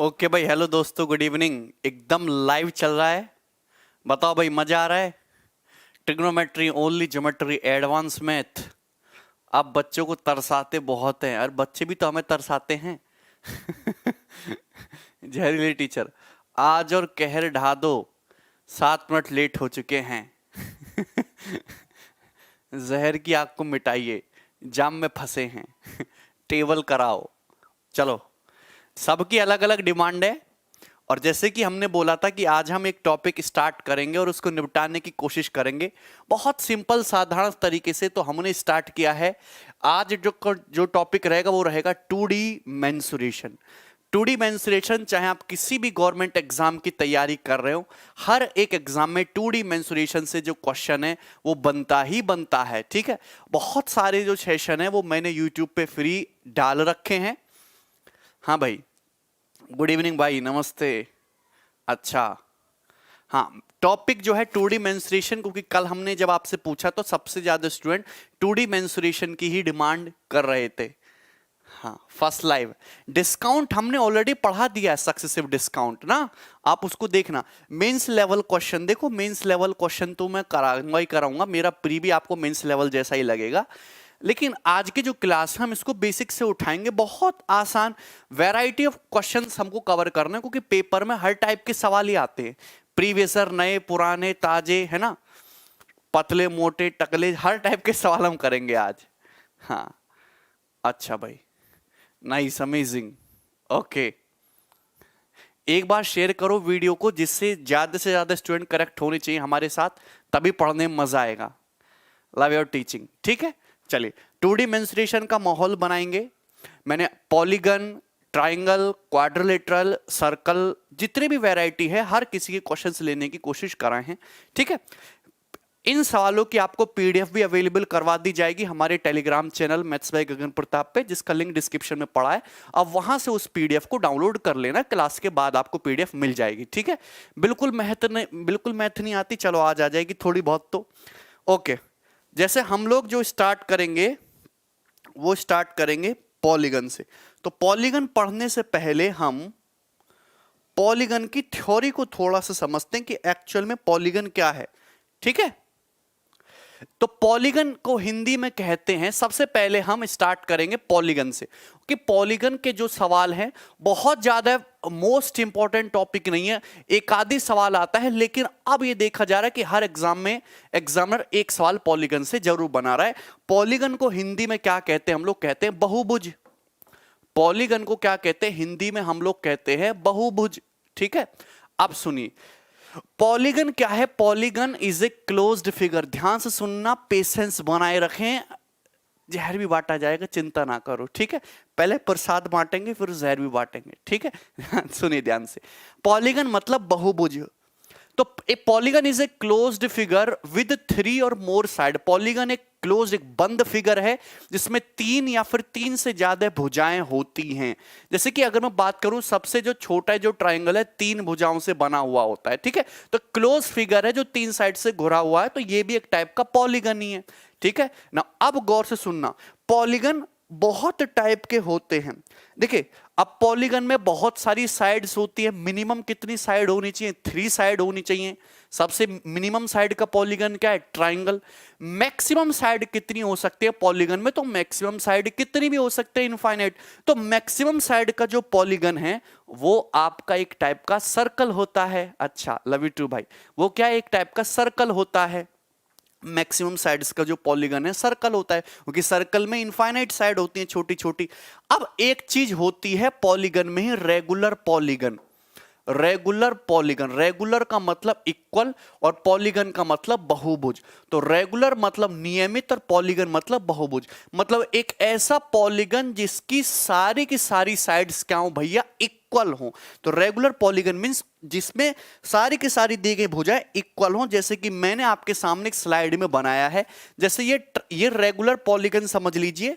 Okay भाई, hello दोस्तों, good evening. एकदम लाइव चल रहा है। बताओ भाई, मजा आ रहा है? Trigonometry only, geometry, advance math. आप बच्चों को तरसाते बहुत हैं, और बच्चे भी तो हमें तरसाते हैं। जहरीली टीचर, आज और कहर ढा दो, 7 मिनट लेट हो चुके हैं। जहर की आग को मिटाइए, जाम में फंसे हैं। टेबल कराओ। चलो, सबकी अलग अलग डिमांड है। और जैसे कि हमने बोला था कि आज हम एक टॉपिक स्टार्ट करेंगे और उसको निपटाने की कोशिश करेंगे बहुत सिंपल साधारण तरीके से। तो हमने स्टार्ट किया है। आज जो टॉपिक रहेगा वो रहेगा 2D मेंसुरेशन। 2D मेंसुरेशन, चाहे आप किसी भी गवर्नमेंट एग्जाम की तैयारी कर रहे हो, हर एक एग्जाम में 2D मेंसुरेशन से जो क्वेश्चन है वो बनता ही बनता है। ठीक है, बहुत सारे जो सेशन है वो मैंने यूट्यूब पे फ्री डाल रखे हैं। हाँ भाई, गुड इवनिंग भाई, नमस्ते। अच्छा, हाँ, टॉपिक जो है 2D मेंसुरेशन, क्योंकि कल हमने जब आपसे पूछा तो सबसे ज्यादा स्टूडेंट 2D मेंसुरेशन की ही डिमांड कर रहे थे। हाँ, फर्स्ट लाइव डिस्काउंट हमने ऑलरेडी पढ़ा दिया है, सक्सेसिव डिस्काउंट ना। आप उसको देखना। मेंस लेवल क्वेश्चन देखो, मेंस लेवल क्वेश्चन तो मैं कराऊंगा ही कराऊंगा। मेरा प्री भी आपको मेंस लेवल जैसा ही लगेगा। लेकिन आज की जो क्लास है हम इसको बेसिक से उठाएंगे। बहुत आसान वैरायटी ऑफ क्वेश्चंस हमको कवर करना है, क्योंकि पेपर में हर टाइप के सवाल ही आते हैं। प्रीवियसर, नए, पुराने, ताजे, है ना, पतले, मोटे, टकले, हर टाइप के सवाल हम करेंगे आज। हाँ, अच्छा भाई, नाइस, अमेजिंग। ओके, एक बार शेयर करो वीडियो को, जिससे ज्यादा से ज्यादा स्टूडेंट करेक्ट होने चाहिए हमारे साथ, तभी पढ़ने में मजा आएगा। Love your teaching. ठीक है, चलिए 2D मेंसुरेशन का माहौल बनाएंगे। मैंने पॉलीगन, ट्राइंगल, क्वाड्रिलेटरल, सर्कल, जितने भी वैरायटी है हर किसी के क्वेश्चंस लेने की कोशिश कराए हैं। ठीक है, इन सवालों की आपको पीडीएफ भी अवेलेबल करवा दी जाएगी हमारे टेलीग्राम चैनल मैथ्स बाय गगन प्रताप पे, जिसका लिंक डिस्क्रिप्शन में पड़ा है। अब वहां से उस पीडीएफ को डाउनलोड कर लेना, क्लास के बाद आपको पीडीएफ मिल जाएगी। ठीक है, बिल्कुल मैथ नहीं आती, चलो आज आ जाएगी थोड़ी बहुत तो। ओके, जैसे हम लोग जो स्टार्ट करेंगे वो स्टार्ट करेंगे पॉलीगन से। तो पॉलीगन पढ़ने से पहले हम पॉलीगन की थ्योरी को थोड़ा सा समझते हैं कि एक्चुअल में पॉलीगन क्या है। ठीक है, तो पॉलीगन को हिंदी में कहते हैं, सबसे पहले हम स्टार्ट करेंगे पॉलीगन से, कि पॉलीगन के जो सवाल हैं बहुत ज्यादा मोस्ट इंपॉर्टेंट टॉपिक नहीं है, एक आधी सवाल आता है। लेकिन अब ये देखा जा रहा है कि हर एग्जाम में एग्जामिनर एक सवाल पॉलीगन से जरूर बना रहा है। पॉलीगन को हिंदी में क्या कहते हैं? हम लोग कहते हैं बहुभुज। पॉलीगन को क्या कहते हैं हिंदी में? हम लोग कहते हैं बहुभुज। ठीक है, अब सुनिए, पॉलीगन क्या है? Polygon is a closed figure. ध्यान से सुनना, पेशेंस बनाए रखें। जहर भी बांटा जाएगा, चिंता ना करो। ठीक है, पहले प्रसाद बांटेंगे फिर जहर भी बांटेंगे। ठीक है, सुनिए ध्यान से। पॉलीगन मतलब बहुभुज। तो ए polygon is a closed figure with 3 और मोर साइड। पॉलीगन एक क्लोज, एक बंद फिगर है जिसमें 3 या फिर 3 से ज्यादा भुजाएं होती हैं। जैसे कि अगर मैं बात करूं, सबसे जो छोटा जो ट्रायंगल है 3 भुजाओं से बना हुआ होता है। ठीक है, तो क्लोज फिगर है जो 3 साइड से घुरा हुआ है, तो ये भी एक टाइप का पॉलीगन ही है। ठीक है ना, अब गौर से सुनना, पॉलीगन बहुत टाइप के होते हैं। देखिए, अब पॉलीगन में बहुत सारी साइड्स होती है। मिनिमम कितनी साइड होनी चाहिए? 3 साइड होनी चाहिए। सबसे मिनिमम साइड का पॉलीगन क्या है? ट्रायंगल। मैक्सिमम साइड कितनी हो सकती है पॉलीगन में? तो मैक्सिमम साइड कितनी भी हो सकते हैं, इनफाइनाइट। तो मैक्सिमम साइड का जो पॉलीगन है वो आपका एक टाइप का सर्कल होता है। अच्छा, लव यू टू भाई। वो क्या एक टाइप का सर्कल होता है। मैक्सिमम साइड्स का जो पॉलीगन है सर्कल होता है, क्योंकि सर्कल में इनफाइनाइट साइड होती हैं छोटी छोटी। अब एक चीज होती है पॉलीगन में ही, regular polygon. Regular polygon, regular का मतलब इक्वल और पॉलीगन का मतलब बहुभुज। तो रेगुलर मतलब नियमित और पॉलीगन मतलब बहुभुज। मतलब एक ऐसा पॉलीगन जिसकी सारी की सारी साइड्स क्या हो भैया? इक्वल हो। तो रेगुलर पॉलीगन मींस जिसमें सारी की सारी दी गई भुजाएं इक्वल हो। जैसे कि मैंने आपके सामने एक स्लाइड में बनाया है, जैसे ये रेगुलर पॉलीगन समझ लीजिए।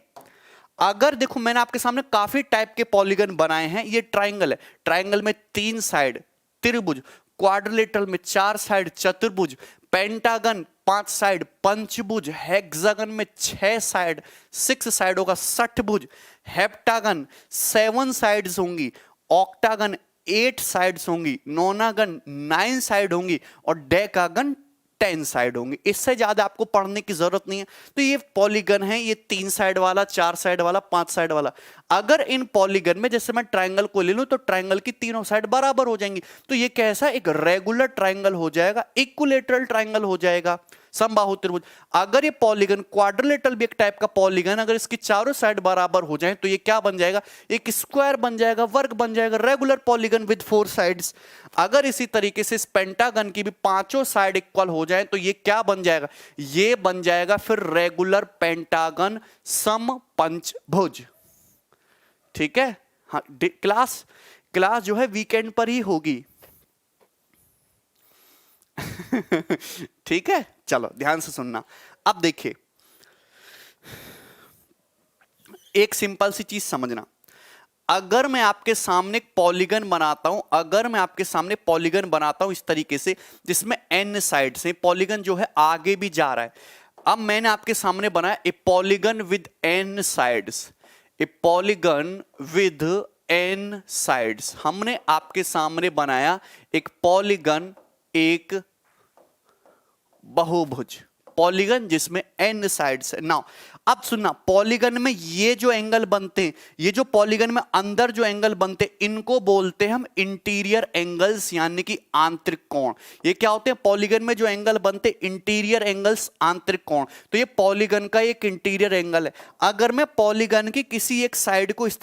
अगर देखो, मैंने आपके सामने काफी टाइप के पॉलीगन बनाए हैं। ये ट्रायंगल है, ट्रायंगल में 3 साइड त्रिभुज, क्वाड्रिलेटरल में 4 साइड चतुर्भुज, पेंटागन 5 साइड पंचभुज, हेक्सागन में 6 साइड 6 साइड होगा षटभुज, हेप्टागन 7 साइड्स होंगी, ऑक्टागन 8 साइड्स होंगी, नोनागन 9 साइड होंगी और डेकागन 10 साइड होंगी। इससे ज्यादा आपको पढ़ने की जरूरत नहीं है। तो ये पॉलीगन है, ये 3 साइड वाला, 4 साइड वाला, 5 साइड वाला। अगर इन पॉलीगन में जैसे मैं ट्रायंगल को ले लूं तो ट्रायंगल की तीनों साइड बराबर हो जाएंगी, तो ये कैसा एक रेगुलर ट्रायंगल हो जाएगा, इक्विलेटरल ट्रायंगल हो जाएगा, समबाहु त्रिभुज। अगर ये पॉलीगन क्वाड्रिलेटरल भी एक टाइप का पॉलीगन, अगर इसकी चारों साइड बराबर हो जाए तो ये क्या बन जाएगा, एक स्क्वायर बन जाएगा, वर्ग बन जाएगा, रेगुलर पॉलीगन विद 4 साइड्स। अगर इसी तरीके से इस पेंटागन की भी पांचों साइड इक्वल हो जाए तो ये क्या बन जाएगा, ये बन जाएगा फिर रेगुलर पेंटागन समपंचभुज। ठीक है। हाँ, क्लास जो है वीकेंड पर ही होगी। ठीक है, चलो ध्यान से सुनना। अब देखिए, एक सिंपल सी चीज समझना। अगर मैं आपके सामने एक पॉलीगन बनाता हूं, अगर मैं आपके सामने पॉलीगन बनाता हूं इस तरीके से जिसमें n साइड से, पॉलीगन जो है आगे भी जा रहा है। अब मैंने आपके सामने बनाया ए polygon with n sides, A polygon with n sides. हमने आपके सामने बनाया एक पॉलीगन, एक बहुभुज, पॉलीगन जिसमें n साइड्स है। नाउ अब सुनना, पॉलीगन में ये जो एंगल बनते हैं, ये जो पॉलीगन में अंदर जो एंगल बनते हैं, इनको बोलते हैं हम इंटीरियर एंगल्स, यानी कि आंतरिक कोण। ये क्या होते हैं, पॉलीगन में जो एंगल बनते हैं इंटीरियर एंगल्स, आंतरिक कोण। तो ये पॉलीगन का एक इंटीरियर एंगल है। अगर मैं पॉलीगन की किसी एक साइड को इस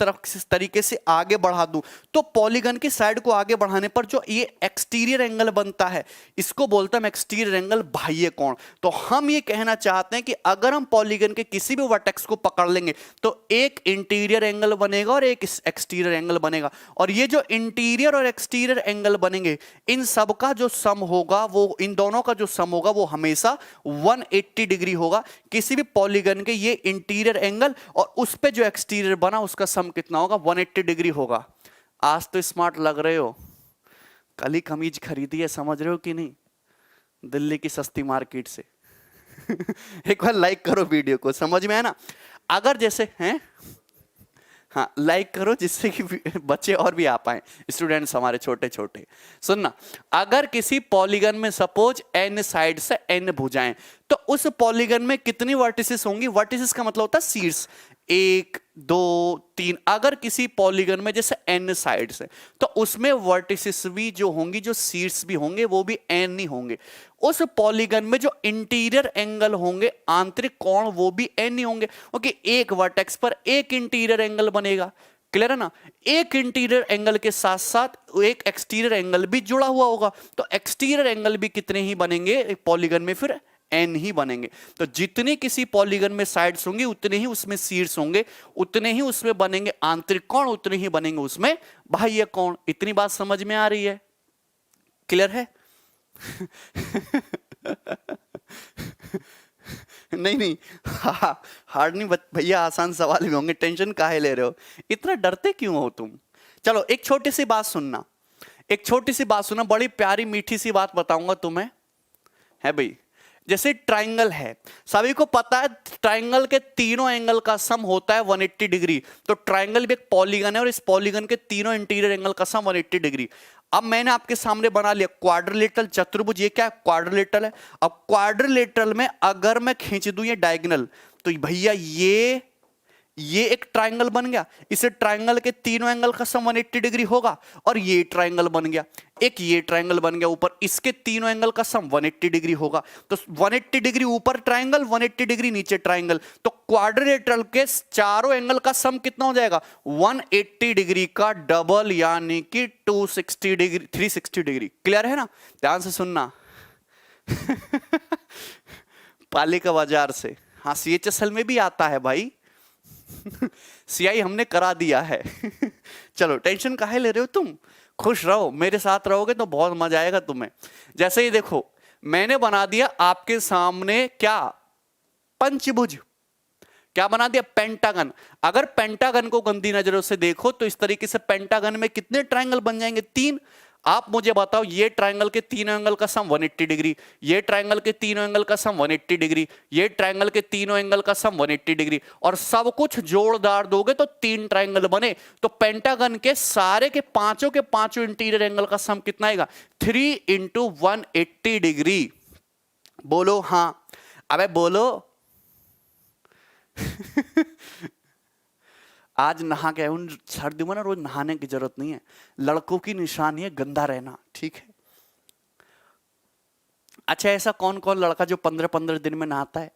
तरीके से आगे बढ़ा दूं तो पॉलीगन की साइड को आगे बढ़ाने पर जो ये एक्सटीरियर एंगल बनता है, इसको बोलते हैं एक्सटीरियर एंगल, बाह्य कोण। तो हम ये कहना चाहते हैं कि अगर हम पॉलीगन के किसी भी वर्टेक्स को पकड़ लेंगे तो एक इंटीरियर एंगल बनेगा और एक एक्सटीरियर एंगल बनेगा, और ये जो इंटीरियर और एक्सटीरियर एंगल बनेंगे, इन सब का जो सम होगा, वो इन दोनों का जो सम होगा वो हमेशा 180 डिग्री होगा। किसी भी पॉलीगन के ये इंटीरियर एंगल और उस पे जो एक्सटीरियर बना उसका सम कितना होगा, 180 डिग्री होगा। आज तो स्मार्ट लग रहे हो, कल ही कमीज खरीदी है, समझ रहे हो कि नहीं, दिल्ली की सस्ती मार्केट से। एक बार लाइक करो वीडियो को, समझ में है ना। अगर जैसे हैं, हाँ लाइक करो जिससे कि बच्चे और भी आ पाए, स्टूडेंट्स हमारे छोटे छोटे। सुनना, अगर किसी पॉलीगन में सपोज n साइड से n भुजाएं, तो उस पॉलीगन में कितनी वर्टिसेस होंगी, वर्टिसेस का मतलब होता है शीर्ष, 1 2 3। अगर किसी पॉलीगन में जैसे n साइड्स है तो उसमें वर्टिसेस भी जो होंगी, जो शीर्ष भी होंगे, वो भी n ही होंगे। उस पॉलीगन में जो इंटीरियर एंगल होंगे, आंतरिक कोण, वो भी n ही होंगे, क्योंकि एक वर्टेक्स पर एक इंटीरियर एंगल बनेगा। क्लियर है ना। एक इंटीरियर एंगल के साथ साथ एक एक्सटीरियर एंगल भी जुड़ा हुआ होगा, तो एक्सटीरियर एंगल भी कितने ही बनेंगे एक पॉलीगन में, फिर n ही बनेंगे। तो जितनी किसी पॉलीगन में साइड्स होंगी उतने ही उसमें शीर्ष होंगे, उतने ही उसमें बनेंगे आंतरिक कोण, उतने ही बनेंगे उसमें बाह्य कोण। इतनी बात समझ में आ रही है, क्लियर है। नहीं हार्ड नहीं भैया, आसान सवाल भी होंगे, टेंशन काहे ले रहे हो, इतना डरते क्यों हो तुम। चलो एक छोटी सी बात सुनना, एक छोटी सी बात सुनना, बड़ी प्यारी मीठी सी बात बताऊंगा तुम्हें, है भाई। जैसे ट्राइंगल है, सभी को पता है ट्राइंगल के तीनों एंगल का सम होता है 180 डिग्री। तो ट्राइंगल भी एक पॉलीगन है और इस पॉलीगन के तीनों इंटीरियर एंगल का सम 180 डिग्री। अब मैंने आपके सामने बना लिया क्वाड्रिलेटरल चतुर्भुज, ये क्या है, क्वाड्रिलेटरल है। अब क्वाड्रिलेटरल में अगर मैं खींच दूं ये डायगोनल, तो भैया ये एक ट्राइंगल बन गया, इसे ट्राइंगल के तीनों एंगल का सम 180 डिग्री होगा, और ये ट्राइंगल बन गया, एक ये ट्राइंगल बन गया ऊपर, इसके तीनों एंगल का सम 180 डिग्री होगा। तो 180 डिग्री ऊपर ट्राइंगल, 180 डिग्री नीचे ट्राइंगल, तो क्वाड्रिलेटरल के चारों एंगल का सम कितना हो जाएगा, 180 डिग्री का डबल, यानी कि 260 डिग्री, 360 डिग्री। क्लियर है ना, ध्यान से सुनना। पालिका बाजार से, हाँ CHSL में भी आता है भाई। CI हमने करा दिया है। चलो टेंशन काहे ले रहे हो तुम, खुश रहो, मेरे साथ रहोगे तो बहुत मजा आएगा तुम्हें। जैसे ही देखो मैंने बना दिया आपके सामने क्या, पंचभुज, क्या बना दिया, पेंटागन। अगर पेंटागन को गंदी नजरों से देखो तो इस तरीके से पेंटागन में कितने ट्रायंगल बन जाएंगे, 3। आप मुझे बताओ, ये ट्रायंगल के तीनों एंगल का सम 180 डिग्री, ये ट्रायंगल के तीनों एंगल का सम 180 डिग्री, ये ट्रायंगल के तीनों एंगल का सम 180 डिग्री, और सब कुछ जोड़दार दोगे तो 3 ट्रायंगल बने। तो पेंटागन के सारे के पांचों इंटीरियर एंगल का सम कितना आएगा? 3 इंटू 180 डिग्री। बोलो हाँ। अबे बोलो। आज नहा के उन सर्दी में ना रोज नहाने की जरूरत नहीं है, लड़कों की निशानी है गंदा रहना, ठीक है। अच्छा, ऐसा कौन कौन लड़का जो 15-15 दिन में नहाता है?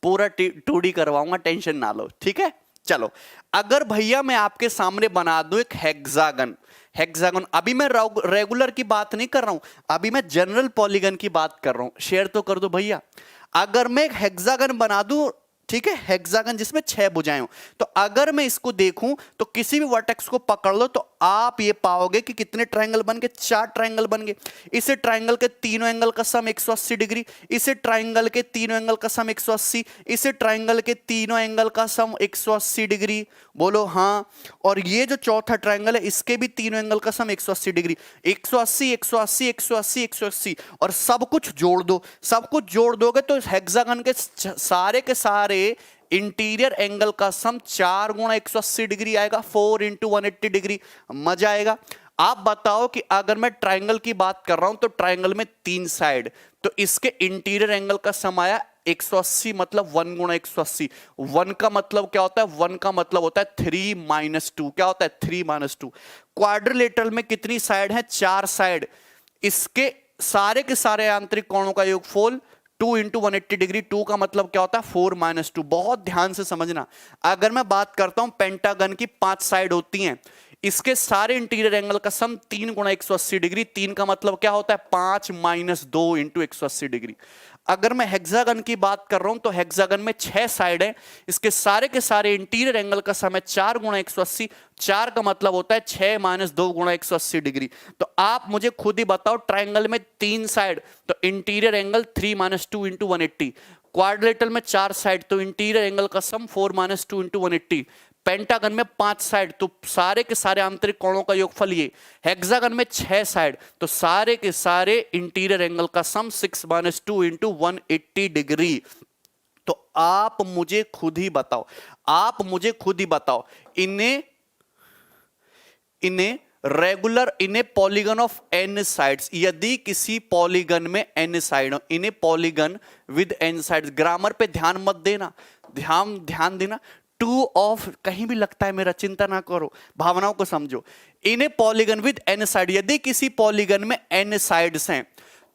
पूरा 2D करवाऊंगा, टेंशन ना लो, ठीक है। चलो, अगर भैया मैं आपके सामने बना दूं एक हेक्सागन, अभी मैं रेगुलर की बात नहीं कर रहा हूं, अभी मैं जनरल पॉलीगन की बात कर रहा हूं। शेयर तो कर दो भैया। अगर मैं एक हेक्सागन बना दूं, ठीक है, हेक्सागन जिसमें 6 भुजाएं हो, तो अगर मैं इसको देखूं तो किसी भी वर्टेक्स को पकड़ लो तो आप ये पाओगे कि कितने ट्रायंगल बन गए? 4 ट्रायंगल बन गए। इसे ट्रायंगल के तीनों एंगल का सम 180 डिग्री, इसे ट्रायंगल के तीनों एंगल का सम 180, इसे ट्रायंगल के तीनों एंगल का सम 180 डिग्री। बोलो हाँ। और ये जो चौथा ट्रायंगल है इसके भी तीनों एंगल का सम 180 डिग्री। 180 180 180 180, और सब कुछ जोड़ दो। सब कुछ जोड़ दोगे तो हेक्सागन के सारे इंटीरियर एंगल का सम 4 गुणा 180 डिग्री आएगा, 4 इंटू 180 डिग्री। मजा आएगा। आप बताओ कि अगर मैं ट्रायंगल की बात कर रहा हूं तो ट्रायंगल में 3 साइड, तो इसके इंटीरियर एंगल का सम आया 180, मतलब 1 गुणा 180। 1 का मतलब क्या होता है? 1 का मतलब होता है 3 माइनस 2। क्या होता है? 3 माइनस 2। क्वाड्रिलेटरल में कितनी साइड है? 4 साइड। इसके सारे के सारे आंतरिक कोणों का योगफल 2 इंटू 180 डिग्री। 2 का मतलब क्या होता है? 4 माइनस 2। बहुत ध्यान से समझना। अगर मैं बात करता हूं पेंटागन की 5 साइड होती हैं, इसके सारे इंटीरियर एंगल का सम 3 गुणा 180 डिग्री। 3 का मतलब क्या होता है? 5 माइनस 2 इंटू 180 डिग्री। अगर मैं हेक्सागन की बात कर रहा हूं तो हेक्सागन में 6 साइड है, इसके सारे के सारे इंटीरियर एंगल का सम है 4 गुणा 180। 4 का मतलब होता है 6 माइनस 2 गुणा 180 डिग्री। तो आप मुझे खुद ही बताओ, ट्रायंगल में 3 साइड तो interior angle 3 minus 2 into 180। Quadrilateral में 4 साइड तो इंटीरियर एंगल का सम 4 माइनस 2 इंटू 180। पेंटागन में 5 साइड तो सारे के सारे आंतरिक कोणों का योगफल ये। हेक्सागन में 6 साइड तो सारे के सारे इंटीरियर एंगल का सम 6 माइनस 2 इंटू 180 डिग्री। तो आप मुझे खुद ही बताओ, इन्हें रेगुलर, इन्हें पॉलीगन ऑफ n साइड्स, यदि किसी पॉलीगन में n साइड हो, इन्हें polygon with n sides. Grammar पे ध्यान मत देना, ध्यान देना। 2 ऑफ कहीं भी लगता है मेरा, चिंता ना करो, भावनाओं को समझो। इन्हें पॉलीगन विद n साइड, यदि किसी पॉलीगन में n साइड्स हैं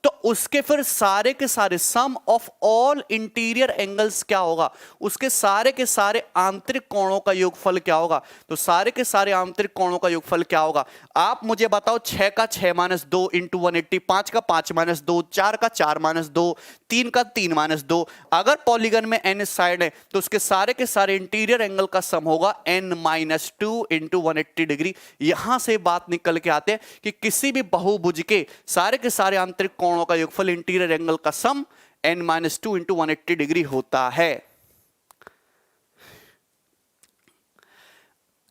तो उसके फिर सारे के सारे सम ऑफ ऑल इंटीरियर एंगल्स क्या होगा? उसके सारे के सारे आंतरिक कोणों का योगफल क्या होगा? तो सारे के सारे आंतरिक कोणों का योगफल क्या होगा? आप मुझे बताओ। 6 का 6 माइनस 2 इंटू 180, 5 का 5 माइनस 2, 4 का 4 माइनस 2, 3 का 3 माइनस 2। अगर पॉलीगन में n साइड है तो उसके सारे के सारे इंटीरियर एंगल का सम होगा n माइनस 2 इंटू 180 डिग्री। यहां से बात निकल के आते हैं कि किसी भी बहुभुज के सारे के सारे आंतरिक कोणों का योगफल इंटीरियर एंगल का सम n माइनस 2 इंटू 180 डिग्री होता है।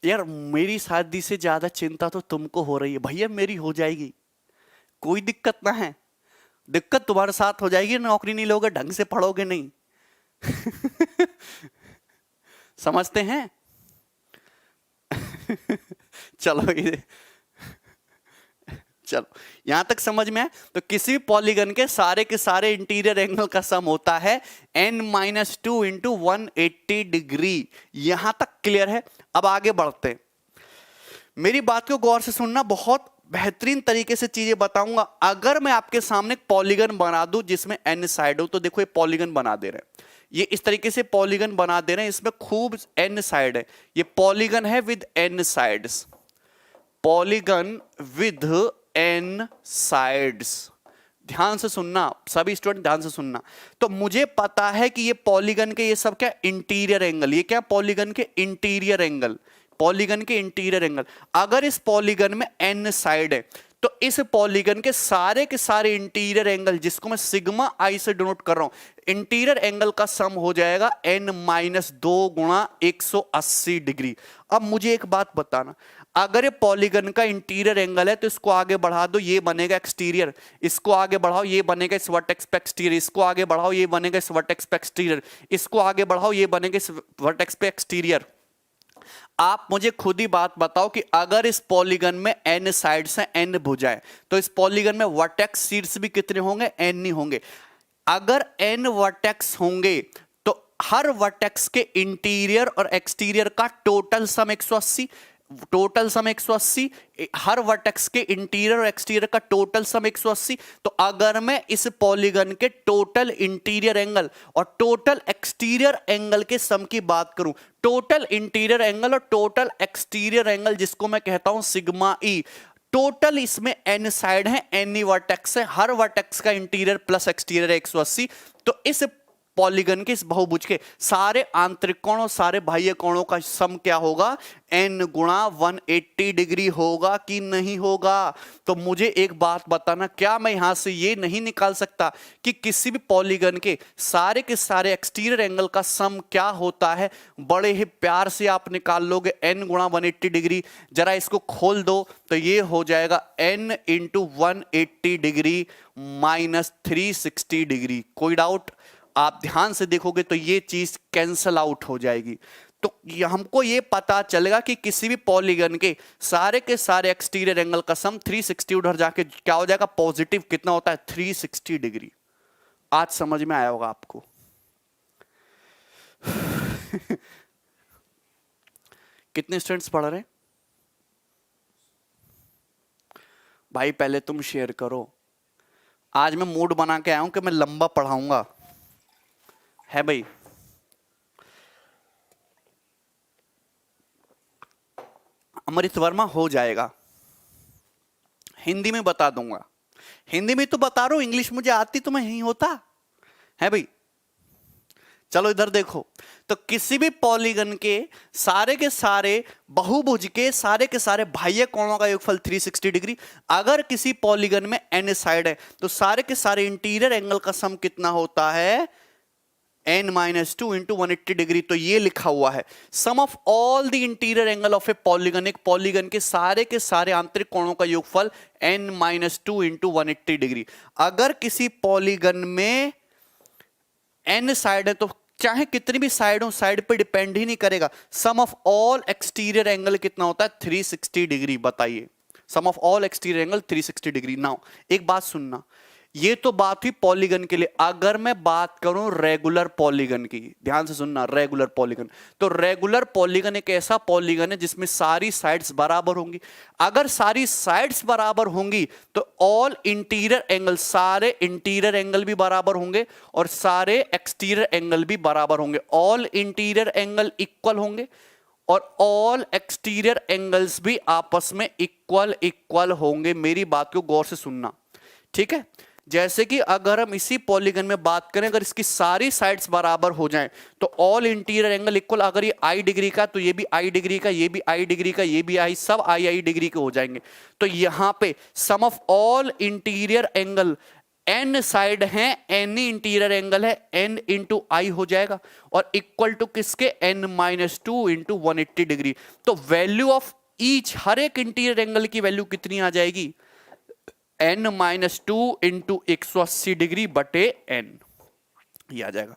यार मेरी शादी से ज्यादा चिंता तो तुमको हो रही है। भैया मेरी हो जाएगी, कोई दिक्कत ना है। दिक्कत तुम्हारे साथ हो जाएगी, नौकरी नहीं लोगे, ढंग से पढ़ोगे नहीं। समझते हैं? चलो यहां तक समझ में है। तो किसी भी पॉलीगन के सारे इंटीरियर एंगल का सम होता है n माइनस 2 इंटू 180 डिग्री। यहां तक क्लियर है? अब आगे बढ़ते हैं। मेरी बात को गौर से सुनना, बहुत बेहतरीन तरीके से चीजें बताऊंगा। अगर मैं आपके सामने पॉलीगन बना दूं जिसमें n साइड हो, तो देखो ये पॉलीगन बना दे रहे हैं, ये इस तरीके से पॉलीगन बना दे रहे हैं, इसमें खूब n साइड है। ये पॉलीगन है with n sides, polygon with n sides. ध्यान से सुनना सभी स्टूडेंट, ध्यान से सुनना। तो मुझे पता है कि ये पॉलीगन के ये सब क्या इंटीरियर एंगल, ये क्या पॉलीगन के इंटीरियर एंगल, पॉलीगन के इंटीरियर एंगल। अगर इस पॉलीगन में n साइड है तो इस पॉलीगन के सारे इंटीरियर एंगल, जिसको मैं सिग्मा आई से डिनोट कर रहा हूं, इंटीरियर एंगल का सम हो जाएगा n-2 गुणा 180 डिग्री। अब मुझे एक बात बताना, अगर ये पॉलीगन का इंटीरियर एंगल है तो इसको आगे बढ़ा दो, ये बनेगा एक्सटीरियर, इसको आगे बढ़ाओ ये बनेगा इस वर्टेक्स पे एक्सटीरियर, इसको आगे बढ़ाओ ये बनेगा इस वर्टेक्स पे एक्सटीरियर, इसको आगे बढ़ाओ ये बनेगा इस वर्टेक्स पे एक्सटीरियर। आप मुझे खुद ही बात बताओ कि अगर इस पॉलीगन में n साइड्स हैं, n भुजाएं, तो इस पॉलीगन में वर्टेक्स शीर्ष भी कितने होंगे? n ही होंगे। अगर n वर्टेक्स होंगे तो हर वर्टेक्स के इंटीरियर और एक्सटीरियर का टोटल सम 180, टोटल सम 180, हर वर्टेक्स के इंटीरियर और एक्सटीरियर का टोटल सम 180। तो अगर मैं इस पॉलीगन के टोटल इंटीरियर एंगल और टोटल एक्सटीरियर एंगल के सम की बात करूं, टोटल इंटीरियर एंगल और टोटल एक्सटीरियर एंगल जिसको मैं कहता हूं सिग्मा ई, टोटल इसमें n साइड है, n ही वर्टेक्स है, हर वर्टेक्स का इंटीरियर प्लस एक्सटीरियर 180। तो इस पॉलीगन के, इस बहुभुज के सारे आंतरिक कोण और सारे बाह्य कोणों का सम क्या होगा? n गुणा 180 डिग्री होगा कि नहीं होगा? तो मुझे एक बात बताना, क्या मैं यहां से ये नहीं निकाल सकता कि किसी भी पॉलीगन के सारे एक्सटीरियर एंगल का सम क्या होता है? बड़े ही प्यार से आप निकाल लोगे n गुणा 180 डिग्री। जरा इसको खोल दो तो ये हो जाएगा n into 180 degree minus 360 degree. कोई डाउट? आप ध्यान से देखोगे तो ये चीज कैंसल आउट हो जाएगी। तो हमको ये पता चलेगा कि किसी भी पॉलीगन के सारे एक्सटीरियर एंगल का सम 360 उधर जाके क्या हो जाएगा? पॉजिटिव कितना होता है? 360 डिग्री। आज समझ में आया होगा आपको। कितने स्टूडेंट्स पढ़ रहे हैं भाई? पहले तुम शेयर करो। आज मैं मूड बना के आया हूं कि मैं लंबा पढ़ाऊंगा, है भाई? अमृत वर्मा हो जाएगा, हिंदी में बता दूंगा। हिंदी में तो बता रहा हूं, इंग्लिश मुझे आती तो मैं यही होता, है भाई? चलो इधर देखो, तो किसी भी पॉलीगन के सारे बहुभुज के सारे बाह्य कोणों का योगफल 360 डिग्री। अगर किसी पॉलीगन में n साइड है तो सारे इंटीरियर एंगल का सम कितना होता है? n-2 into 180 degree. तो ये लिखा हुआ है sum of all the interior angle of a polygon, एक पॉलीगन के सारे आंतरिक कोणों का योगफल n-2 इंटू 180 डिग्री। अगर किसी पॉलीगन में n साइड है तो चाहे कितनी भी साइड हो, साइड पे डिपेंड ही नहीं करेगा। Sum of all exterior angle कितना होता है? 360 डिग्री। बताइए, sum of all exterior angle 360 degree. Now एक बात सुनना, ये तो बात हुई पॉलीगन के लिए। अगर मैं बात करूं रेगुलर पॉलीगन की, ध्यान से सुनना, रेगुलर पॉलीगन, तो रेगुलर पॉलीगन एक ऐसा पॉलीगन है जिसमें सारी साइड्स बराबर होंगी। अगर सारी साइड्स बराबर होंगी तो ऑल इंटीरियर एंगल, सारे इंटीरियर एंगल भी बराबर होंगे और सारे एक्सटीरियर एंगल भी बराबर होंगे। ऑल इंटीरियर एंगल इक्वल होंगे और ऑल एक्सटीरियर एंगल्स भी आपस में इक्वल होंगे। मेरी बात को गौर से सुनना, ठीक है? जैसे कि अगर हम इसी पॉलीगन में बात करें, अगर इसकी सारी साइड्स बराबर हो जाएं तो ऑल इंटीरियर एंगल इक्वल। अगर ये i डिग्री का तो ये भी i डिग्री का, ये भी i डिग्री का, ये भी i, सब i डिग्री के हो जाएंगे। तो यहां पे sum of all interior angle, n side है, n ही इंटीरियर एंगल है, n इंटू i हो जाएगा और इक्वल टू किसके? n-2 into 180 degree. तो वैल्यू ऑफ ईच, हर एक इंटीरियर एंगल की वैल्यू कितनी आ जाएगी? n-2 इंटू 180 डिग्री बटे n, ये आ जाएगा।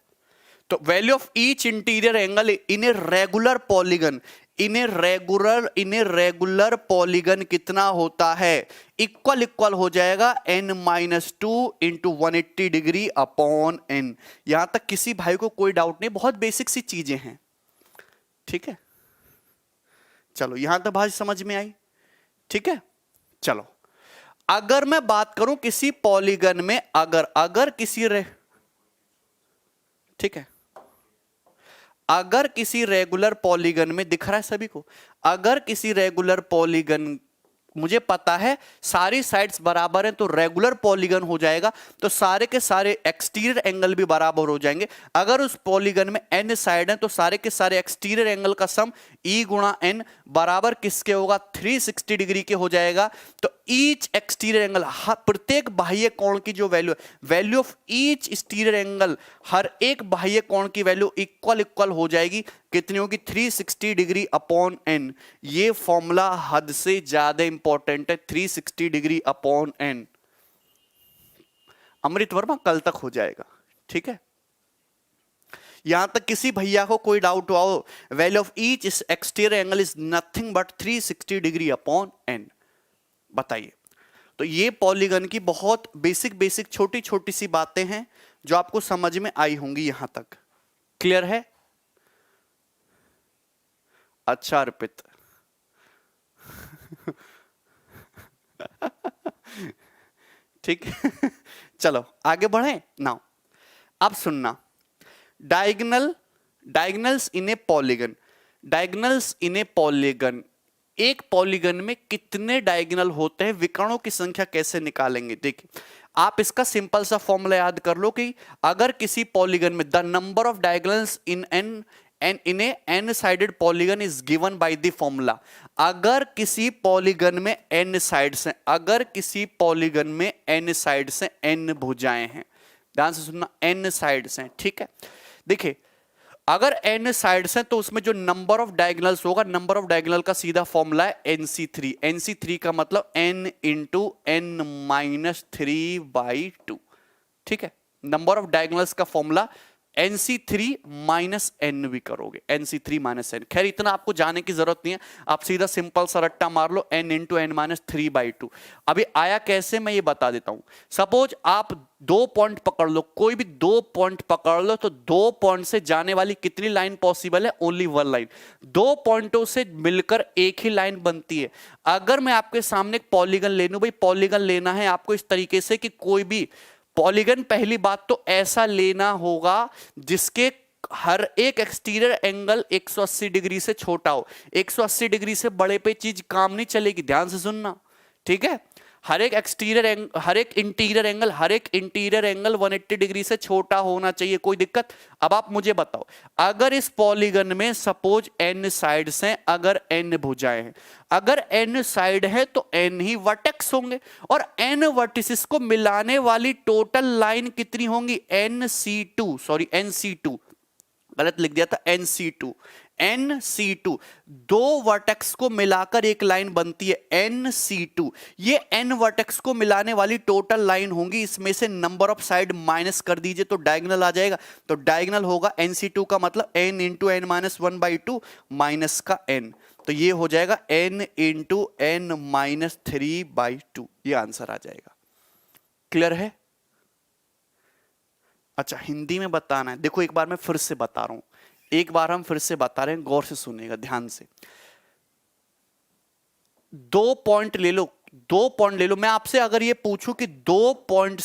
तो value of each interior angle in A regular polygon, in A regular polygon कितना होता है? इक्वल हो जाएगा n-2 into 180 degree upon n। यहां तक किसी भाई को कोई डाउट नहीं, बहुत बेसिक सी चीजें हैं, ठीक है? चलो यहां तक बात समझ में आई, ठीक है? चलो अगर मैं बात करूं किसी पॉलीगन में, अगर किसी ठीक है, अगर किसी रेगुलर पॉलीगन में, दिख रहा है सभी को, अगर किसी रेगुलर पॉलीगन, मुझे पता है सारी साइड्स बराबर हैं तो रेगुलर पॉलीगन हो जाएगा, तो सारे के सारे एक्सटीरियर एंगल भी बराबर हो जाएंगे। अगर उस पॉलीगन में n साइड हैं तो सारे के सारे एक्सटीरियर एंगल का सम e गुणा n बराबर किसके होगा? 360 डिग्री के हो जाएगा। तो ईच एक्सटीरियर एंगल, प्रत्येक बाह्य कोण की जो वैल्यू है, value of each exterior angle, हर एक बाह्य कोण की वैल्यू इक्वल हो जाएगी, कितनी होगी 360 डिग्री अपॉन एन। ये फॉर्मूला हद से ज्यादा इंपॉर्टेंट है, 360 डिग्री अपॉन एन। अमृत वर्मा कल तक हो जाएगा, ठीक है। यहां तक किसी भैया को कोई डाउट हुआ हो, value of each exterior angle is nothing but 360 degree upon n, बताइए। तो ये पॉलीगन की बहुत बेसिक छोटी छोटी सी बातें हैं जो आपको समझ में आई होंगी यहां तक। क्लियर है? अच्छा अर्पित ठीक है चलो आगे बढ़े नाउ। अब सुनना, diagonals in a polygon, diagonals in a polygon, एक पॉलीगन में कितने डायगोनल होते हैं, विकर्णों की संख्या कैसे निकालेंगे। देखिए आप इसका सिंपल सा फॉर्मूला याद कर लो कि अगर किसी पॉलीगन में the number of diagonals in an sided polygon is given by the formula, अगर किसी पॉलीगन में एन साइड्स हैं, अगर किसी पॉलीगन में एन साइड्स हैं, एन भुजाएं हैं, ध्यान से सुनना, एन साइड्स हैं, ठीक है। देखिए अगर एन साइड्स हैं तो उसमें जो नंबर ऑफ डायगोनल्स होगा, नंबर ऑफ डायगोनल का सीधा फॉर्मूला है NC3। NC3 का मतलब n इंटू n माइनस 3/2, ठीक है। नंबर ऑफ डायगोनल्स का फॉर्मूला NC3 माइनस n भी करोगे, NC3 माइनस n। खैर इतना आपको जाने की जरूरत नहीं है, आप सीधा सिंपल सा रट्टा मार लो, n इंटू n माइनस 3/2। अभी आया कैसे मैं ये बता देता हूं। सपोज आप 2 पॉइंट पकड़ लो, कोई भी 2 पॉइंट पकड़ लो, तो 2 पॉइंट से जाने वाली कितनी लाइन पॉसिबल है, ओनली 1 लाइन। 2 पॉइंटों से मिलकर एक ही लाइन बनती है। अगर मैं आपके सामने एक पॉलीगन ले लूं, भाई पॉलीगन लेना है आपको इस तरीके से कि कोई भी पॉलीगन, पहली बात तो ऐसा लेना होगा जिसके हर एक एक्सटीरियर एंगल 180 डिग्री से छोटा हो। 180 डिग्री से बड़े पे चीज काम नहीं चलेगी, ध्यान से सुनना, ठीक है। हर एक इंटीरियर एंगल 180 डिग्री से छोटा होना चाहिए, कोई दिक्कत। अब आप मुझे बताओ, अगर इस पॉलीगन में सपोज n साइड्स हैं, अगर n भुजाएं हैं, अगर n साइड है तो n ही वर्टेक्स होंगे, और n वर्टिसेस को मिलाने वाली टोटल लाइन कितनी होंगी, NC2, गलत लिख दिया था, NC2, 2 वर्टेक्स को मिलाकर एक लाइन बनती है NC2। ये n वर्टेक्स को मिलाने वाली टोटल लाइन होंगी, इसमें से नंबर ऑफ साइड माइनस कर दीजिए तो डायगोनल आ जाएगा। तो डायगोनल होगा NC2 का मतलब n into n minus 1/2 minus का n, तो ये हो जाएगा n इंटू n माइनस 3/2, ये आंसर आ जाएगा। क्लियर है? अच्छा हिंदी में बताना है, देखो एक बार मैं फिर से बता रहा हूं, एक बार हम फिर से बता रहे हैं, गौर से सुनिएगा ध्यान से। 2 पॉइंट ले लो, 2 पॉइंट ले लो, मैं आपसे अगर ये पूछूं कि 2 पॉइंट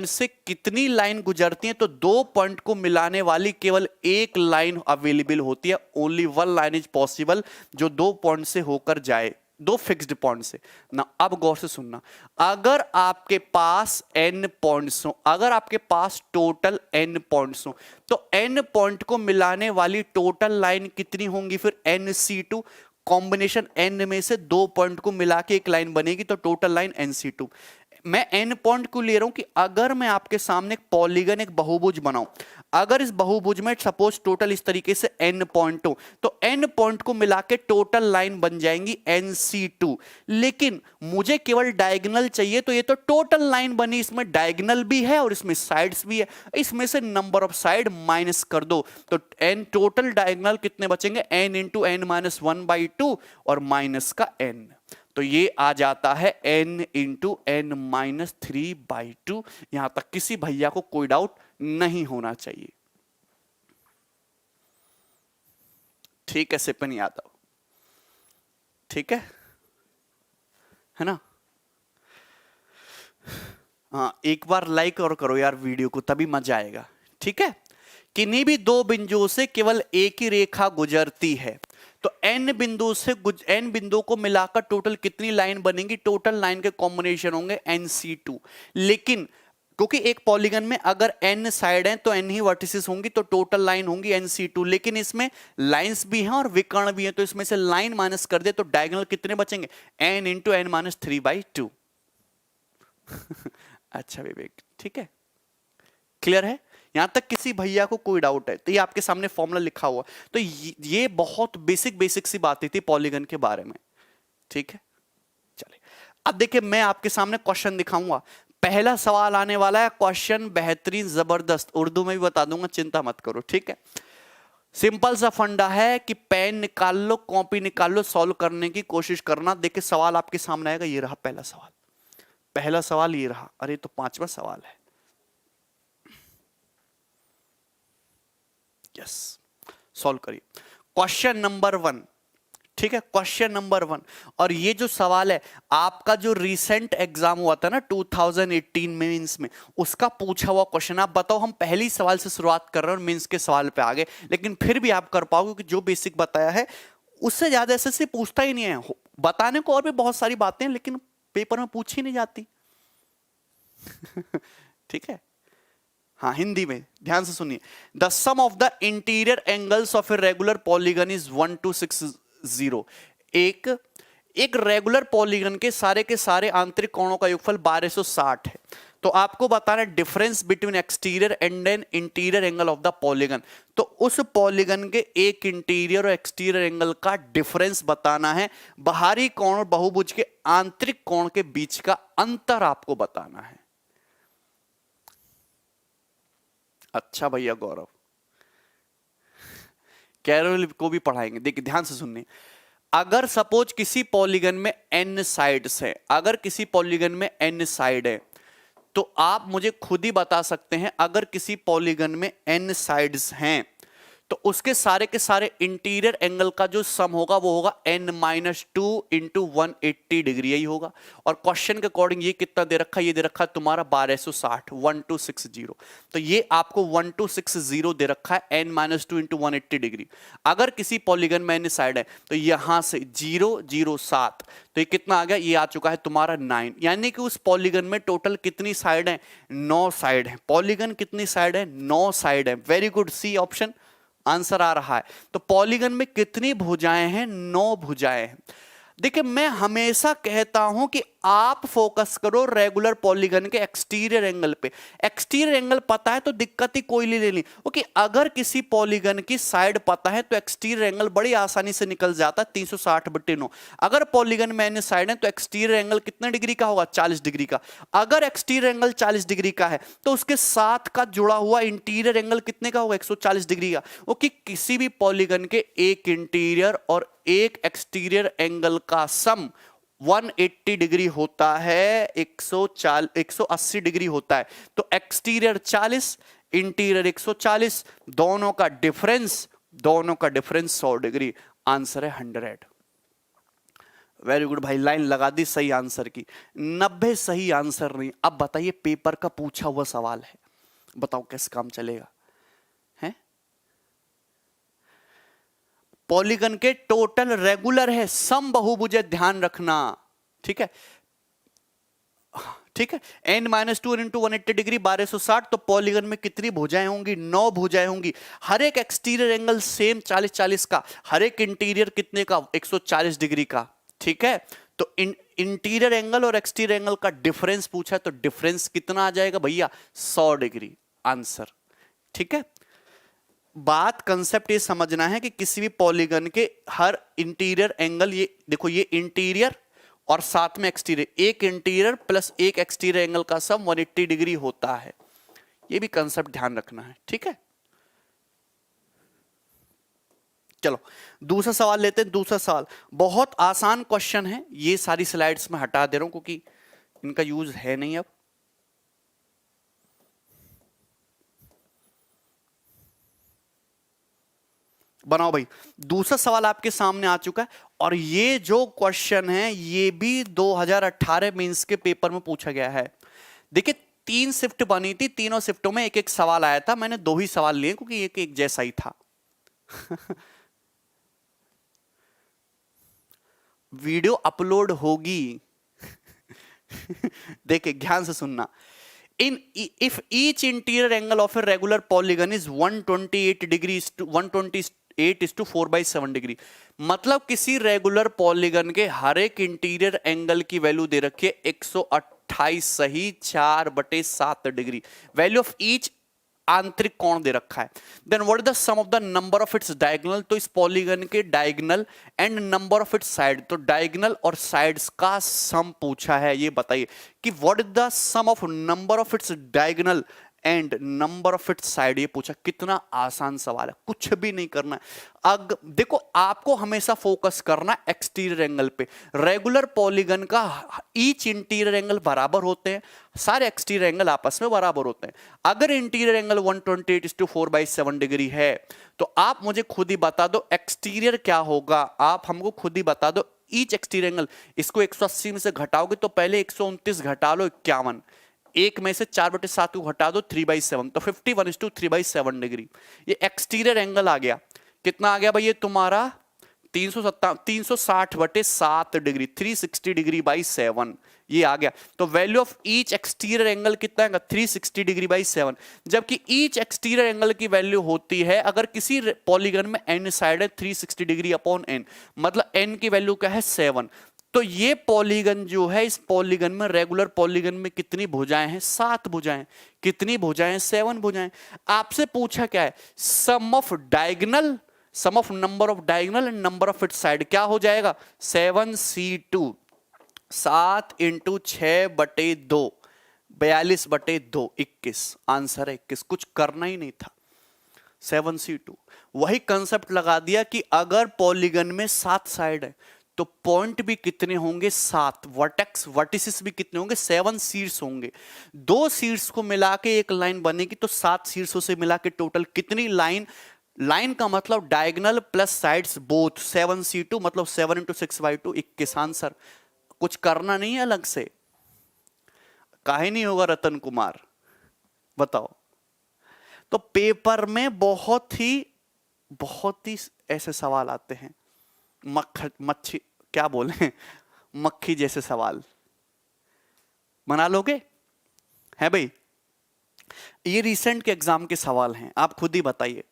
से कितनी लाइन गुजरती है, तो 2 पॉइंट को मिलाने वाली केवल एक लाइन अवेलेबल होती है, ओनली 1 लाइन इज पॉसिबल जो 2 पॉइंट से होकर जाए, 2 फिक्स्ड पॉइंट से ना। अब गौर से सुनना, अगर आपके पास n पॉइंट्स हो, अगर आपके पास टोटल n पॉइंट्स हो, तो n पॉइंट को मिलाने वाली टोटल लाइन कितनी होंगी फिर, NC2। कॉम्बिनेशन n में से 2 पॉइंट को मिला के एक लाइन बनेगी, तो टोटल लाइन NC2। मैं n पॉइंट को ले रहा हूं कि अगर मैं आपके सामने एक पॉलीगन, एक बहुभुज बनाऊं, अगर इस बहुभुज में सपोज टोटल इस तरीके से n पॉइंट हो, तो n पॉइंट को मिला के टोटल लाइन बन जाएंगी NC2। लेकिन मुझे केवल डायगोनल चाहिए, तो ये तो टोटल लाइन बनी, इसमें डायगोनल भी है और इसमें साइड्स भी है, इसमें से नंबर ऑफ साइड माइनस कर दो, तो n टोटल डायगोनल कितने बचेंगे, n इंटू n माइनस 1/2 और माइनस का n, तो ये आ जाता है n इंटू n माइनस 3/2। यहां तक किसी भैया को कोई डाउट नहीं होना चाहिए, ठीक है सिपन यादव, ठीक है ना। हाँ एक बार लाइक और करो यार वीडियो को, तभी मजा आएगा, ठीक है। किन्हीं भी 2 बिंदुओं से केवल एक ही रेखा गुजरती है, तो n बिंदुओं को मिलाकर टोटल कितनी लाइन बनेंगी, टोटल लाइन के कॉम्बिनेशन होंगे NC2। लेकिन क्योंकि एक पॉलीगन में अगर n साइड हैं तो n ही वर्टिसेस होंगी, तो टोटल लाइन होंगी nc2, लेकिन इसमें लाइंस भी हैं और विकर्ण भी हैं, तो इसमें से लाइन माइनस कर दे तो डायगोनल कितने बचेंगे, n इंटू n माइनस 3/2। अच्छा विवेक, ठीक है, क्लियर है? यहां तक किसी भैया को कोई डाउट है तो ये आपके सामने फॉर्मूला लिखा हुआ, तो ये बहुत बेसिक बेसिक सी बातें थी पॉलीगन के बारे में, ठीक है। चलिए अब देखिए मैं आपके सामने क्वेश्चन दिखाऊंगा। पहला सवाल आने वाला है, क्वेश्चन बेहतरीन जबरदस्त, उर्दू में भी बता दूंगा, चिंता मत करो, ठीक है। सिंपल सा फंडा है कि पेन निकाल लो, कॉपी निकाल लो, सॉल्व करने की कोशिश करना। देखिए सवाल आपके सामने आएगा, ये रहा पहला सवाल, पहला सवाल ये रहा, अरे तो पांचवा सवाल है, यस, सॉल्व करिए। क्वेश्चन नंबर 1, ठीक है, क्वेश्चन नंबर 1। और ये जो सवाल है आपका जो रिसेंट एग्जाम हुआ था ना 2018 में मेंस में, उसका पूछा हुआ क्वेश्चन। आप बताओ, हम पहली सवाल से शुरुआत कर रहे हैं और मेंस के सवाल पे आ गए, लेकिन फिर भी आप कर पाओगे कि जो बेसिक बताया है उससे ज्यादा एसएससी पूछता ही नहीं है। बताने को और भी बहुत सारी बातें हैं लेकिन पेपर में पूछी नहीं जाती। ठीक है, हाँ हिंदी में ध्यान से सुनिए। The sum of the interior angles of a regular polygon is 1260। एक रेगुलर पॉलीगन के सारे आंतरिक कोणों का योगफल 1260 है। तो आपको बताना है difference between exterior and an interior angle of the polygon. तो उस पॉलीगन के एक इंटीरियर और एक्सटीरियर एंगल का डिफरेंस बताना है। बाहरी कोण और बहुभुज के आंतरिक कोण के बीच का अंतर आपको बताना है। अच्छा भैया गौरव, कैरोल को भी पढ़ाएंगे, देखिए ध्यान से सुनने। अगर सपोज किसी पॉलीगन में n साइड्स है, अगर किसी पॉलीगन में n साइड है, तो आप मुझे खुद ही बता सकते हैं, अगर किसी पॉलीगन में n साइड्स हैं तो उसके सारे के सारे इंटीरियर एंगल का जो सम होगा वो होगा n-2 इंटू 180 डिग्री, यही होगा। और क्वेश्चन के अकॉर्डिंग ये कितना दे रखा है, ये दे रखा है तुम्हारा 1260, 1260। तो ये आपको 1260 दे रखा है, n-2 इंटू 180 डिग्री। अगर किसी पॉलीगन में n साइड है तो यहां से 007, तो ये कितना आ गया, ये आ चुका है तुम्हारा 9। यानी कि उस पॉलीगन में टोटल कितनी साइड है, 9 साइड है। पॉलीगन कितनी साइड है, 9 साइड है। Very good, C option answer आ रहा है। तो पॉलीगन में कितनी भुजाएं हैं, 9 भुजाएं हैं। देखिए मैं हमेशा कहता हूं कि आप फोकस करो रेगुलर पॉलीगन के एक्सटीरियर एंगल पे। एक्सटीरियर एंगल पता है तो दिक्कत ही कोई नहीं लेनी, क्योंकि अगर किसी पॉलीगन की साइड पता है तो एक्सटीरियर एंगल बड़ी आसानी से निकल जाता है, 360/9। अगर पॉलीगन में n साइड है तो एक्सटीरियर एंगल कितने डिग्री का होगा, 40 डिग्री का। अगर एक्सटीरियर एंगल 40 डिग्री का है तो उसके साथ का जुड़ा हुआ इंटीरियर एंगल कितने का होगा, 140 डिग्री का। क्योंकि किसी भी पॉलीगन के एक इंटीरियर और एक एक्सटीरियर एंगल का सम 180 डिग्री होता है, 180 डिग्री होता है। तो एक्सटीरियर 40, इंटीरियर 140, दोनों का डिफरेंस 100 डिग्री। आंसर है 100। वेरी गुड भाई, लाइन लगा दी सही आंसर की। 90 सही आंसर नहीं। अब बताइए, पेपर का पूछा हुआ सवाल है, बताओ कैसे काम चलेगा। पॉलीगन के टोटल रेगुलर है, सम बहुभुज है, ध्यान रखना, ठीक है, ठीक है। n-2 इंटू 180 डिग्री 1260, तो पॉलीगन में कितनी भुजाएं होंगी, 9 भुजाएं होंगी। हर एक एक्सटीरियर एंगल सेम 40-40 का, हर एक इंटीरियर कितने का, 140 डिग्री का, ठीक है। तो इंटीरियर एंगल और एक्सटीरियर एंगल का डिफरेंस पूछा है, तो डिफरेंस कितना आ जाएगा भैया, 100 डिग्री। आंसर, ठीक है। बात कंसेप्ट ये समझना है कि किसी भी पॉलीगन के हर इंटीरियर एंगल, ये देखो ये इंटीरियर और साथ में एक्सटीरियर, एक इंटीरियर प्लस एक एक्सटीरियर एंगल का सम 180 डिग्री होता है। ये भी कंसेप्ट ध्यान रखना है, ठीक है। चलो दूसरा सवाल लेते हैं। दूसरा सवाल बहुत आसान क्वेश्चन है, ये सारी स्लाइड्स में हटा दे रहा हूं क्योंकि इनका यूज है नहीं अब। बनाओ भाई, दूसरा सवाल आपके सामने आ चुका है और ये जो क्वेश्चन है ये भी 2018 मेंस के पेपर में पूछा गया है। देखिए 3 शिफ्ट बनी थी, तीनों शिफ्टों में एक एक सवाल आया था। मैंने 2 ही सवाल लिए क्योंकि एक जैसा ही था। वीडियो अपलोड होगी। देखिए ध्यान से सुनना। in if each interior angle of a regular polygon is 128 degrees to 128 is to 4/7 degree, मतलब किसी रेगुलर पॉलीगन के हर एक इंटीरियर एंगल की वैल्यू दे रखी है 128 सही 4/7 डिग्री, वैल्यू ऑफ ईच आंतरिक कोण दे रखा है। Then what is the sum of the number of its diagonal, तो इस पॉलीगन के diagonal and number of its side, तो डायगोनल और साइड्स का सम पूछा है। ये बताइए कि what is the sum of number of its diagonal and number of its side, ये पूछा। कितना आसान सवाल है, कुछ भी नहीं करना है। देखो आपको हमेशा फोकस करना एक्सटीरियर एंगल पे। रेगुलर पॉलीगन का ईच इंटीरियर एंगल बराबर होते हैं, सारे एक्सटीरियर एंगल आपस में बराबर होते हैं। अगर इंटीरियर एंगल 128/4/7 डिग्री है तो आप मुझे खुद ही बता दो एक्सटीरियर क्या होगा, आप हमको खुद ही बता दो ईच एक्सटीरियर एंगल। इसको 180 में से घटाओगे तो पहले 129 घटा लो 51, एक में से 4/7 को घटा दो 3/7, तो 51:3/7 डिग्री। ये एक्सटीरियर एंगल आ गया, कितना आ गया भाई ये तुम्हारा 360/7 डिग्री, 360 डिग्री बाई 7 ये आ गया। तो value of each exterior angle कितना है 360 डिग्री बाई 7, जबकि ईच एक्सटीरियर एंगल की वैल्यू होती है अगर किसी पॉलीगन में n साइड है 360 डिग्री अपॉन n, मतलब n की वैल्यू क्या है 7। तो ये पॉलीगन जो है, इस पॉलीगन में रेगुलर पॉलीगन में कितनी भुजाएं हैं 7 भुजाएं, कितनी भुजाएं 7 भुजाएं। आपसे पूछा क्या है sum of diagonal, sum of number of diagonal and number of its side, क्या हो जाएगा 7c2, 7 × 6/2 42/2 21, आंसर है 21, कुछ करना ही नहीं था 7c2। वही कंसेप्ट लगा दिया कि अगर पॉलीगन में 7 साइड है तो पॉइंट भी कितने होंगे 7, वर्टेक्स वर्टिसेस भी कितने होंगे 7 शीर्ष होंगे। 2 शीर्ष को मिला के एक लाइन बनेगी तो 7 शीर्षों से मिला के टोटल कितनी लाइन, लाइन का मतलब diagonal plus sides both, 7c2 मतलब 7 × 6/2 21, आंसर। कुछ करना नहीं है अलग से, काहे नहीं होगा रतन कुमार बताओ। तो पेपर में बहुत ही ऐसे सवाल आते हैं, मच्छी क्या बोले मक्खी जैसे सवाल बना लोगे है भाई। ये रिसेंट के एग्जाम के सवाल हैं, आप खुद ही बताइए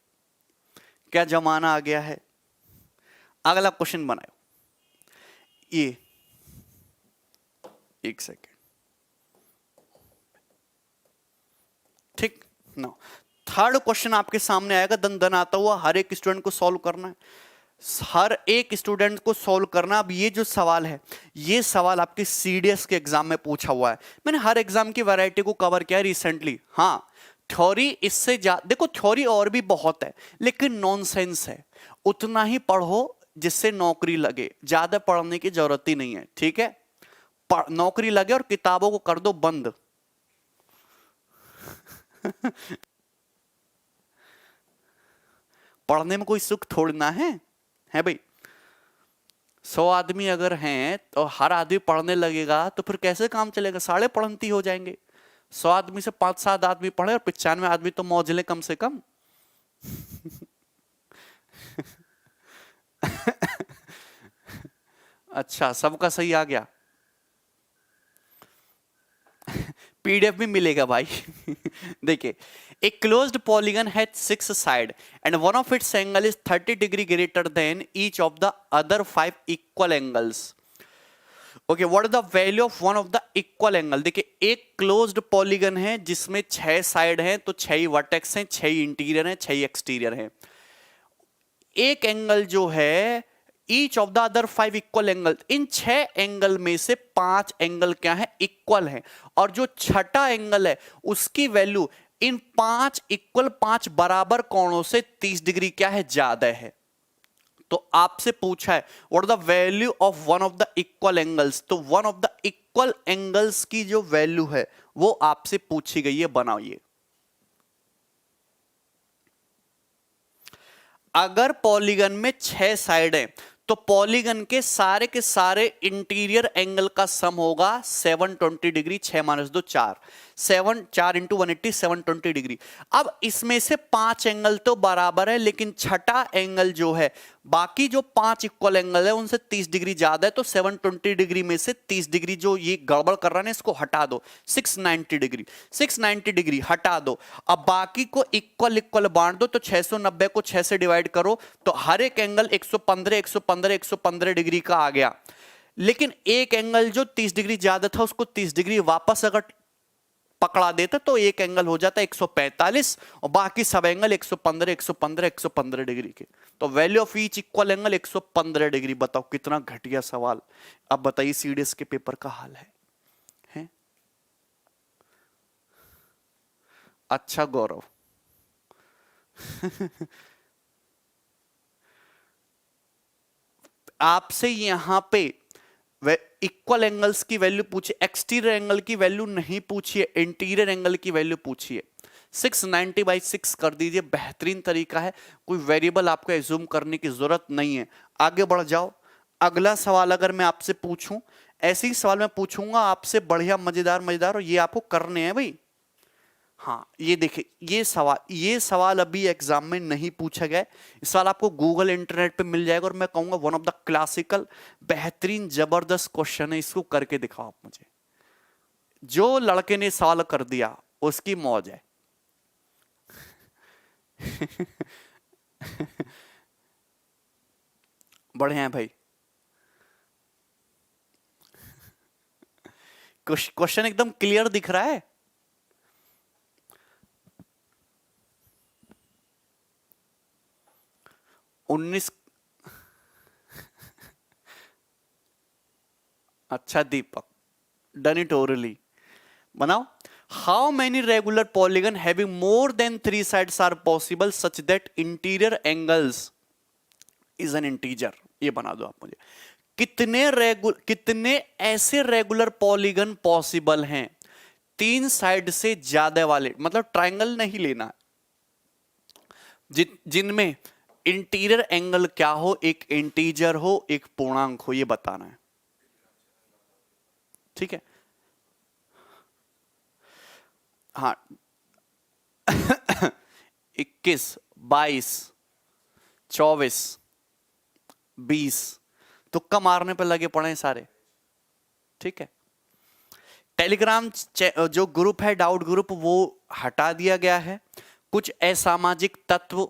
क्या जमाना आ गया है। अगला क्वेश्चन बनाओ, ये एक सेकेंड, ठीक ना। थर्ड क्वेश्चन आपके सामने आएगा, दन दन आता हुआ, हर एक स्टूडेंट को सॉल्व करना है, हर एक स्टूडेंट को सॉल्व करना। अब ये जो सवाल है, ये सवाल आपके सीडीएस के एग्जाम में पूछा हुआ है। मैंने हर एग्जाम की वैरायटी को कवर किया रिसेंटली। हाँ थ्योरी इससे देखो थ्योरी और भी बहुत है लेकिन नॉनसेंस है, उतना ही पढ़ो जिससे नौकरी लगे, ज्यादा पढ़ने की जरूरत ही नहीं है, ठीक है। नौकरी लगे और किताबों को कर दो बंद पढ़ने में कोई सुख थोड़ना है भाई। 100 आदमी अगर हैं तो हर आदमी पढ़ने लगेगा तो फिर कैसे काम चलेगा, साढ़े पढ़ंती हो जाएंगे। 100 आदमी से 5-7 आदमी पढ़े और 95 आदमी तो मौज ले कम से कम अच्छा सबका सही आ गया पीडीएफ भी मिलेगा भाई देखिए, a closed polygon has 6 sides and one of its angle is 30 degree greater than each of the other 5 equal angles. Okay, what is the value of one of the equal angle? देखिए एक closed polygon है जिसमें 6 side हैं, तो 6 vertex हैं, 6 interior हैं, 6 exterior हैं। एक एंगल जो है each of the other 5 equal angle, in 6 angle में से 5 एंगल क्या है इक्वल है, और जो छठा एंगल है उसकी वैल्यू इन 5 इक्वल 5 बराबर कोणों से 30 डिग्री क्या है ज्यादा है। तो आपसे पूछा है what the value of one of the equal angles, तो one of the equal angles की जो वैल्यू है वो आपसे पूछी गई है, बनाइए। अगर पॉलीगन में 6 साइड है तो पॉलीगन के सारे इंटीरियर एंगल का सम होगा 720 डिग्री, 6 माइनस 2 4, 4 इंटू 180 720 डिग्री। अब इसमें से 5 एंगल तो बराबर है, लेकिन छठा एंगल जो है, बाकी जो 5 इक्वल एंगल है उनसे 30 डिग्री ज्यादा है, तो 720 डिग्री में से 30 डिग्री जो ये गड़बड़ कर रहा है इसको हटा दो, 690 डिग्री हटा दो। अब बाकी को इक्वल इक्वल बांट दो, तो 690 को 6 से डिवाइड करो, तो हर एक एंगल 115 डिग्री का आ गया। लेकिन एक एंगल जो 30 डिग्री ज्यादा था उसको 30 डिग्री वापस अगर पकड़ा देता तो एक एंगल हो जाता 145, और बाकी सब एंगल 115 डिग्री के। तो value of each equal angle 115 degree. बताओ कितना घटिया सवाल। अब बताइए सीडीएस के पेपर का हाल है? अच्छा गौरव आपसे यहां पे इक्वल एंगल्स की वैल्यू पूछिए, एक्सटीरियर एंगल की वैल्यू नहीं पूछिए, इंटीरियर एंगल की वैल्यू पूछिए। 690/6 कर दीजिए, बेहतरीन तरीका है, कोई वेरिएबल आपको एज्यूम करने की जरूरत नहीं है। आगे बढ़ जाओ। अगला सवाल अगर मैं आपसे पूछूं, ऐसे ही सवाल मैं पूछूंगा आपसे बढ़िया मजेदार, और ये आपको करने हैं भाई। हाँ ये देखिए, ये सवाल अभी एग्जाम में नहीं पूछा गया। इस सवाल आपको गूगल इंटरनेट पे मिल जाएगा, और मैं कहूंगा वन ऑफ द क्लासिकल, बेहतरीन जबरदस्त क्वेश्चन है। इसको करके दिखाओ आप मुझे। जो लड़के ने सवाल कर दिया उसकी मौज है। बढ़िया है भाई। क्वेश्चन एकदम क्लियर दिख रहा है। उन्नीस। अच्छा दीपक, डन इट ओरली बनाओ। How many regular polygon having more than 3 sides are possible such that interior angles is an integer. ये बना दो आप मुझे। कितने ऐसे रेगुलर पॉलीगन पॉसिबल हैं 3 साइड से ज्यादा वाले, मतलब ट्राइंगल नहीं लेना, जिनमें इंटीरियर एंगल क्या हो, एक इंटीजर हो एक पूर्णांक हो, ये बताना है। ठीक है। हाँ 21, 22, 24, 20, तुक्का मारने पर लगे पड़े सारे। ठीक है। टेलीग्राम जो ग्रुप है डाउट ग्रुप, वो हटा दिया गया है। कुछ असामाजिक तत्व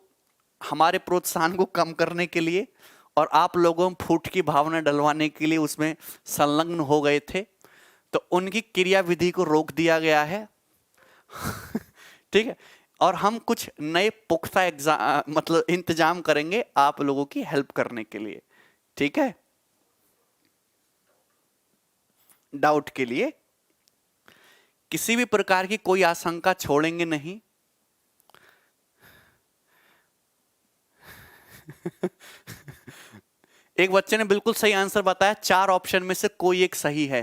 हमारे प्रोत्साहन को कम करने के लिए और आप लोगों में फूट की भावना डलवाने के लिए उसमें संलग्न हो गए थे, तो उनकी क्रियाविधि को रोक दिया गया है। ठीक है। और हम कुछ नए पुख्ता मतलब इंतजाम करेंगे आप लोगों की हेल्प करने के लिए। ठीक है। डाउट के लिए किसी भी प्रकार की कोई आशंका छोड़ेंगे नहीं। एक बच्चे ने बिल्कुल सही आंसर बताया, 4 ऑप्शन में से कोई एक सही है।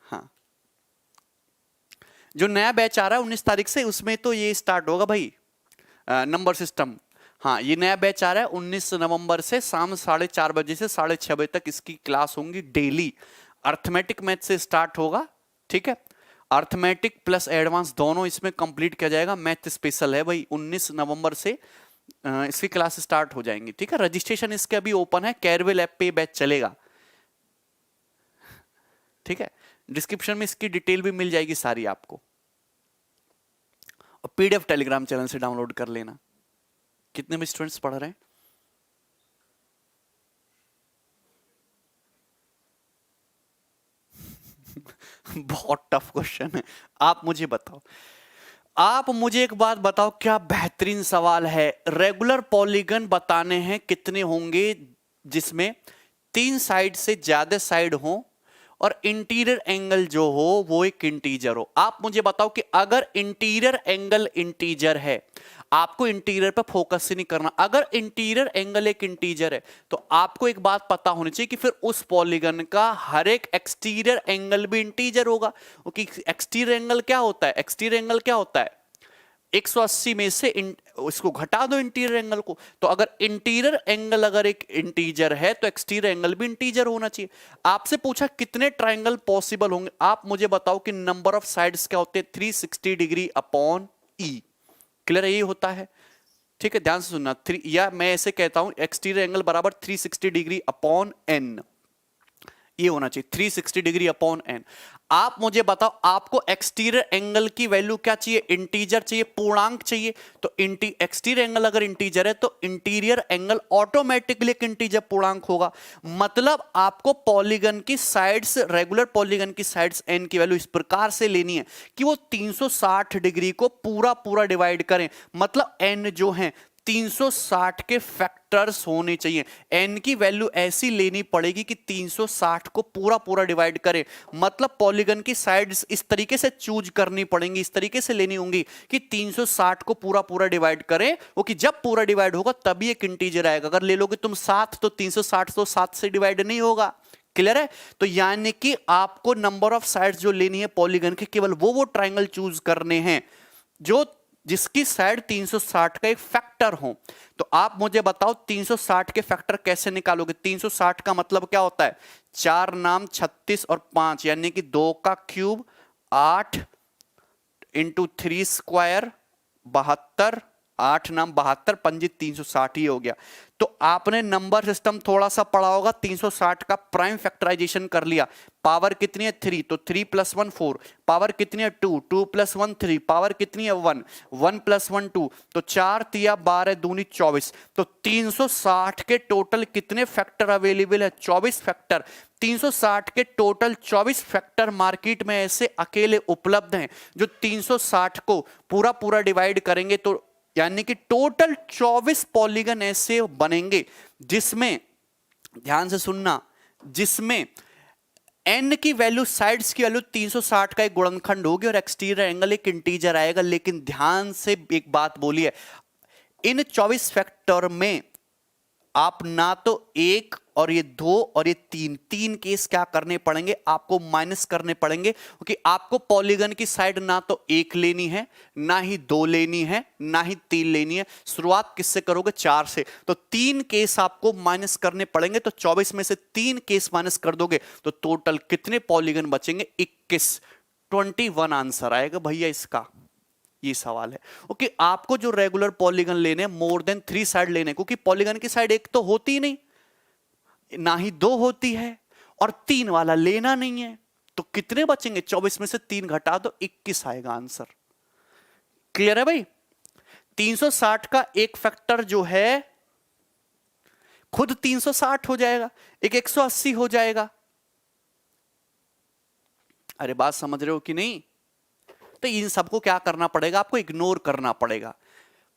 हाँ जो नया बैच आ रहा है 19 तारीख से, उसमें तो ये स्टार्ट होगा भाई नंबर सिस्टम। हाँ ये नया बैच आ रहा है 19 नवंबर से शाम 4:30 बजे से 6:30 बजे तक इसकी क्लास होंगी डेली। अर्थमेटिक मैथ से स्टार्ट होगा। ठीक है। अर्थमेटिक प्लस एडवांस दोनों इसमें कंप्लीट किया जाएगा। मैथ स्पेशल है भाई। 19 नवंबर से इसकी क्लास स्टार्ट हो जाएंगी। ठीक है। रजिस्ट्रेशन इसके अभी ओपन है, कैरवेल ऐप पे बैच चलेगा। ठीक है। डिस्क्रिप्शन में इसकी डिटेल भी मिल जाएगी सारी आपको, और पीडीएफ टेलीग्राम चैनल से डाउनलोड कर लेना। कितने भी स्टूडेंट्स पढ़ रहे हैं? बहुत टफ क्वेश्चन है। आप मुझे बताओ, आप मुझे एक बात बताओ, क्या बेहतरीन सवाल है। रेगुलर पॉलीगन बताने हैं कितने होंगे जिसमें 3 साइड से ज्यादा साइड हो और इंटीरियर एंगल जो हो वो एक इंटीजर हो। आप मुझे बताओ कि अगर इंटीरियर एंगल इंटीजर है, आपको इंटीरियर पर फोकस ही नहीं करना, अगर इंटीरियर एंगल एक इंटीजर है तो आपको एक बात पता होनी चाहिए कि फिर उस पॉलीगन का हर एक एक्सटीरियर एंगल भी इंटीजर होगा। क्योंकि एक्सटीरियर एंगल क्या होता है? एक्सटीरियर एंगल क्या होता है? 180 में से इसको घटा दो इंटीरियर एंगल को। तो अगर इंटीरियर एंगल अगर एक इंटीजर है तो एक्सटीरियर एंगल भी इंटीजर होना चाहिए। आपसे पूछा कितने ट्राइंगल पॉसिबल होंगे, आप मुझे बताओ कि नंबर ऑफ साइड्स क्या होते हैं, 360 डिग्री अपॉन ई। क्लियर, यही होता है। ठीक है, ध्यान से सुनना। या मैं ऐसे कहता हूं एक्सटीरियर एंगल बराबर 360 डिग्री अपॉन एन, ये होना चाहिए 360 डिग्री अपॉन एन। आप मुझे बताओ आपको एक्सटीरियर एंगल की वैल्यू क्या चाहिए, इंटीजर चाहिए, पूर्णांक चाहिए। तो एक्सटीरियर एंगल अगर इंटीजर है तो इंटीरियर एंगल ऑटोमेटिकली एक इंटीजर पूर्णांक होगा। मतलब आपको पॉलीगन की साइड्स, रेगुलर पॉलीगन की साइड्स एन की वैल्यू इस प्रकार से लेनी है कि वो 360 डिग्री को पूरा पूरा डिवाइड करें। मतलब एन जो है 360 के फैक्टर्स होने चाहिए। n की वैल्यू ऐसी लेनी पड़ेगी कि 360 को पूरा पूरा डिवाइड करे। मतलब पॉलीगन की साइड्स इस तरीके से चूज करनी पड़ेंगी, इस तरीके से लेनी होंगी कि 360 को पूरा पूरा डिवाइड करें। वो कि जब पूरा डिवाइड होगा तभी एक इंटीजर आएगा। अगर ले लोगे तुम 7 तो 360 तो 7 से डिवाइड नहीं होगा। क्लियर है? तो यानी कि आपको नंबर ऑफ साइड्स जो लेनी है पॉलीगन के, केवल वो ट्राइंगल चूज करने हैं जो जिसकी साइड 360 का एक फैक्टर हो। तो आप मुझे बताओ 360 के फैक्टर कैसे निकालोगे। 360 का मतलब क्या होता है, 4 नाम 36 और 5 यानी कि 2 का क्यूब 8 इंटू 3 स्क्वायर 72, 8 नाम 72, पंजी 360 ही हो गया। तो आपने नंबर सिस्टम थोड़ा सा पढ़ा होगा। 360 का प्राइम फैक्टराइजेशन कर लिया। पावर कितनी है 3, तो 3 + 1 4। पावर कितनी है 2, 2 + 1 3। पावर कितनी है 1, 1 + 1 2। तो 4 तिया 12 दूनी 24। तो 360 के टोटल कितने फैक्टर अवेलेबल है, 24 फैक्टर। 360 के टोटल 24 फैक्टर मार्केट में ऐसे अकेले उपलब्ध हैं जो 360 को पूरा पूरा डिवाइड करेंगे तो यानी कि टोटल 24 पॉलीगन ऐसे बनेंगे जिसमें, ध्यान से सुनना, जिसमें n की वैल्यू, साइड्स की वैल्यू 360 का एक गुणनखंड होगी और एक्सटीरियर एंगल एक इंटीजर आएगा। लेकिन ध्यान से एक बात बोलिए, इन 24 फैक्टर में आप ना तो 1 और ये 2 और ये 3 केस क्या करने पड़ेंगे, आपको माइनस करने पड़ेंगे। क्योंकि आपको पॉलीगन की साइड ना तो 1 लेनी है, ना ही 2 लेनी है, ना ही 3 लेनी है। शुरुआत किससे करोगे, 4 से। तो 3 केस आपको माइनस करने पड़ेंगे। तो 24 में से 3 केस माइनस कर दोगे तो टोटल कितने पॉलीगन बचेंगे, 21, 21 आंसर आएगा भैया इसका। ये सवाल है। ओके, आपको जो रेगुलर पॉलीगन लेने, मोर देन 3 साइड लेने, क्योंकि पॉलीगन की साइड एक तो होती ही नहीं, ना ही 2 होती है, और 3 वाला लेना नहीं है। तो कितने बचेंगे, 24 में से 3 घटा दो 21 आएगा आंसर। क्लियर है भाई? 360 का एक फैक्टर जो है खुद 360 हो जाएगा, एक 180 हो जाएगा। अरे बात समझ रहे हो कि नहीं? तो इन सबको क्या करना पड़ेगा, आपको इग्नोर करना पड़ेगा।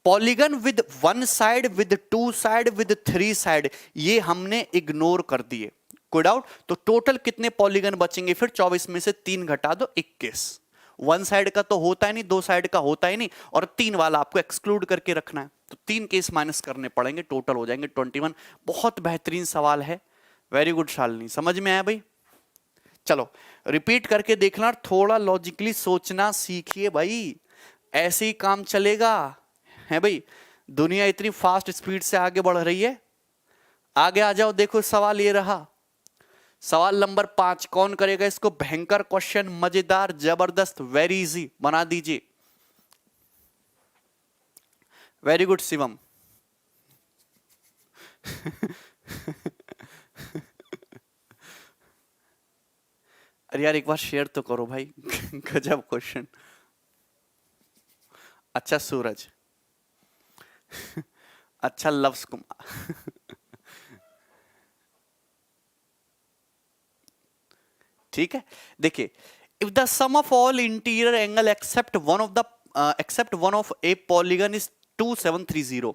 Polygon with 1 side, with 2 side, with 3 side, ये हमने इग्नोर कर दिए। कोई डाउट? तो टोटल कितने पॉलीगन बचेंगे फिर, 24 में से 3 घटा दो 21। 1 साइड का तो होता ही नहीं, 2 साइड का होता ही नहीं, और 3 वाला आपको एक्सक्लूड करके रखना है। तो 3 केस माइनस करने पड़ेंगे, टोटल हो जाएंगे 21। बहुत बेहतरीन सवाल है। वेरी गुड शालिनी, समझ में आया भाई? चलो रिपीट करके देखना, थोड़ा लॉजिकली सोचना सीखिए भाई, ऐसे ही काम चलेगा है भाई। दुनिया इतनी फास्ट स्पीड से आगे बढ़ रही है। आगे आ जाओ, देखो सवाल ये रहा, सवाल नंबर 5। कौन करेगा इसको, भयंकर क्वेश्चन, मजेदार, जबरदस्त, वेरी इजी बना दीजिए। Very good Shivam. अरे यार एक बार शेयर तो करो भाई। गजब क्वेश्चन। अच्छा सूरज। अच्छा लव्स कुमार। ठीक है, देखिए, if the sum of all interior angle except one of a polygon is 2730।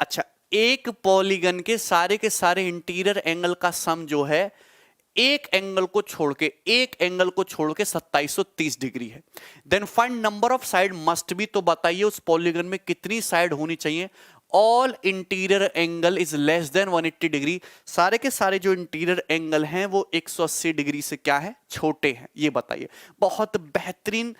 अच्छा, एक पॉलीगन के सारे इंटीरियर एंगल का सम जो है एक एंगल को छोड़ के 2730 डिग्री है। Then find number of side must be, तो बताइए उस पॉलीगन में कितनी साइड होनी चाहिए। All interior angle is less than 180 degree, सारे के सारे जो इंटीरियर एंगल हैं वो 180 डिग्री से क्या है, छोटे हैं, ये बताइए। बहुत बेहतरीन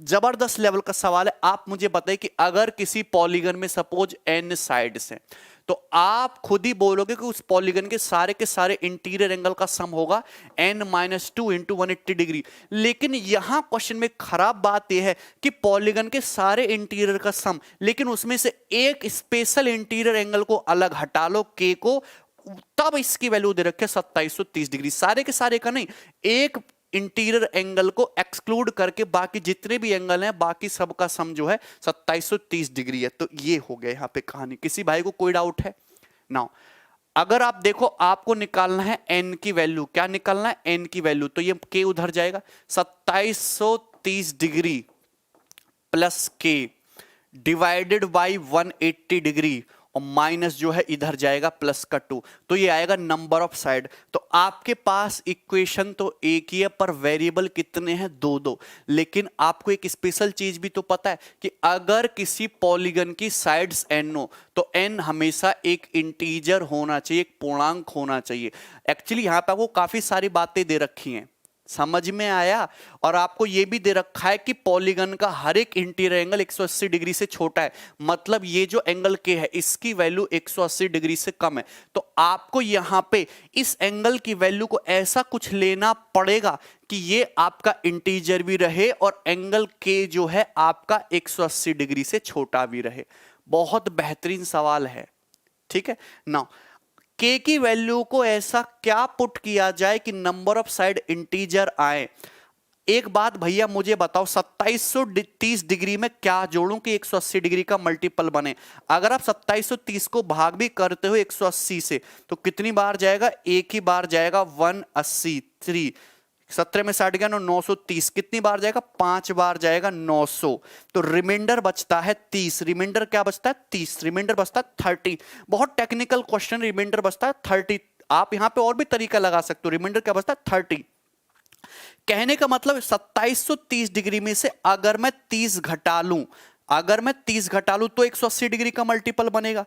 जबरदस्त लेवल का सवाल है। आप मुझे बताइए कि अगर किसी पॉलीगन में सपोज n साइड्स हैं, तो आप खुद ही बोलोगे कि उस पॉलीगन के सारे इंटीरियर एंगल का सम होगा n-2 इंटू 180 डिग्री। लेकिन यहां क्वेश्चन में खराब बात यह है कि पॉलीगन के सारे इंटीरियर का सम, लेकिन उसमें से एक स्पेशल इंटीरियर एंगल को अलग हटा लो, k को, तब इसकी वैल्यू दे रखे 2730 डिग्री। सारे के सारे का नहीं, एक इंटीरियर एंगल को एक्सक्लूड करके बाकी जितने भी एंगल हैं, बाकी सबका सम जो है 2730 डिग्री है। तो ये हो गया यहां पे कहानी। किसी भाई को कोई डाउट है? नाउ अगर आप देखो, आपको निकालना है n की वैल्यू। क्या निकालना है? n की वैल्यू। तो ये k उधर जाएगा, 2730 degree plus k divided by 180 degree, और माइनस जो है इधर जाएगा प्लस का 2, तो ये आएगा नंबर ऑफ साइड। तो आपके पास इक्वेशन तो एक ही है, पर वेरिएबल कितने हैं? दो दो। लेकिन आपको एक स्पेशल चीज भी तो पता है कि अगर किसी पॉलीगन की साइड्स n हो, तो n हमेशा एक इंटीजर होना चाहिए, एक पूर्णांक होना चाहिए। एक्चुअली यहां पर आपको काफी सारी बातें दे रखी हैं, समझ में आया? और आपको यह भी दे रखा है कि पॉलीगन का हर एक इंटीरियर एंगल 180 डिग्री से छोटा है, मतलब ये जो एंगल के है इसकी वैल्यू 180 डिग्री से कम है। तो आपको यहां पे इस एंगल की वैल्यू को ऐसा कुछ लेना पड़ेगा कि ये आपका इंटीजर भी रहे और एंगल के जो है आपका 180 डिग्री से छोटा भी रहे। बहुत बेहतरीन सवाल है, ठीक है ना? k की वैल्यू को ऐसा क्या पुट किया जाए कि नंबर ऑफ साइड इंटीजर आए। एक बात भैया मुझे बताओ, 2730 डिग्री में क्या जोड़ूं कि 180 डिग्री का मल्टीपल बने? अगर आप 2730 को भाग भी करते हो 180 से, तो कितनी बार जाएगा? एक ही बार जाएगा, 180। 3 17 में 60 गया, 930। कितनी बार जाएगा? 5 बार जाएगा, 900। तो रिमाइंडर बचता है 30। रिमाइंडर क्या बचता है? 30। रिमाइंडर बचता है 30। बहुत टेक्निकल क्वेश्चन, रिमाइंडर बचता है 30। आप यहां पे और भी तरीका लगा सकते हो। रिमाइंडर क्या बचता है? 30। कहने का मतलब 2730 डिग्री में से अगर मैं 30 घटा लूं, तो 180 डिग्री का मल्टीपल बनेगा।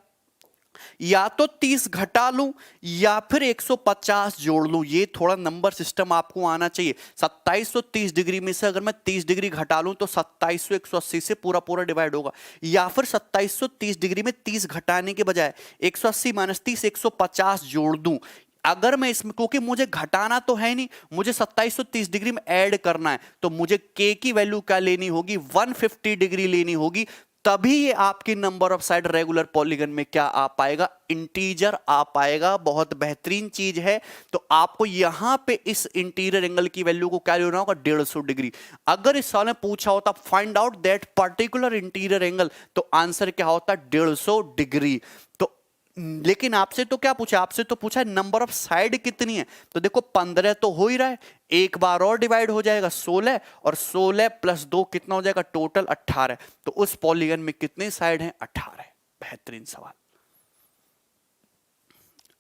या तो 30 घटा लूं या फिर 150 जोड़ लूं। ये थोड़ा नंबर सिस्टम आपको आना चाहिए। 2730 डिग्री में से अगर मैं 30 डिग्री घटा लूं तो 2700 180 से पूरा पूरा डिवाइड होगा। या फिर 2730 डिग्री में 30 घटाने के बजाय 180 माइनस 30 150 जोड़ दूं। अगर मैं इसमें, क्योंकि मुझे घटाना तो है नहीं, मुझे 2730 डिग्री में ऐड करना है, तो मुझे k की वैल्यू क्या लेनी होगी? 150 डिग्री लेनी होगी। तभी ये आपकी number of side regular polygon में क्या आ पाएगा? इंटीजर आ पाएगा। बहुत बेहतरीन चीज है। तो आपको यहां पे इस इंटीरियर एंगल की वैल्यू को क्या लेना होगा? 150 डिग्री। अगर इस सवाल में पूछा होता find out that particular interior angle, तो आंसर क्या होता? 150 डिग्री। तो लेकिन आपसे तो क्या पूछा? आपसे तो पूछा नंबर ऑफ साइड कितनी है। तो देखो 15 तो हो ही रहा है, एक बार और डिवाइड हो जाएगा 16, और 16 प्लस 2 कितना हो जाएगा? टोटल 18। तो उस पॉलीगन में कितने साइड हैं? 18। बेहतरीन सवाल,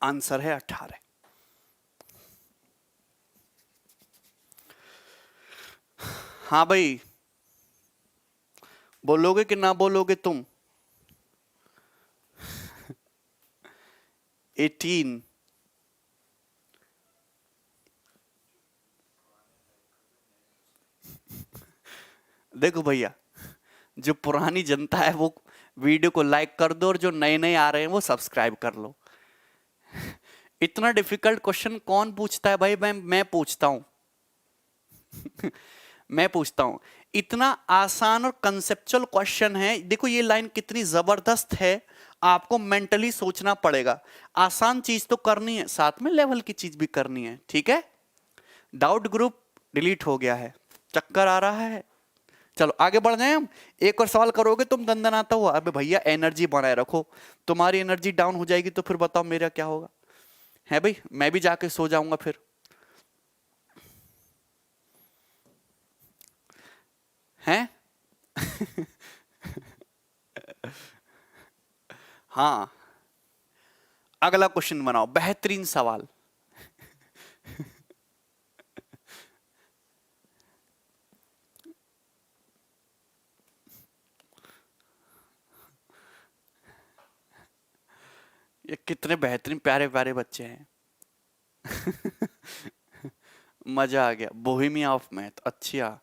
आंसर है 18। हाँ भाई, बोलोगे कि ना बोलोगे तुम? 18। देखो भैया, जो पुरानी जनता है वो वीडियो को लाइक कर दो, और जो नए नए आ रहे हैं वो सब्सक्राइब कर लो। इतना डिफिकल्ट क्वेश्चन कौन पूछता है भाई? मैं पूछता हूं। मैं पूछता हूं। इतना आसान और कंसेप्चुअल क्वेश्चन है। देखो ये लाइन कितनी जबरदस्त है, आपको मेंटली सोचना पड़ेगा। आसान चीज तो करनी है, साथ में लेवल की चीज भी करनी है, ठीक है? डाउट ग्रुप डिलीट हो गया है, चक्कर आ रहा है। चलो आगे बढ़ जाए हम। एक और सवाल करोगे तुम दंदनाता हुआ? अबे भैया एनर्जी बनाए रखो, तुम्हारी एनर्जी डाउन हो जाएगी तो फिर बताओ मेरा क्या होगा? है भाई, मैं भी जाके सो जाऊंगा फिर। हैं? हाँ, अगला क्वेश्चन बनाओ, बेहतरीन सवाल। ये कितने बेहतरीन प्यारे प्यारे बच्चे हैं। मजा आ गया। बोहेमिया ऑफ मैथ, अच्छा।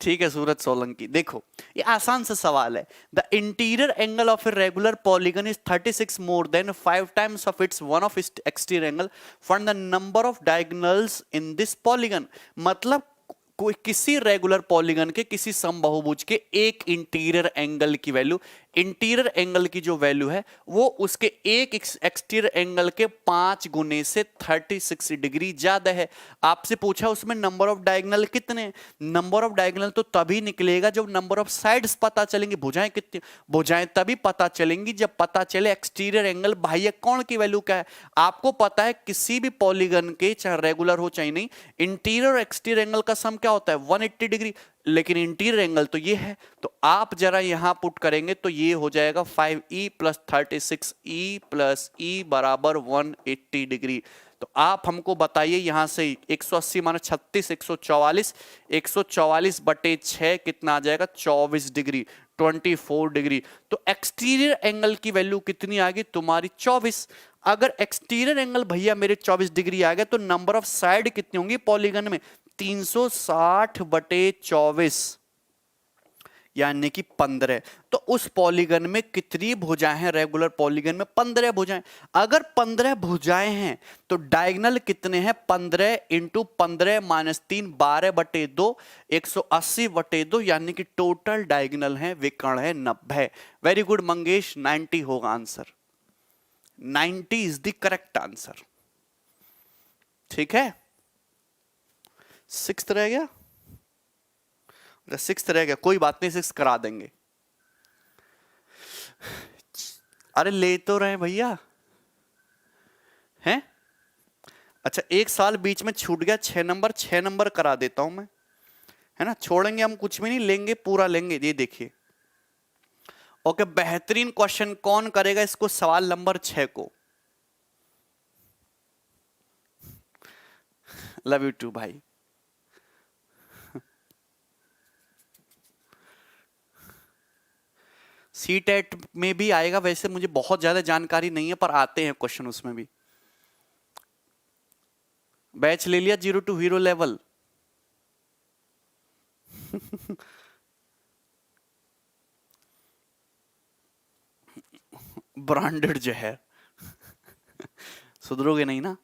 ठीक है सूरज सोलंकी, देखो ये आसान सा सवाल है। The interior angle of a regular polygon is 36 more than 5 times of its one of its exterior angle, find the number of diagonals in this polygon. मतलब कोई किसी रेगुलर पॉलीगन के किसी समबाहुभुज के एक इंटीरियर एंगल की वैल्यू, इंटीरियर एंगल की जो वैल्यू है वो उसके एक एक्सटीरियर एंगल के 5 गुने से 36 डिग्री ज्यादा है। आपसे पूछा उसमें नंबर ऑफ डायगोनल कितने, नंबर ऑफ डायगोनल तो तभी निकलेगा जब नंबर ऑफ साइड्स पता चलेंगे। भुजाएं कितनी, भुजाएं तभी पता चलेंगी जब पता चले एक्सटीरियर एंगल बाह्य कोण की वैल्यू क्या है। आपको पता है किसी भी पॉलीगन के चाहे रेगुलर हो चाहे नहीं, इंटीरियर और एक्सटीरियर एंगल का सम क्या होता है 180 डिग्री, लेकिन इंटीरियर एंगल तो ये है। तो आप जरा यहां पुट करेंगे तो ये हो जाएगा 5e plus 36e plus e बराबर 180 डिग्री। तो आप हमको बताइए यहां से 180 माना 36, 144, 144 बटे 6 कितना आ जाएगा 24 डिग्री, 24 डिग्री। तो एक्सटीरियर एंगल की वैल्यू कितनी आ गई तुम्हारी 24। अगर एक्सटीरियर एंगल भैया मेरे 24 डिग्री आ गया तो नंबर ऑफ साइड कितनी होंगी पॉलीगन में 360 बटे 24 यानी कि 15। तो उस पॉलीगन में कितनी भुजाएं हैं, रेगुलर पॉलीगन में 15 भुजाएं। अगर 15 भुजाएं हैं तो डायगोनल कितने हैं 15 इंटू 15 माइनस 3 12 बटे 2 180 बटे 2 यानी कि टोटल डायगोनल है विकर्ण है 90। वेरी गुड मंगेश, 90 होगा answer, 90 is the correct answer. ठीक है, 6 रह गया, 6 रह गया, कोई बात नहीं 6 करा देंगे। अरे ले तो रहे भैया हैं। अच्छा एक साल बीच में छूट गया 6 नंबर, 6 नंबर करा देता हूं मैं, है ना, छोड़ेंगे हम कुछ भी नहीं, लेंगे पूरा लेंगे। ये देखिए ओके, बेहतरीन क्वेश्चन कौन करेगा इसको, सवाल नंबर 6 को। लव यू टू भाई। सीटेट में भी आएगा, वैसे मुझे बहुत ज्यादा जानकारी नहीं है पर आते हैं क्वेश्चन उसमें भी। बैच ले लिया 0 to हीरो लेवल। ब्रांडेड जो है सुधरोगे नहीं ना।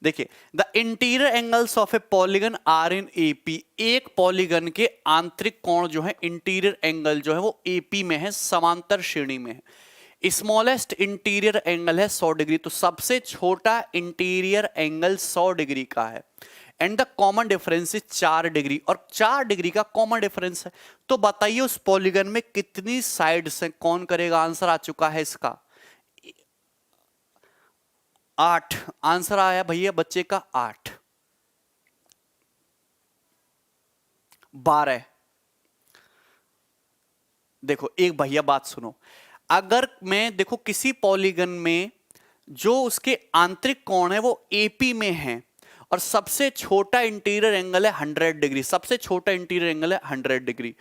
देखिए the interior angles of a polygon are in AP, एक पॉलीगन के आंतरिक कोण जो है इंटीरियर एंगल जो है वो एपी में है, समांतर श्रेणी में है। स्मॉलेस्ट इंटीरियर एंगल है 100 डिग्री, तो सबसे छोटा इंटीरियर एंगल 100 डिग्री का है। And the common difference is 4 degree, और 4 डिग्री का कॉमन डिफरेंस है। तो बताइए उस पॉलीगन में कितनी साइड्स हैं, कौन करेगा, आंसर आ चुका है इसका 8। आंसर आया भैया बच्चे का 8, 12। देखो एक भैया बात सुनो, अगर मैं देखो किसी पॉलीगन में जो उसके आंतरिक कोण है वो एपी में है और सबसे छोटा इंटीरियर एंगल है 100 डिग्री, सबसे छोटा इंटीरियर एंगल है 100 डिग्री,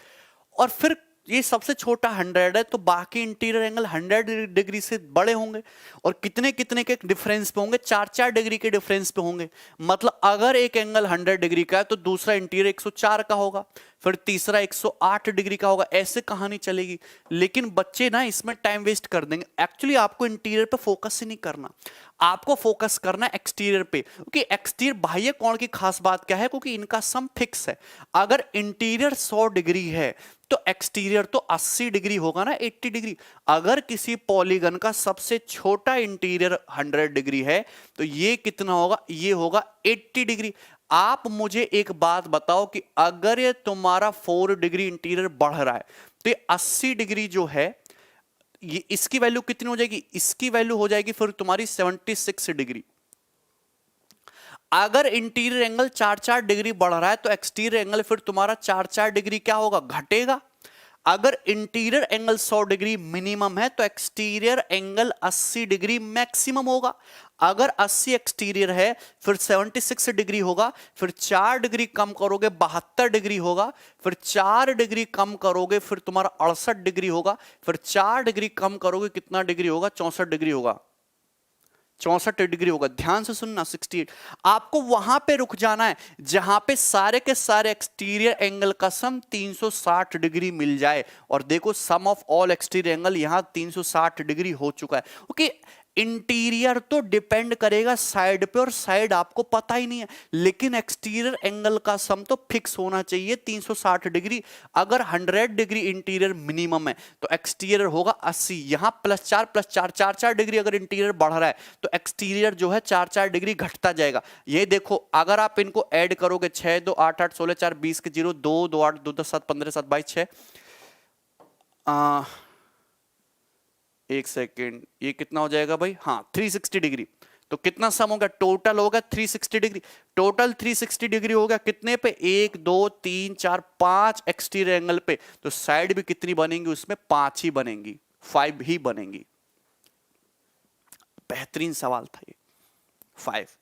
और फिर ये सबसे छोटा 100 है तो बाकी इंटीरियर एंगल 100 डिग्री से बड़े होंगे, और कितने कितने के डिफरेंस पे होंगे, 4-4 डिग्री के डिफरेंस पे होंगे। मतलब अगर एक एंगल 100 डिग्री का है तो दूसरा इंटीरियर 104 का होगा, फिर तीसरा 108 डिग्री का होगा, ऐसे कहानी चलेगी। लेकिन बच्चे ना इसमें टाइम वेस्ट कर देंगे। एक्चुअली आपको इंटीरियर पे फोकस ही नहीं करना, आपको फोकस करना है एक्सटीरियर पे, क्योंकि एक्सटीरियर बाह्य कोण की खास बात क्या है, क्योंकि इनका सम फिक्स है। अगर इंटीरियर 100 डिग्री है तो एक्सटीरियर तो 80 डिग्री होगा ना, 80 डिग्री। अगर किसी पॉलीगन का सबसे छोटा इंटीरियर 100 डिग्री है तो ये कितना होगा, ये होगा 80 डिग्री। आप मुझे एक बात बताओ कि अगर ये तुम्हारा 4 डिग्री इंटीरियर बढ़ रहा है तो ये 80 डिग्री जो है ये इसकी वैल्यू कितनी हो जाएगी, इसकी वैल्यू हो जाएगी फिर तुम्हारी 76 डिग्री। अगर इंटीरियर एंगल 4-4 डिग्री बढ़ रहा है तो एक्सटीरियर एंगल फिर तुम्हारा 4-4 डिग्री क्या होगा, घटेगा। अगर इंटीरियर एंगल 100 डिग्री मिनिमम है तो एक्सटीरियर एंगल 80 डिग्री मैक्सिमम होगा। अगर 80 एक्सटीरियर है फिर 76 डिग्री होगा, फिर 4 डिग्री कम करोगे 72 डिग्री होगा, फिर 4 डिग्री कम करोगे फिर तुम्हारा 68 डिग्री होगा, फिर 4 डिग्री कम करोगे कितना डिग्री होगा, 64 डिग्री होगा। 64 डिग्री होगा। ध्यान से सुनना, 68। आपको वहां पे रुक जाना है जहां पे सारे के सारे एक्सटीरियर एंगल का सम 360 डिग्री मिल जाए। और देखो सम ऑफ ऑल एक्सटीरियर एंगल यहां 360 डिग्री हो चुका है। ओके, इंटीरियर तो डिपेंड करेगा साइड पे, और साइड आपको पता ही नहीं है, लेकिन एक्सटीरियर एंगल का सम तो फिक्स होना चाहिए 360 डिग्री। अगर 100 डिग्री इंटीरियर मिनिमम है तो एक्सटीरियर होगा 80। यहां +4 +4 4 डिग्री अगर इंटीरियर बढ़ रहा है तो एक्सटीरियर जो है 4 डिग्री घटता जाएगा। ये देखो, अगर आप इनको ऐड करोगे 6 2 8 8 16 4 20 के 0 2 2 8 2 10 7 15 7 22 6, एक सेकेंड, ये कितना हो जाएगा भाई? हाँ, 360 डिग्री। तो कितना सम हो गया? टोटल हो गया 360 डिग्री। टोटल 360 डिग्री हो गया कितने पे? 1 2 3 4 5 एक्सटीरियर एंगल पे। तो साइड भी कितनी बनेंगी उसमें? 5 ही बनेंगी, 5 ही बनेंगी। बेहतरीन सवाल था ये, 5।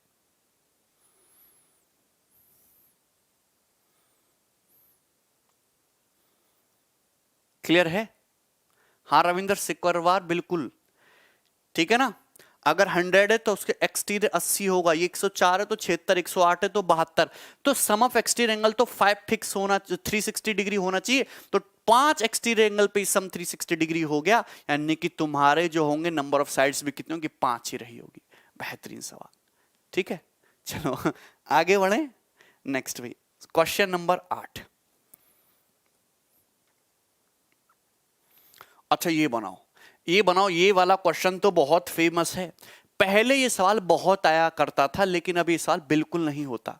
क्लियर है? हाँ रविंदर सिकरवार, बिल्कुल ठीक है ना। अगर 100 है तो उसके एक्सटीरियर 80 होगा, ये 104 है तो 76, 108 है तो 72। तो सम ऑफ एक्सटीरियर एंगल तो 5 फिक्स होना, 360 डिग्री होना चाहिए। तो 5 एक्सटीरियर एंगल पे सम 360 डिग्री हो गया, यानी कि तुम्हारे जो होंगे नंबर ऑफ साइड्स भी कितने होंगे? 5 ही रही होगी। बेहतरीन सवाल, ठीक है। चलो आगे बढ़े। नेक्स्ट भाई, क्वेश्चन नंबर 8। अच्छा ये बनाओ, ये बनाओ, ये वाला क्वेश्चन तो बहुत फेमस है। पहले ये सवाल बहुत आया करता था, लेकिन अब ये सवाल बिल्कुल नहीं होता।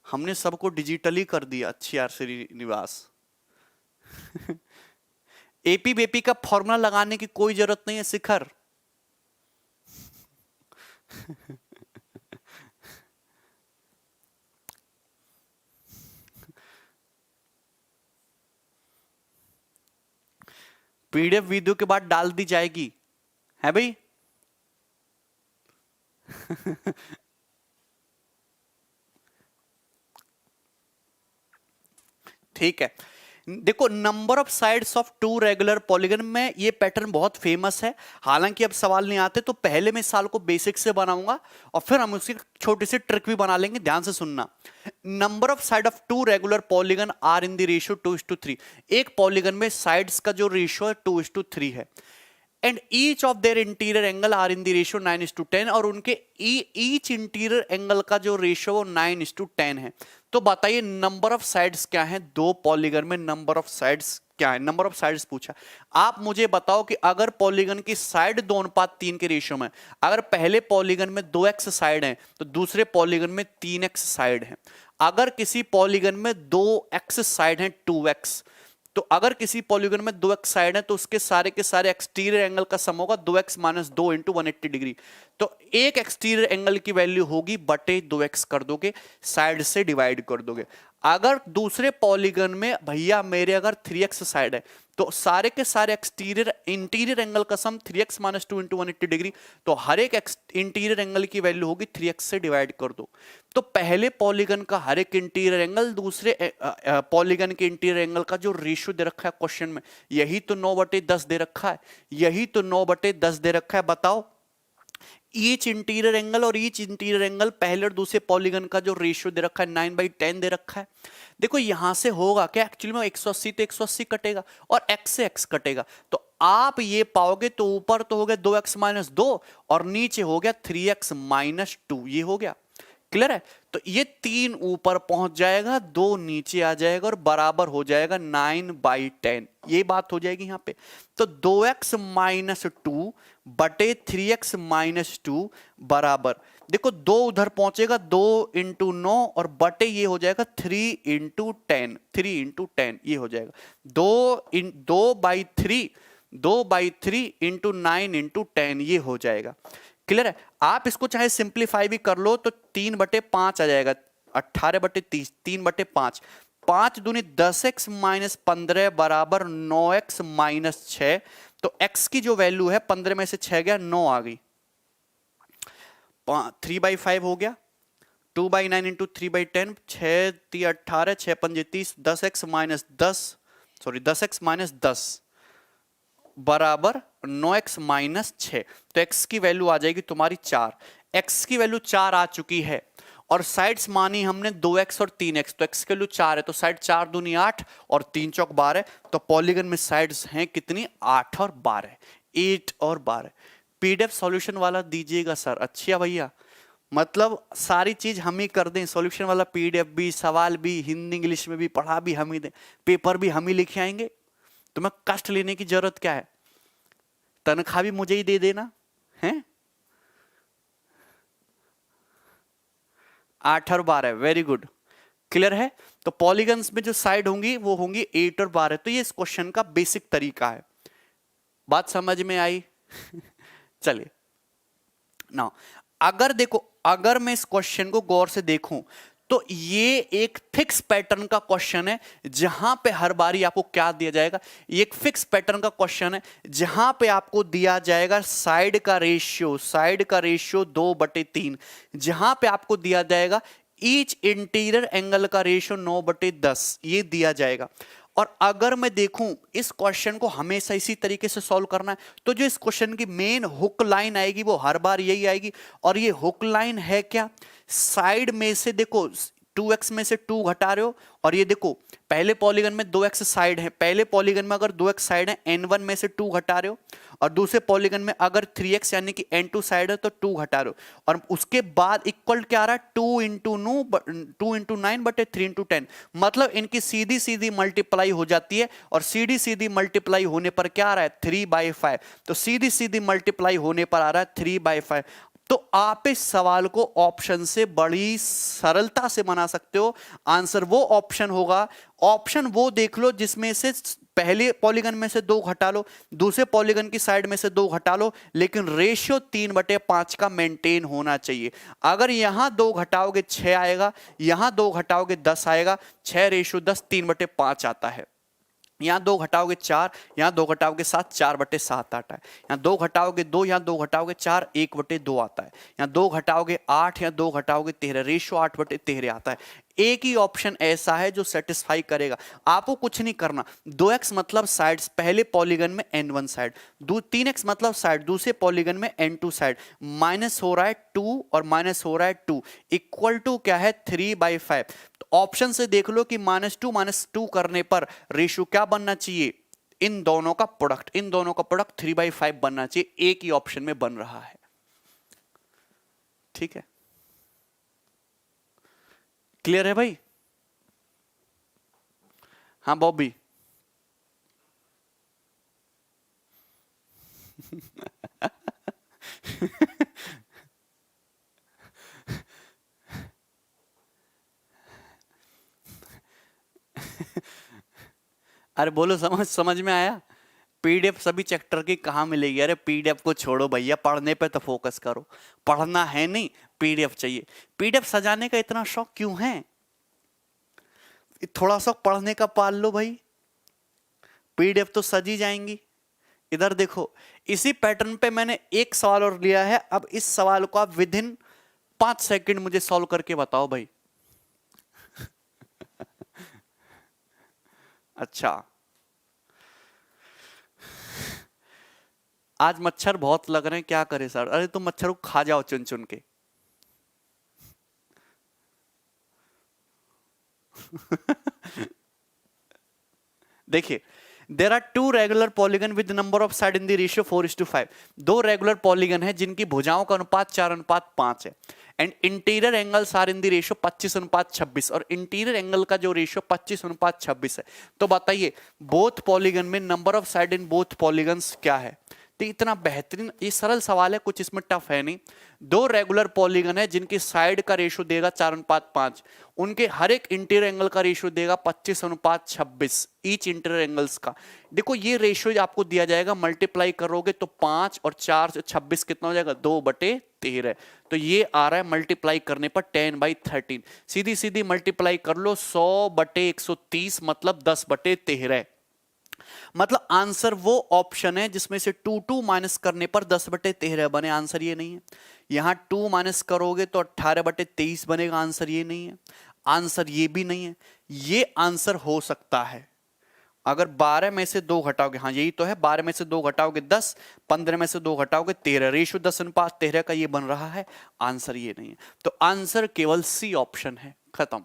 हमने सबको डिजिटली कर दिया। अच्छी यार श्रीनिवास एपी बेपी का फॉर्मूला लगाने की कोई जरूरत नहीं है शिखर। पीडीएफ वीडियो के बाद डाल दी जाएगी, है भाई? ठीक है। देखो, number of sides of two regular polygon में ये पैटर्न बहुत फेमस है। हालांकि अब सवाल नहीं आते, तो पहले मैं साल को बेसिक से बनाऊंगा और फिर हम उसकी छोटी सी ट्रिक भी बना लेंगे। ध्यान से सुनना। Number of side of two regular polygon are in the ratio 2:3। एक पॉलीगन में साइड्स का जो रेशियो है 2:3 है। And each of their interior angle are in the ratio 9:10। और उनके ईच इंटीरियर एंगल का जो रेशियो वो 9:10 है। तो बताइए नंबर ऑफ साइड्स क्या है? दो पॉलीगन में नंबर ऑफ साइड्स क्या है? नंबर ऑफ साइड्स पूछा। आप मुझे बताओ कि अगर पॉलीगन की साइड 2:3 के रेशियो में, अगर पहले पॉलीगन में 2x साइड है तो दूसरे पॉलीगन में 3x साइड है। अगर किसी पॉलीगन में 2x साइड है 2x, तो अगर किसी पॉलीगन में 2x साइड है तो उसके सारे के सारे एक्सटीरियर एंगल का सम होगा 2x - 2 × 180 डिग्री। तो एक एक्सटीरियर एंगल की वैल्यू होगी बटे 2x कर दोगे, साइड से डिवाइड कर दोगे। अगर दूसरे पॉलीगन में भैया मेरे अगर 3x साइड है तो सारे के सारे एक्सटीरियर इंटीरियर एंगल का सम 3x - 2 × 180 डिग्री। तो हर एक इंटीरियर एंगल की वैल्यू होगी 3x से डिवाइड कर दो। तो पहले पॉलीगन का हर एक इंटीरियर एंगल दूसरे पॉलीगन के इंटीरियर एंगल का जो रेशियो दे रखा है क्वेश्चन में, यही तो 9/10 दे रखा है। यही तो 9/10 दे रखा है। बताओ, ईच इंटीरियर एंगल और ईच इंटीरियर एंगल पहले और दूसरे पॉलीगन का जो रेशियो दे रखा है 9/10 दे रखा है। देखो यहां से होगा क्या, एक्चुअली में 180 तो 180 कटेगा और x से x कटेगा। तो आप ये पाओगे तो ऊपर तो हो गया 2x - 2 और नीचे हो गया 3x - 2। ये हो गया। क्लियर है? तो ये 3 ऊपर पहुंच जाएगा, 2 नीचे आ जाएगा और बराबर हो जाएगा 9/10। ये बात हो जाएगी यहां पे। तो 2x - 2 बटे 3x - 2 बराबर, देखो 2 उधर पहुंचेगा, 2 × 9 और बटे ये हो जाएगा 3 × 10। 3 × 10 ये हो जाएगा 2/3 × 9 × 10 ये हो जाएगा। क्लियर है? आप इसको चाहे सिंप्लीफाई भी कर लो तो 3/5 आ जाएगा, 18/30, 3/5। 5 दूनी 10x - 15 बराबर 9x - 6। तो x की जो वैल्यू है 15 में से 6 गया, 9 आ गई। 3/5 हो गया, 2/9 × 3/10, 6 3 18, 6 5 30, 10x - 10, सॉरी 10x - 10 बराबर 9x माइनस 6। तो x की वैल्यू आ जाएगी तुम्हारी 4। x की वैल्यू 4 आ चुकी है और साइड्स मानी हमने 2x और 3x, तो x की वैल्यू 4 है तो साइड 4 दूनी 8 और 3 चौक 12। तो पॉलीगन में साइड्स हैं कितनी? 8 और 12, 8 और 12। पीडीएफ सॉल्यूशन वाला दीजिएगा सर। अच्छा भैया, मतलब सारी चीज हम ही कर दें, सॉल्यूशन वाला पीडीएफ भी, सवाल भी, हिंदी इंग्लिश में भी पढ़ा भी हम ही दें, पेपर भी हम ही लिखे आएंगे। तुम्हें कष्ट लेने की जरूरत क्या है? तनख्वाह भी मुझे ही दे देना है। 8 और 12, वेरी गुड, क्लियर है। तो पॉलीगन्स में जो साइड होंगी वो होंगी 8 और 12। तो ये इस क्वेश्चन का बेसिक तरीका है। बात समझ में आई? चलिए ना, अगर देखो, अगर मैं इस क्वेश्चन को गौर से देखूं तो ये एक फिक्स पैटर्न का क्वेश्चन है, जहां पे हर बारी आपको क्या दिया जाएगा? ये एक फिक्स पैटर्न का क्वेश्चन है जहां पे आपको दिया जाएगा साइड का रेशियो, साइड का रेशियो 2/3, जहां पे आपको दिया जाएगा ईच इंटीरियर एंगल का रेशियो 9/10, ये दिया जाएगा। और अगर मैं देखूं इस क्वेश्चन को हमेशा इसी तरीके से सॉल्व करना है, तो जो इस क्वेश्चन की मेन हुक लाइन आएगी वो हर बार यही आएगी। और ये हुक लाइन है क्या? साइड में से देखो 2x में से 2 घटा रहे हो, और ये देखो पहले पॉलीगन में 2x साइड है, पहले पॉलीगन में अगर 2x साइड है, n1 में से 2 घटा रहे हो, और दूसरे पॉलीगन में अगर 3x यानी कि n2 साइड है तो 2 घटा रहे हो, और उसके बाद इक्वल क्या आ रहा है? 2 इंटू 9 बटे 3 इंटू 10। मतलब इनकी सीधी सीधी मल्टीप्लाई हो जाती है, और सीधी सीधी मल्टीप्लाई होने पर क्या आ रहा है? 3/5। तो सीधी सीधी मल्टीप्लाई होने पर आ रहा है 3/5। तो आप इस सवाल को ऑप्शन से बड़ी सरलता से बना सकते हो। आंसर वो ऑप्शन होगा, ऑप्शन वो देख लो जिसमें से पहले पॉलीगन में से 2 घटा लो, दूसरे पॉलीगन की साइड में से 2 घटा लो, लेकिन रेशियो 3/5 का मेंटेन होना चाहिए। अगर यहां 2 घटाओगे 6 आएगा, यहां 2 घटाओगे 10 आएगा, 6:10 3/5 आता है। यहां 2 घटाओगे 4, यहां 2 घटाओगे 7, 4/7 आता है। यहां 2 घटाओगे 2, यहां 2 घटाओगे 4, 1/2 आता है। यहां 2 घटाओगे 8, यहां 2 घटाओगे 13, रेशियो 8/13 आता है। एक ही ऑप्शन ऐसा है जो सेटिस्फाई करेगा। आपको कुछ नहीं करना। 2x मतलब साइड्स, पहले पॉलीगन में n1 साइड, 3x मतलब साइड, दूसरे पॉलीगन में n2 साइड, माइनस हो रहा है 2 और माइनस हो रहा है 2, इक्वल टू क्या है? 3/5। ऑप्शन से देख लो कि -2 करने पर रेशियो क्या बनना चाहिए? इन दोनों का प्रोडक्ट, इन दोनों का प्रोडक्ट 3/5 बनना चाहिए। एक ही ऑप्शन में बन रहा है। ठीक है, क्लियर है भाई? हाँ बॉबी। अरे बोलो, समझ में आया? पीडीएफ सभी चैप्टर की कहाँ मिलेगी? अरे पीडीएफ को छोड़ो भैया, पढ़ने पे तो फोकस करो। पढ़ना है नहीं, पीडीएफ चाहिए। पीडीएफ सजाने का इतना शौक क्यों है? थोड़ा सा पढ़ने का पाल लो भाई, पीडीएफ तो सजी जाएंगी। इधर देखो, इसी पैटर्न पे मैंने एक सवाल और लिया है। अब इस सवाल को आप विद इन 5 सेकंड मुझे सॉल्व करके बताओ भाई। अच्छा, आज मच्छर बहुत लग रहे हैं, क्या करें सर? अरे तुम मच्छर को खा जाओ चुन चुन के। देखिए, there are 2 regular polygon with number of side in the ratio 4:5। 2 regular polygon है जिनकी भुजाओं का अनुपात 4:5 है। And interior angles are in the ratio 25:26, और इंटीरियर एंगल का जो रेशियो 25:26 है। तो बताइए बोथ पॉलीगन में number of side in both polygons क्या है? तो इतना बेहतरीन, ये सरल सवाल है, कुछ इसमें टफ है नहीं। 2 रेगुलर पॉलीगन है जिनकी साइड का रेशियो देगा 4:5, उनके हर एक इंटीरियर एंगल का रेशियो देगा 25:26 ईच इंटीरियर एंगल्स का। देखो ये रेशियो आपको दिया जाएगा, मल्टीप्लाई करोगे तो 5 और 4 से 26 कितना हो जाएगा? 2/13। तो ये आ रहा है मल्टीप्लाई करने पर 10/13। सीधी सीधी मल्टीप्लाई कर लो, 100/130 मतलब 10/13। मतलब आंसर वो ऑप्शन है जिसमें से 2 माइनस करने पर 10/13 बने। आंसर ये नहीं है। यहां 2 माइनस करोगे तो 18/23 बनेगा। आंसर ये नहीं है। आंसर ये भी नहीं है। ये आंसर हो सकता है। अगर 12 में से 2 घटाओगे, हाँ यही तो है, 12 में से 2 घटाओगे 10, 15 में से 2 घटाओगे 13, रेशो 10:13 का ये बन रहा है। आंसर ये नहीं है, तो आंसर केवल सी ऑप्शन है। खत्म।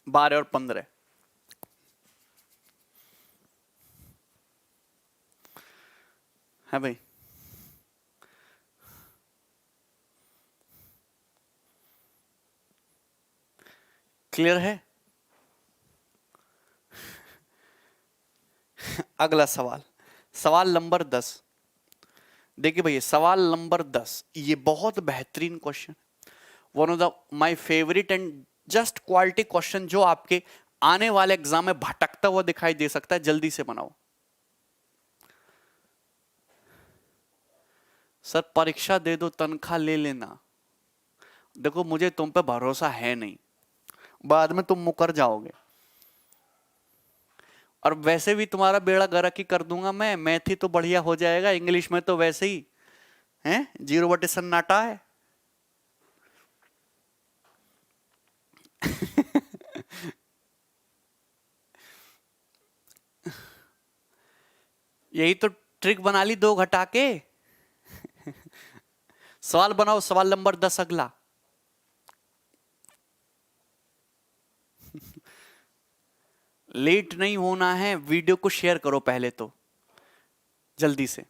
12 और 15 है भाई। क्लियर है? अगला सवाल, सवाल नंबर 10। देखिए भैया सवाल नंबर 10, ये बहुत बेहतरीन question, one of the my favourite and just quality question, जो आपके आने वाले एग्जाम में भटकता हुआ दिखाई दे सकता है। जल्दी से बनाओ। सर परीक्षा दे दो, तनख्वाह ले लेना। देखो मुझे तुम पे भरोसा है नहीं, बाद में तुम मुकर जाओगे। और वैसे भी तुम्हारा बेड़ा गर्क ही कर दूंगा मैं। मैथी तो बढ़िया हो जाएगा, इंग्लिश में तो वैसे ही है 0 बटे सन्नाटा है। यही तो ट्रिक बना ली 2 घटा के। सवाल बनाओ, सवाल नंबर 10 अगला। लेट नहीं होना है, वीडियो को शेयर करो पहले तो जल्दी से।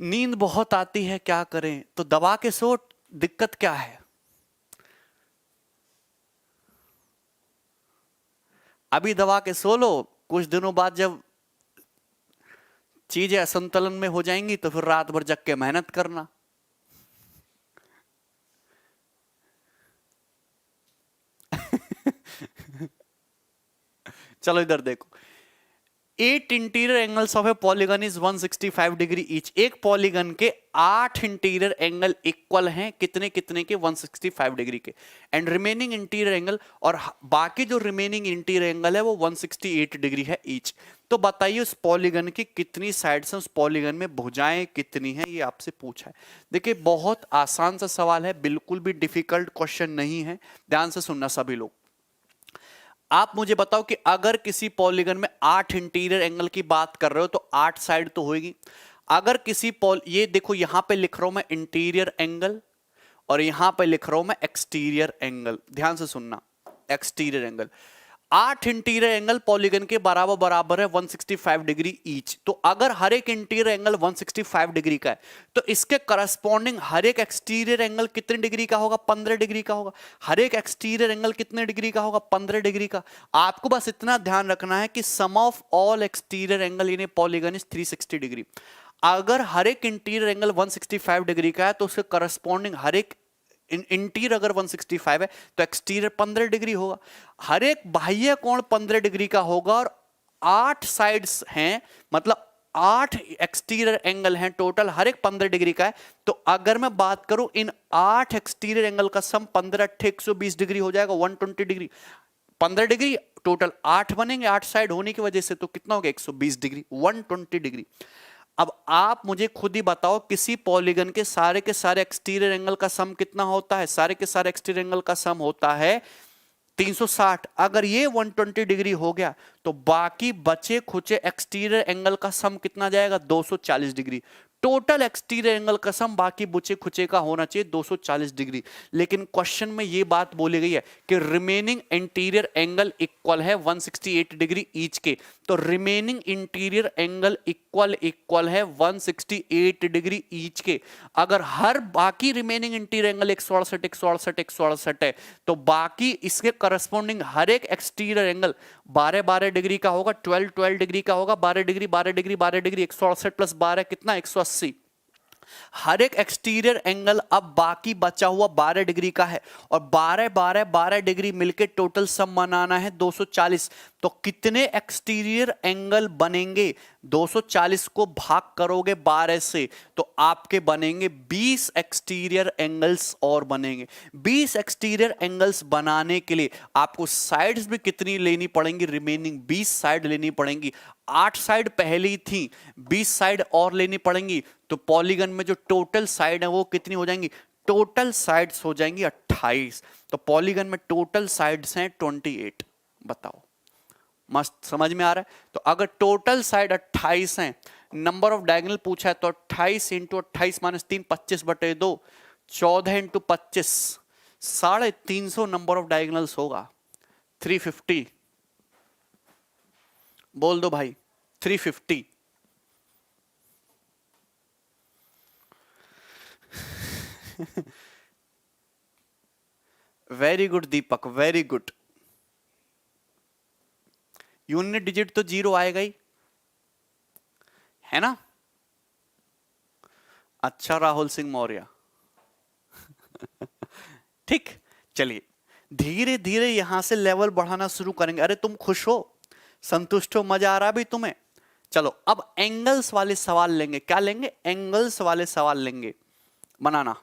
नींद बहुत आती है, क्या करें? तो दबा के सो, दिक्कत क्या है? अभी दबा के सो लो, कुछ दिनों बाद जब चीजें असंतुलन में हो जाएंगी तो फिर रात भर जग के मेहनत करना। चलो इधर देखो, 8 interior angles of a polygon is 165 degree each. एक पॉलीगन के 8 इंटीरियर एंगल इक्वल हैं कितने कितने के? 165 डिग्री के। एंड रिमेनिंग इंटीरियर एंगल, और बाकी जो रिमेनिंग इंटीरियर एंगल है वो 168 डिग्री है ईच। तो बताइए उस पॉलीगन की कितनी साइड्स हैं, उस पॉलीगन में भुजाएं कितनी हैं, ये आपसे पूछा है। देखिए बहुत आसान सा सवाल है, बिल्कुल भी डिफिकल्ट क्वेश्चन नहीं है। ध्यान से सुनना सभी लोग। आप मुझे बताओ कि अगर किसी पॉलीगन में 8 इंटीरियर एंगल की बात कर रहे हो तो 8 साइड तो होगी। अगर किसी ये देखो यहां पे लिख रहा हूं मैं इंटीरियर एंगल, और यहां पे लिख रहा हूं मैं एक्सटीरियर एंगल। ध्यान से सुनना, exterior angle. 8 interior angle polygon के बराबर बराबर है 165 डिग्री ईच। तो अगर हर एक इंटीरियर एंगल 165 डिग्री का है तो इसके करस्पॉन्डिंग हर एक एक्सटीरियर एंगल कितने डिग्री का होगा? 15 डिग्री का होगा। हर एक एक्सटीरियर एंगल कितने डिग्री का होगा? 15 डिग्री का। आपको बस इतना ध्यान रखना है कि sum of all exterior angle in a polygon is 360 degree. अगर हर एक इंटीरियर एंगल 165 डिग्री का है तो उसके करस्पॉन्डिंग हर एक इंटीरियर अगर 165 है तो एक्सटीरियर 15 डिग्री होगा। हर एक बाह्य कोण 15 डिग्री का होगा, और 8 साइड्स हैं, मतलब 8 एक्सटीरियर एंगल हैं टोटल, हर एक 15 डिग्री का है। तो अगर मैं बात करूं इन 8 एक्सटीरियर एंगल का सम 15 × 120 डिग्री हो जाएगा, 120 डिग्री। 15 डिग्री टोटल 8 बनेंगे, 8 साइड होने की वजह से, तो कितना हो गया? 120 डिग्री, 120 डिग्री। अब आप मुझे खुद ही बताओ किसी पॉलीगन के सारे एक्सटीरियर एंगल का सम कितना होता है? सारे के सारे एक्सटीरियर एंगल का सम होता है 360। अगर ये 120 डिग्री हो गया तो बाकी बचे खुचे एक्सटीरियर एंगल का सम कितना जाएगा? 240 डिग्री। टोटल एक्सटीरियर एंगल का सम बाकी बचे खुचे का होना चाहिए 240 डिग्री। लेकिन क्वेश्चन में ये बात बोली गई है कि रिमेनिंग इंटीरियर एंगल इक्वल है 168 डिग्री ईच के। तो रिमेनिंग इंटीरियर एंगल इक्वल है 168 डिग्री ईच के। अगर हर बाकी रिमेनिंग इंटीरियर एंगल 168 है तो बाकी इसके करस्पॉन्डिंग हर एक एक्सटीरियर एंगल 12 डिग्री का होगा, 12 डिग्री का होगा, 12 डिग्री 168 प्लस 12 कितना? 180। हर एक एक्सटीरियर एंगल अब बाकी बचा हुआ 12 डिग्री का है, और 12 डिग्री मिलके टोटल सम बनाना है 240। तो कितने एक्सटीरियर एंगल बनेंगे? 240 को भाग करोगे 12 से तो आपके बनेंगे 20 एक्सटीरियर एंगल्स और बनेंगे। 20 एक्सटीरियर एंगल्स बनाने के लिए आपको साइड्स भी कितनी लेनी पड़ेंगी? रिमेनिंग 20 साइड लेनी पड़ेंगी। 8 साइड पहले ही थी, 20 साइड और लेनी पड़ेंगी। तो पॉलीगन में जो टोटल साइड है वो कितनी हो जाएंगी? टोटल साइड्स हो जाएंगी 28। तो पॉलीगन में टोटल साइड्स हैं 28। बताओ, मस्त समझ में आ रहा है? तो अगर टोटल साइड 28 हैं, नंबर ऑफ डायगोनल पूछा है तो 28 into 28 minus 3 25/2, 14 into 25 350 number of diagonals होगा। 350 बोल दो भाई, 350। वेरी गुड दीपक, वेरी गुड। यूनिट डिजिट तो 0 आएगा ही, है ना? अच्छा राहुल सिंह मौर्य। ठीक, चलिए धीरे धीरे यहां से लेवल बढ़ाना शुरू करेंगे। अरे तुम खुश हो, संतुष्ट हो, मजा आ रहा भी तुम्हें? चलो अब एंगल्स वाले सवाल लेंगे। क्या लेंगे? एंगल्स वाले सवाल लेंगे बनाना।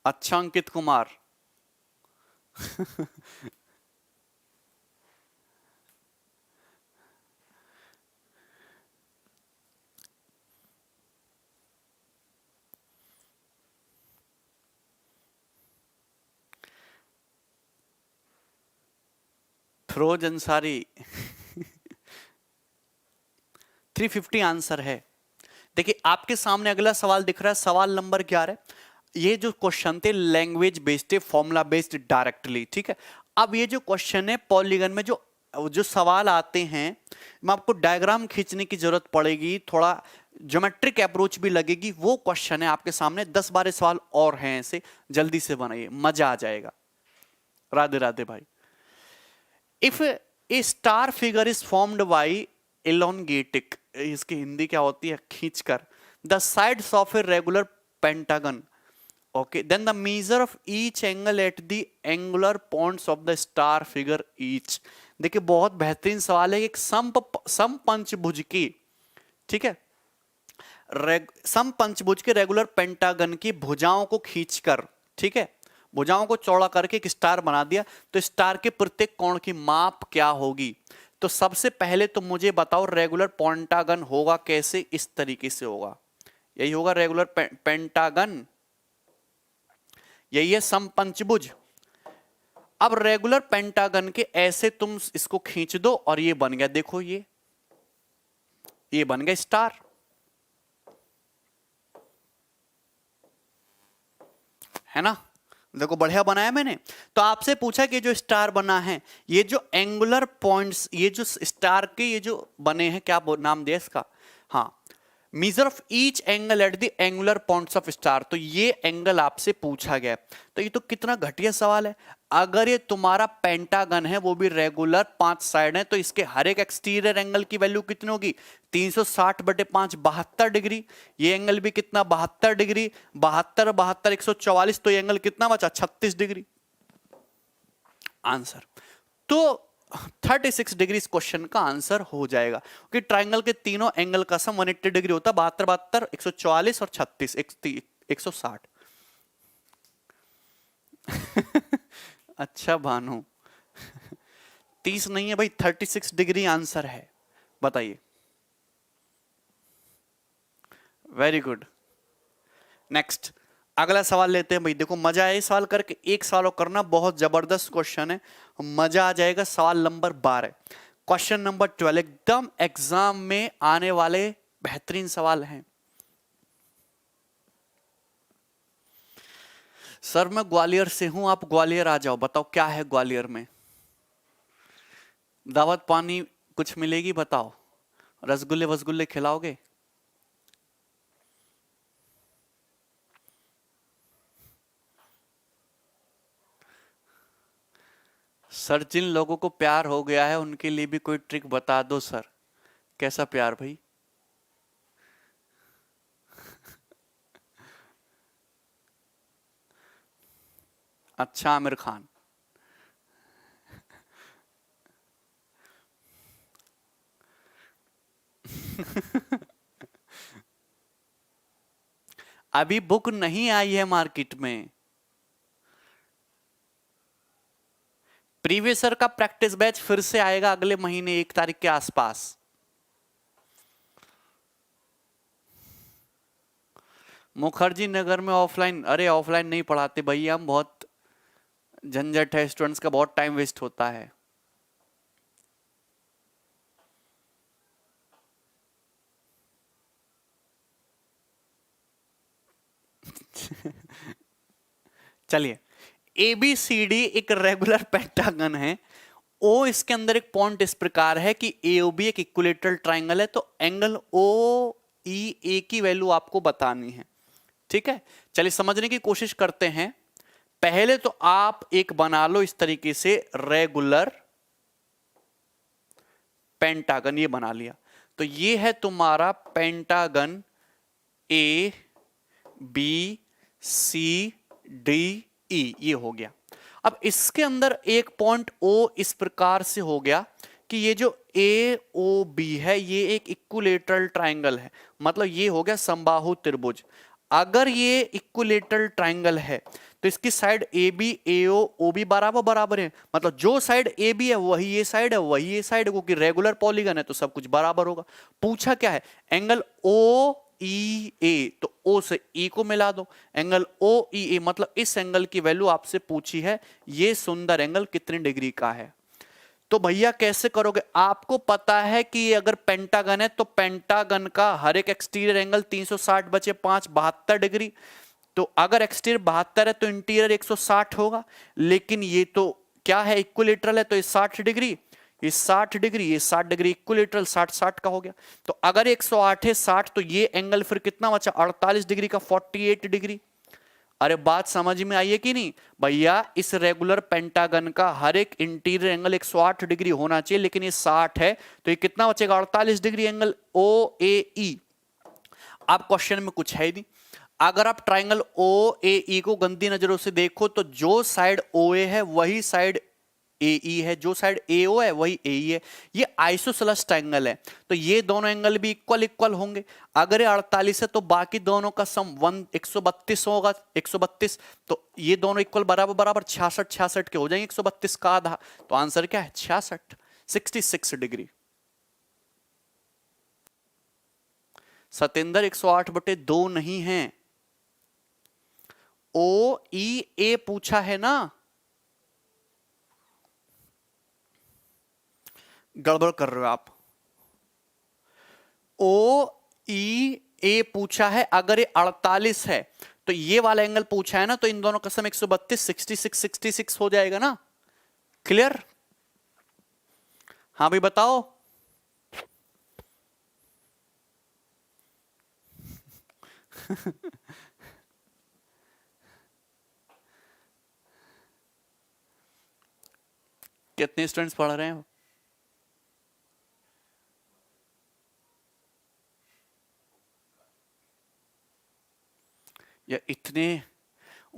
अच्छा अंकित कुमार। फिरोज अंसारी। 350 आंसर है। देखिए आपके सामने अगला सवाल दिख रहा है, सवाल नंबर 11। ये जो क्वेश्चन थे लैंग्वेज बेस्ड थे, फॉर्मूला बेस्ड डायरेक्टली, ठीक है। अब ये जो क्वेश्चन है पॉलीगन में जो जो सवाल आते हैं, मैं आपको डायग्राम खींचने की जरूरत पड़ेगी, थोड़ा ज्योमेट्रिक अप्रोच भी लगेगी। वो क्वेश्चन है आपके सामने, 10-12 सवाल और हैं ऐसे, जल्दी से बनाइए, मजा आ जाएगा। राधे राधे भाई। If a star figure is formed by elongating, इसकी हिंदी क्या होती है? खींचकर, the sides of a regular pentagon, okay, then the measure of each angle at the angular points of the star figure each. देखिए बहुत बेहतरीन सवाल है। एक समपंचभुज की, ठीक है, समपंचभुज के रेगुलर पेंटागन की भुजाओं को खींचकर, ठीक है, भुजाओं को चौड़ा करके एक स्टार बना दिया, तो स्टार के प्रत्येक कोण की माप क्या होगी? तो सबसे पहले तो मुझे बताओ रेगुलर पेंटागन होगा कैसे? इस तरीके से होगा, यही होगा रेगुलर पेंटागन, यही है समपंचभुज। अब रेगुलर पेंटागन के ऐसे तुम इसको खींच दो और ये बन गया, देखो ये बन गया स्टार, है ना? देखो बढ़िया बनाया मैंने। तो आपसे पूछा कि जो स्टार बना है, ये जो एंगुलर पॉइंट्स, ये जो स्टार के ये जो बने हैं, क्या नाम दिया इसका? हाँ, major of each angle at the angular points of star. तो ये एंगल आपसे पूछा गया। तो ये तो कितना घटिया सवाल है। अगर ये तुम्हारा पेंटागन है, वो भी रेगुलर, 5 साइड है, तो इसके हर एक एक्सटीरियर एंगल की वैल्यू कितनी होगी? 360/5, 72 डिग्री। ये एंगल भी कितना? 72 डिग्री। 72 72 144, तो ये एंगल कितना बचा? 36 डिग्री। आंसर तो 36 डिग्री इस क्वेश्चन का आंसर हो जाएगा, क्योंकि ट्राइंगल के तीनों एंगल का सम 180 डिग्री होता है। 72 72 144 और 36 160। अच्छा भानु, 30 नहीं है भाई, 36 डिग्री आंसर है। बताइए। Very good. नेक्स्ट अगला सवाल लेते हैं भाई। देखो मजा आए सवाल करके, एक सवाल और करना, बहुत जबरदस्त क्वेश्चन है, मजा आ जाएगा। सवाल नंबर 12, क्वेश्चन नंबर 12 एकदम एग्जाम में आने वाले बेहतरीन सवाल हैं। सर मैं ग्वालियर से हूं, आप ग्वालियर आ जाओ, बताओ क्या है ग्वालियर में? दावत पानी कुछ मिलेगी? बताओ, रसगुल्ले वसगुल्ले खिलाओगे? सर जिन लोगों को प्यार हो गया है उनके लिए भी कोई ट्रिक बता दो सर। कैसा प्यार भाई? अच्छा आमिर खान, अभी बुक नहीं आई है मार्केट में। प्रीवियस ईयर का प्रैक्टिस बैच फिर से आएगा अगले महीने 1 तारीख के आसपास। मुखर्जी नगर में ऑफलाइन, अरे ऑफलाइन नहीं पढ़ाते भैया हम, बहुत झंझट है, स्टूडेंट्स का बहुत टाइम वेस्ट होता है। चलिए, ABCD एक रेगुलर पेंटागन है। ओ इसके अंदर एक पॉइंट इस प्रकार है कि AOB एक इक्विलेटरल ट्राइंगल है, तो एंगल OEA की वैल्यू आपको बतानी है। ठीक है, चलिए समझने की कोशिश करते हैं। पहले तो आप एक बना लो इस तरीके से रेगुलर पेंटागन, ये बना लिया तो ये है तुम्हारा पेंटागन ABCDE, ये हो गया। अब इसके अंदर एक पॉइंट O इस प्रकार से हो गया कि ये जो AOB है ये एक इक्विलेटरल ट्राइंगल है, मतलब ये हो गया समबाहु त्रिभुज। अगर ये इक्विलेटरल ट्राइंगल है तो इसकी साइड AB AO OB बराबर बराबर है, मतलब जो साइड AB है वही ये साइड है, वही ये साइड है, क्योंकि रेगुलर पॉलीगन है तो सब कुछ बराबर होगा। पूछा क्या है, एंगल OEA, तो O से E को मिला दो, एंगल OEA मतलब इस एंगल की वैल्यू आपसे पूछी है, ये सुंदर एंगल कितने डिग्री का है। तो भैया कैसे करोगे, आपको पता है कि अगर पेंटागन है तो पेंटागन का हर एक एक्सटीरियर एंगल 360 बचे 5 72 डिग्री। तो अगर एक्सटीरियर 72 है तो इंटीरियर 160 होगा, लेकिन ये तो क्या है, इक्विलेटरल है, तो ये 60 डिग्री, ये 60 डिग्री, ये 60 डिग्री, इक्विलेटरल 60 का हो गया। तो अगर 108 है 60, तो ये एंगल फिर कितना बचा, 48 डिग्री का 48 डिग्री। अरे बात समझ में आई है कि नहीं भैया, इस रेगुलर पेंटागन का हर एक इंटीरियर एंगल 108 डिग्री होना चाहिए, लेकिन ये 60 है, तो ये कितना बचेगा, 48 डिग्री एंगल OAE। अब क्वेश्चन में कुछ है नहीं, अगर आप ट्राइंगल OAE को गंदी नजरों से देखो तो जो साइड OA है वही साइड AE है, जो साइड AO है वही AE है। ये आइसोसेलेस ट्राइंगल है, तो ये दोनों एंगल भी इक्वल इक्वल होंगे। अगर ये 48 है तो बाकी दोनों का सम 132 होगा, 132, तो ये दोनों इक्वल बराबर बराबर 66 66 के हो जाएंगे, 132 का आधा। तो आंसर क्या है, 66, 66 डिग्री। सतेंद्र 108/2 नहीं है, OEA पूछा है ना, गड़बड़ कर रहे हो आप। OEA पूछा है, अगर ये 48 है तो ये वाला एंगल पूछा है ना, तो इन दोनों का सम 132, 66 66 हो जाएगा ना। क्लियर, हाँ भाई बताओ। कितने स्टूडेंट्स पढ़ रहे हैं, या इतने,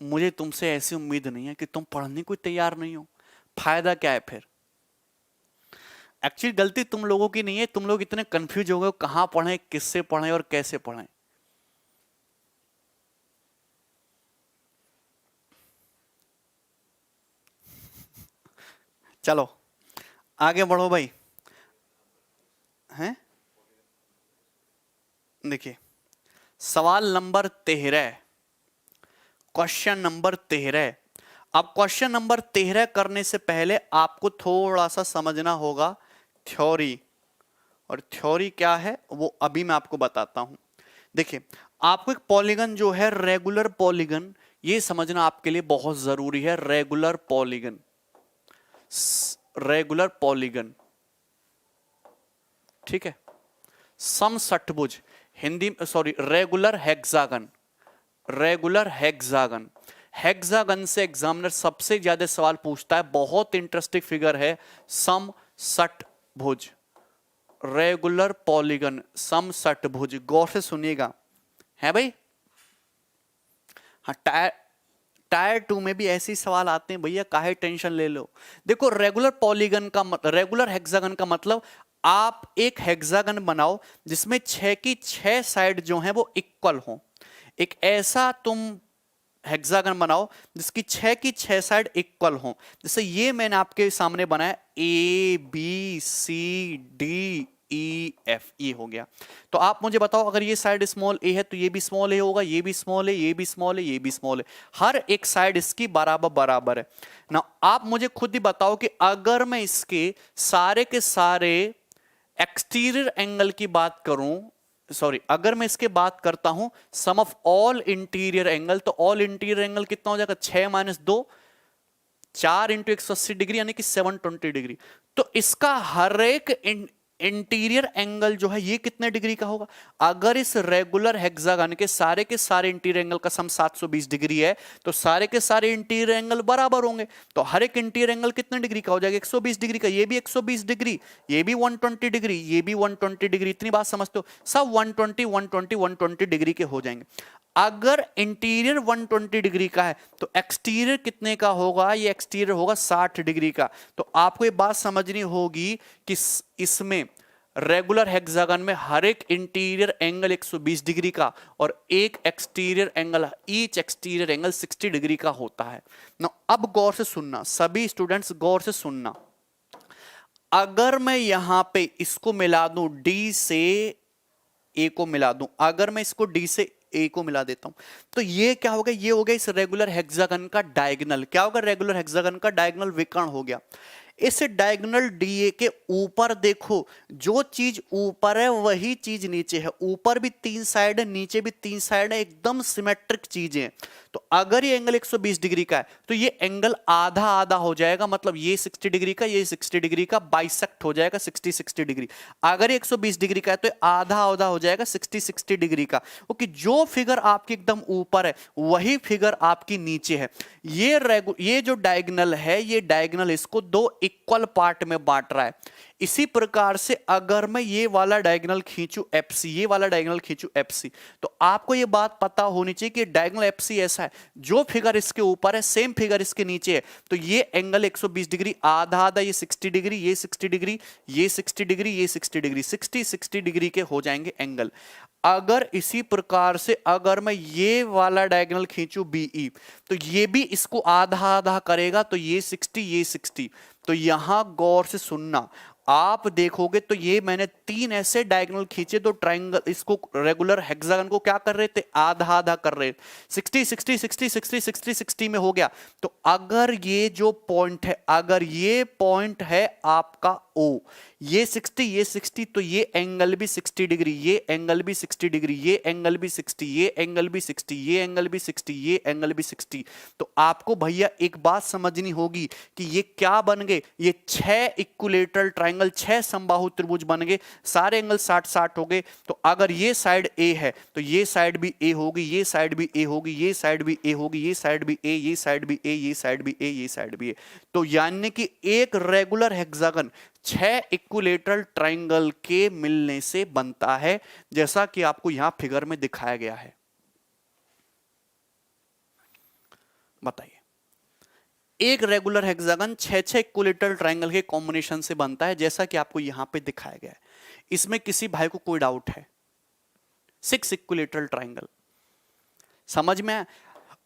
मुझे तुमसे ऐसी उम्मीद नहीं है कि तुम पढ़ने को तैयार नहीं हो, फायदा क्या है फिर। एक्चुअली गलती तुम लोगों की नहीं है, तुम लोग इतने कंफ्यूज हो गए कहां पढ़ें, किससे पढ़ें और कैसे पढ़ें। चलो आगे बढ़ो भाई, हैं देखिए सवाल नंबर 13, क्वेश्चन नंबर 13। अब क्वेश्चन नंबर 13 करने से पहले आपको थोड़ा सा समझना होगा थ्योरी, और थ्योरी क्या है वो अभी मैं आपको बताता हूं। देखिए आपको एक पॉलीगन जो है रेगुलर पॉलीगन, ये समझना आपके लिए बहुत जरूरी है। रेगुलर पॉलीगन, रेगुलर पॉलीगन, ठीक है, समषट्भुज, Hindi sorry regular hexagon, regular hexagon. Hexagon से एग्जामिनर सबसे ज्यादा सवाल पूछता है, बहुत इंटरेस्टिंग फिगर है समषट्भुज, रेगुलर पॉलीगन समषट्भुज। गौर से सुनिएगा, है भाई, हाँ टायर 2 में भी ऐसे ही सवाल आते हैं भैया, काहे टेंशन ले लो। देखो रेगुलर पॉलीगन का रेगुलर हेक्सागन का मतलब आप एक हेक्सागन बनाओ जिसमें 6 की 6 साइड जो है वो इक्वल हो। एक ऐसा तुम हेक्सागन बनाओ जिसकी 6 की 6 साइड इक्वल हो। जैसे ये मैंने आपके सामने बनाया A B C D E F, ये हो गया। तो आप मुझे बताओ अगर ये साइड स्मॉल ए है तो ये भी स्मॉल ए होगा, ये भी स्मॉल है, ये भी स्मॉल है, ये भी स्मॉल है, हर एक साइड इसकी बराबर बराबर है ना। आप मुझे खुद ही बताओ कि अगर मैं इसके सारे के सारे एक्सटीरियर एंगल की बात करूं, सॉरी अगर मैं इसके बात करता हूं सम ऑफ ऑल इंटीरियर एंगल, तो ऑल इंटीरियर एंगल कितना हो जाएगा, 6 माइनस 2, 4 इंटू 180 डिग्री यानी कि 720 डिग्री। तो इसका हर एक इंटीरियर एंगल जो है ये कितने डिग्री का होगा। अगर इस रेगुलर हेक्सागन के सारे इंटीरियर एंगल का सम 720 डिग्री है तो सारे के सारे इंटीरियर एंगल बराबर होंगे। तो हर एक इंटीरियर एंगल कितने डिग्री का हो जाएगा, 120 डिग्री का। ये भी 120 डिग्री, ये भी 120 डिग्री, ये भी 120 डिग्री। इतनी बात समझते हो, सब 120 120 120 डिग्री के हो जाएंगे। अगर इंटीरियर 120 डिग्री का है तो एक्सटीरियर कितने का होगा, ये एक्सटीरियर होगा 60 डिग्री का। तो आपको ये बात समझनी होगी कि इसमें रेगुलर हेक्सागन में हर एक इंटीरियर एंगल 120 डिग्री का और एक exterior angle, each exterior angle 60 degree का होता है ना। अब गौर से सुनना, सभी स्टूडेंट्स गौर से सुनना। अगर मैं यहां पे इसको मिला दूं, डी से ए को मिला दूं, अगर मैं इसको डी से ए को मिला देता हूं तो ये क्या होगा, ये हो गया इस रेगुलर हेक्सागन का डायगोनल। क्या होगा, रेगुलर हेक्सागन का डायगोनल विकर्ण हो गया। इस डायगोनल डीए के ऊपर देखो, जो चीज ऊपर है वही चीज नीचे है। ऊपर भी 3 साइड है, नीचे भी 3 साइड है, एकदम सिमेट्रिक चीजें। तो अगर ये एंगल 120 डिग्री का है तो ये एंगल आधा आधा हो जाएगा, मतलब ये 60 डिग्री का, ये 60 डिग्री का बाइसेक्ट हो जाएगा 60 डिग्री। अगर ये 120 डिग्री का है तो आधा आधा हो जाएगा 60 डिग्री का। क्योंकि जो फिगर आपकी एकदम ऊपर है वही फिगर आपकी नीचे है। ये जो डायगोनल है, ये डायगोनल इसको 2 इक्वल पार्ट में बांट रहा है। इसी प्रकार से अगर मैं ये वाला डायगोनल खींचूं एफसी, ये वाला डायगोनल खींचूं एफसी, तो आपको ये बात पता होनी चाहिए कि डायगोनल एफसी ऐसा है, जो फिगर इसके ऊपर है सेम फिगर इसके नीचे है। तो ये एंगल 120 डिग्री आधा आधा, ये 60 डिग्री, ये 60 डिग्री, ये 60 डिग्री, ये 60 डिग्री, 60 डिग्री के हो जाएंगे एंगल। अगर इसी प्रकार से अगर मैं ये वाला डायगोनल खींचूं बीई, तो ये भी इसको आधा आधा करेगा, तो ये 60, ये 60। तो यहां गौर से सुनना, आप देखोगे तो ये मैंने 3 ऐसे डायगोनल खींचे, तो ट्रायंगल इसको रेगुलर हेक्सागन को क्या कर रहे थे, आधा आधा कर रहे। 60 60 60 60 60 60 में हो गया। तो अगर ये जो पॉइंट है, अगर ये पॉइंट है आपका ओ, ये 60 ये 60, तो ये एंगल भी 60 डिग्री, ये एंगल भी 60 डिग्री, ये एंगल भी 60, ये एंगल भी 60, ये एंगल भी 60, ये एंगल भी 60। तो आपको भैया एक बात समझनी होगी कि ये क्या बन गए, ये 6 इक्विलेटरल ट्रायंगल, 6 समबाहु त्रिभुज बन गए, सारे एंगल 60 60 हो गए। तो अगर ये साइड ए है तो ये साइड भी ए होगी, ये साइड भी ए होगी, ये साइड भी ए होगी, ये साइड भी ए, ये साइड भी ए, ये साइड भी ए, ये साइड भी ए। तो यानी कि एक रेगुलर हेक्सागन 6 इक्विलेटरल ट्रायंगल के मिलने से बनता है, जैसा कि आपको यहां फिगर में दिखाया गया है। बताइए, एक रेगुलर हेक्सागन 6 इक्विलेटरल ट्रायंगल के कॉम्बिनेशन से बनता है, जैसा कि आपको यहां पे दिखाया गया है। इसमें किसी भाई को कोई डाउट है? 6 इक्विलेटरल ट्रायंगल समझ में आया?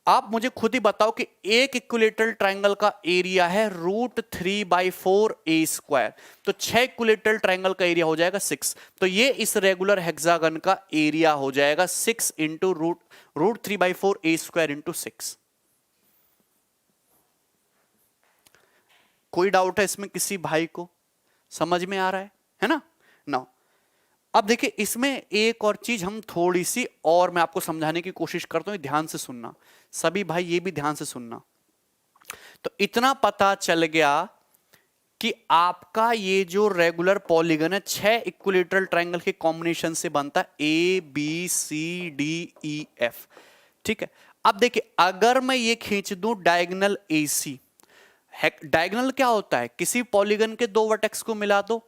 आप मुझे खुद ही बताओ कि एक इक्विलेटरल ट्रायंगल का एरिया है √3/4 a स्क्वायर, तो 6 इक्विलेटरल ट्रायंगल का एरिया हो जाएगा 6। तो ये इस रेगुलर हेक्सागन का एरिया हो जाएगा 6 इंटू √3/4 a स्क्वायर इंटू 6। कोई डाउट है इसमें किसी भाई को? समझ में आ रहा है ना? ना, अब देखिए इसमें एक और चीज हम थोड़ी सी और मैं आपको समझाने की कोशिश करता हूं, ध्यान से सुनना सभी भाई, ये भी ध्यान से सुनना। तो इतना पता चल गया कि आपका ये जो रेगुलर पॉलीगन है 6 इक्विलेटरल ट्रायंगल के कॉम्बिनेशन से बनता है, A B C D E F. ठीक है, अब देखिए अगर मैं ये खींच दूं डायगोनल ए सी, डायगोनल क्या होता है, किसी पॉलीगन के 2 वर्टेक्स को मिला दो,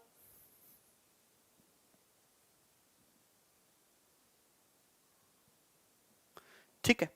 ठीक है।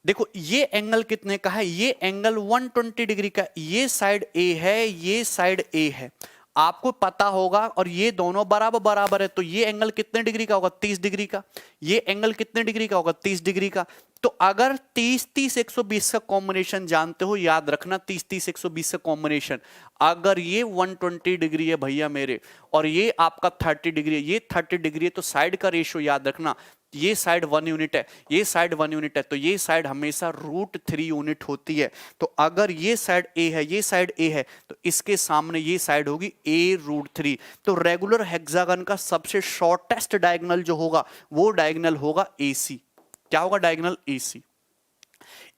देखो ये एंगल कितने का है, ये एंगल 120 डिग्री का, ये साइड ए है, ये साइड ए है, आपको पता होगा, और ये दोनों बराबर बराबर है, तो ये एंगल कितने डिग्री का होगा, 30 डिग्री का, ये एंगल कितने डिग्री का होगा, 30 डिग्री का। तो अगर 30 30 120 का कॉम्बिनेशन जानते हो, याद रखना 30 30 120 का कॉम्बिनेशन, अगर ये 120 डिग्री है भैया मेरे, और ये आपका 30 डिग्री है, ये 30 डिग्री है, तो साइड का रेशियो याद रखना, ये साइड 1 यूनिट है, ये साइड 1 यूनिट है, तो ये साइड हमेशा √3 यूनिट होती है। तो अगर ये साइड ए है, ये साइड ए है, तो इसके सामने ये साइड होगी a√3। तो रेगुलर हेक्सागन का सबसे शॉर्टेस्ट डायगोनल जो होगा वो डायगोनल होगा AC। क्या होगा, डायगोनल AC।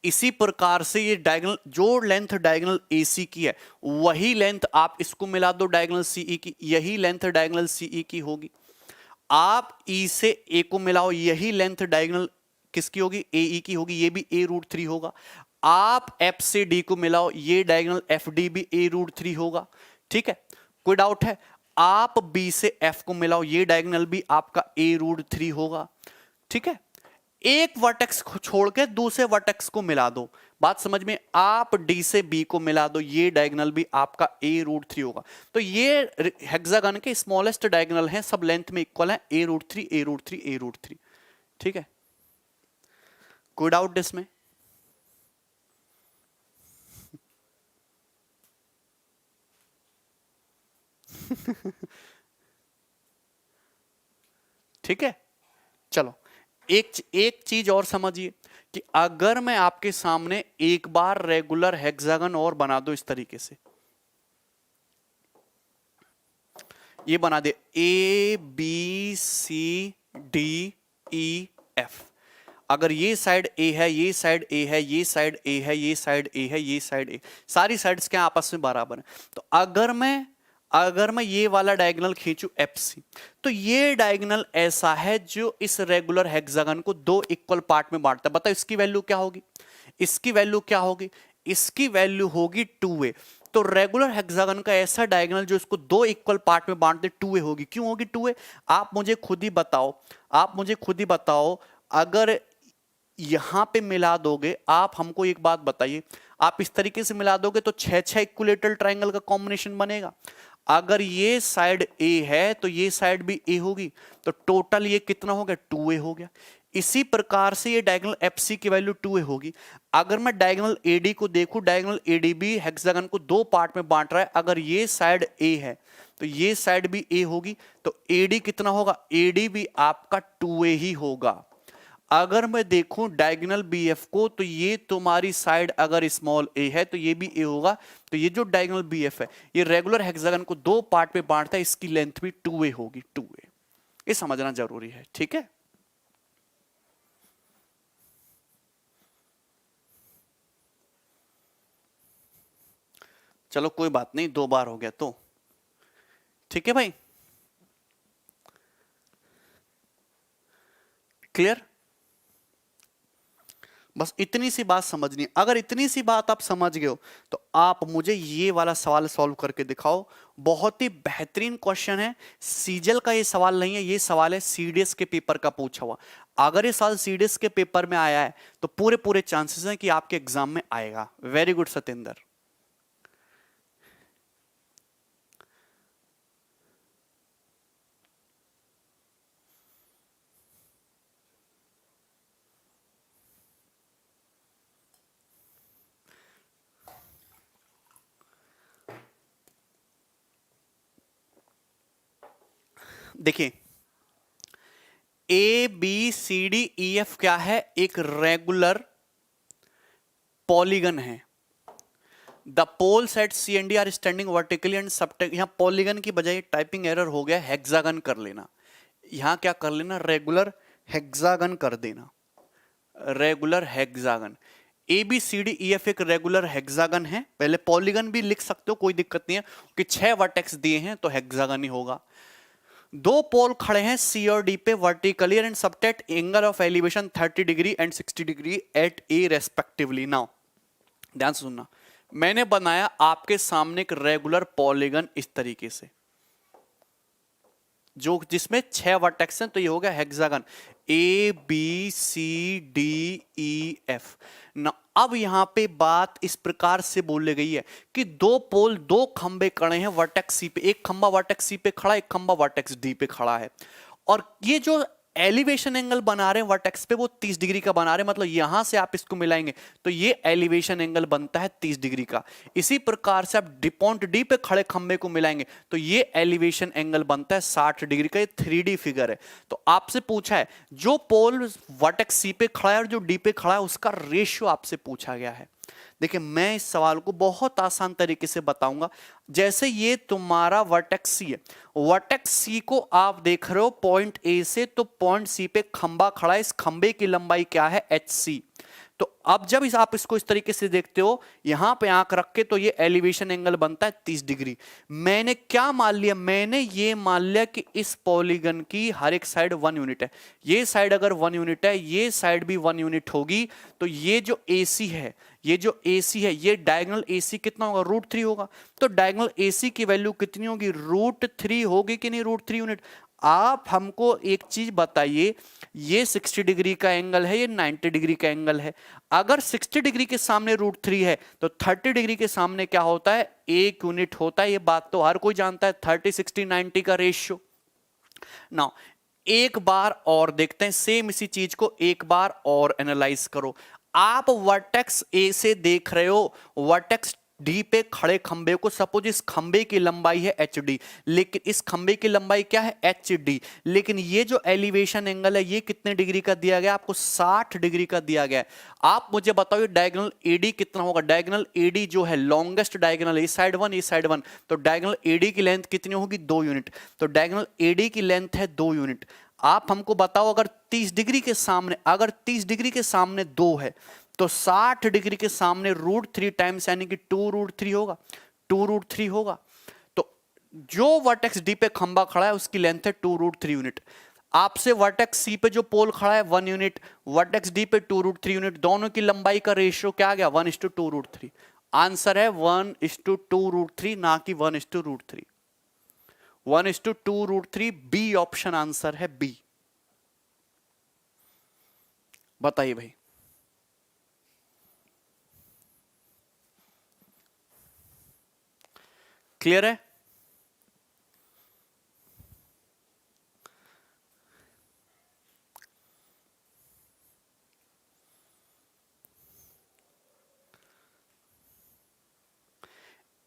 इसी प्रकार से ये डायगोनल, जो लेंथ डायगोनल AC की है वही लेंथ आप इसको मिला दो डायगोनल CE की, यही लेंथ डायगोनल CE की होगी। आप E से A को मिलाओ, यही लेंथ डायगोनल किसकी होगी, AE की होगी, ये भी a√3 होगा। आप F से D को मिलाओ, ये डायगोनल FD भी a√3 होगा। ठीक है, कोई डाउट है? आप B से F को मिलाओ, ये डायगोनल भी आपका a√3 होगा। ठीक है, एक वर्टेक्स को छोड़ के दूसरे वर्टेक्स को मिला दो, बात समझ में। आप D से B को मिला दो, ये डायगोनल भी आपका a√3 होगा। तो ये हेक्सागन के स्मॉलेस्ट डायगोनल हैं, सब लेंथ में इक्वल है, a√3 a√3 a√3। ठीक है, कोई डाउट इसमें? ठीक है, चलो एक चीज और समझिए कि अगर मैं आपके सामने एक बार रेगुलर हेक्सागन और बना दो इस तरीके से, ये बना दे ABCDEF। अगर ये साइड A है, ये साइड A है, ये साइड A है, ये साइड A है, ये साइड A, सारी साइड्स क्या आपस में बराबर है। तो अगर मैं ये वाला डायगोनल खींचूं FC, तो ये डायगोनल ऐसा है जो इस रेगुलर हेक्सागन को दो इक्वल पार्ट में बांटता है। बताओ इसकी वैल्यू क्या होगी, इसकी वैल्यू क्या होगी, इसकी वैल्यू होगी 2a। तो रेगुलर हेक्सागन का ऐसा डायगोनल जो इसको दो इक्वल पार्ट में बांट दे 2a होगी। क्यों होगी 2a? आप मुझे खुद ही बताओ, अगर यहां पे मिला दोगे, आप हमको एक बात बताइए, आप इस तरीके से मिला दोगे तो 6 इक्विलेटरल ट्रायंगल का कॉम्बिनेशन बनेगा। अगर ये साइड A है तो ये साइड भी A होगी, तो टोटल ये कितना हो गया, 2a हो गया। इसी प्रकार से ये डायगोनल FC की वैल्यू 2a होगी। अगर मैं डायगोनल AD को देखूं, डायगोनल AD भी हेक्सागन को दो पार्ट में बांट रहा है। अगर ये साइड A है तो ये साइड भी A होगी, तो AD कितना होगा, AD भी आपका 2a ही होगा। अगर मैं देखूं डायगोनल BF को, तो ये तुम्हारी साइड अगर स्मॉल a है तो ये भी a होगा। तो ये जो डायगोनल BF है ये रेगुलर हेक्सागन को दो पार्ट में बांटता है, इसकी लेंथ भी 2a होगी, 2a। ये समझना जरूरी है। ठीक है, चलो कोई बात नहीं, 2 बार हो गया तो ठीक है भाई, क्लियर? बस इतनी सी बात समझनी है। अगर इतनी सी बात आप समझ गए हो तो आप मुझे ये वाला सवाल सॉल्व करके दिखाओ। बहुत ही बेहतरीन क्वेश्चन है, सीजल का ये सवाल नहीं है, ये सवाल है CDS के पेपर का पूछा हुआ। अगर ये सवाल CDS के पेपर में आया है तो पूरे पूरे चांसेस हैं कि आपके एग्जाम में आएगा। Very good Satendra. देखिए ABCDEF क्या है, एक रेगुलर पॉलीगन है। The poles at C and D are standing vertically and सबटेक। यहां पॉलीगन की बजाय टाइपिंग एरर हो गया, हेक्सागन कर लेना। यहां क्या कर लेना, रेगुलर हेक्सागन कर देना, रेगुलर हेक्सागन। ABCDEF एक रेगुलर हेक्सागन है। पहले पॉलीगन भी लिख सकते हो, कोई दिक्कत नहीं है, कि 6 वर्टेक्स दिए हैं तो हेक्सागन ही होगा। दो पोल खड़े हैं C और D पे vertically and subtend angle of elevation 30 degree and 60 degree at A respectively. Now ध्यान से सुनना, मैंने बनाया आपके सामने एक रेगुलर पॉलीगन इस तरीके से, जो जिसमें 6 वर्टेक्स हैं, तो ये हो गया हेक्सागन ABCDEF ना। अब यहां पे बात इस प्रकार से बोली गई है कि दो पोल, दो खंबे खड़े हैं वर्टेक्स सी पे, एक खंबा वर्टेक्स सी पे खड़ा है, एक खंबा वर्टेक्स डी पे खड़ा है, और ये जो एलिवेशन एंगल बना रहे हैं वर्टेक्स पे वो 30 डिग्री का बना रहे हैं, मतलब यहां से आप इसको मिलाएंगे तो ये एलिवेशन एंगल बनता है 30 डिग्री का। इसी प्रकार से आप पॉइंट डी पे खड़े खंबे को मिलाएंगे तो ये एलिवेशन एंगल बनता है 60 डिग्री का। ये 3D फिगर है। तो आपसे पूछा है जो पोल वर्टेक्स सी पे खड़ा है और जो डी पे खड़ा है उसका रेशियो आपसे पूछा गया है। देखिए मैं इस सवाल को बहुत आसान तरीके से बताऊंगा। जैसे ये तुम्हारा वर्टेक्स सी है, वर्टेक्स सी को आप देख रहे हो पॉइंट ए से, तो पॉइंट सी पे खंबा खड़ा है, इस खंबे की लंबाई क्या है HC। तो अब जब आप इसको इस तरीके से देखते हो यहां पे आंख रख के, तो ये एलिवेशन एंगल बनता है 30 डिग्री। मैंने क्या मान लिया, मैंने ये मान लिया कि इस पॉलीगन की हर एक साइड 1 यूनिट है। ये साइड अगर 1 यूनिट है, ये साइड भी 1 यूनिट होगी, तो ये जो AC है, ये जो AC है, ये डायगोनल AC कितना होगा, √3 होगा। तो डायगोनल AC की वैल्यू कितनी होगी, √3 होगी कि नहीं, √3 यूनिट। आप हमको एक चीज बताइए, ये 60 डिग्री का एंगल है, ये 90 डिग्री का एंगल है। अगर 60 डिग्री के सामने √3 है तो 30 डिग्री के सामने क्या होता है, 1 यूनिट होता है। ये बात तो हर कोई जानता है, 30 60 90 का रेशियो। नाउ एक बार और देखते हैं, सेम इसी चीज को एक बार और एनालाइज करो। आप वर्टेक्स ए से देख रहे हो वर्टेक्स डी पे खड़े खंबे को, सपोज इस खंबे की लंबाई है HD, लेकिन इस खंबे की लंबाई क्या है HD, लेकिन ये जो एलिवेशन एंगल है ये कितने डिग्री का दिया गया आपको, 60 डिग्री का दिया गया है। आप मुझे बताओ डायगोनल AD कितना होगा। डायगोनल AD जो है लॉन्गेस्ट डायगोनल है, साइड 1 ये साइड 1, तो डायगोनल AD की लेंथ कितनी होगी, 2 यूनिट। तो डायगोनल AD की लेंथ है 2 यूनिट। आप हमको बताओ अगर 30 डिग्री के सामने, अगर 30 डिग्री के सामने 2 है तो 60 डिग्री के सामने √3 टाइम्स यानी कि 2√3 होगा, 2√3 होगा। तो जो वर्टेक्स डी पे खंबा खड़ा है उसकी लेंथ है 2√3 यूनिट। आपसे वर्टेक्स सी पे जो पोल खड़ा है 1 यूनिट, वर्टेक्स डी पे 2√3 यूनिट, दोनों की लंबाई का रेशियो क्या आ गया, 1:2√3। आंसर है 1:2√3, ना कि 1:√3। 1:2√3 बी ऑप्शन आंसर है, बी। बताइए भाई। क्लियर है?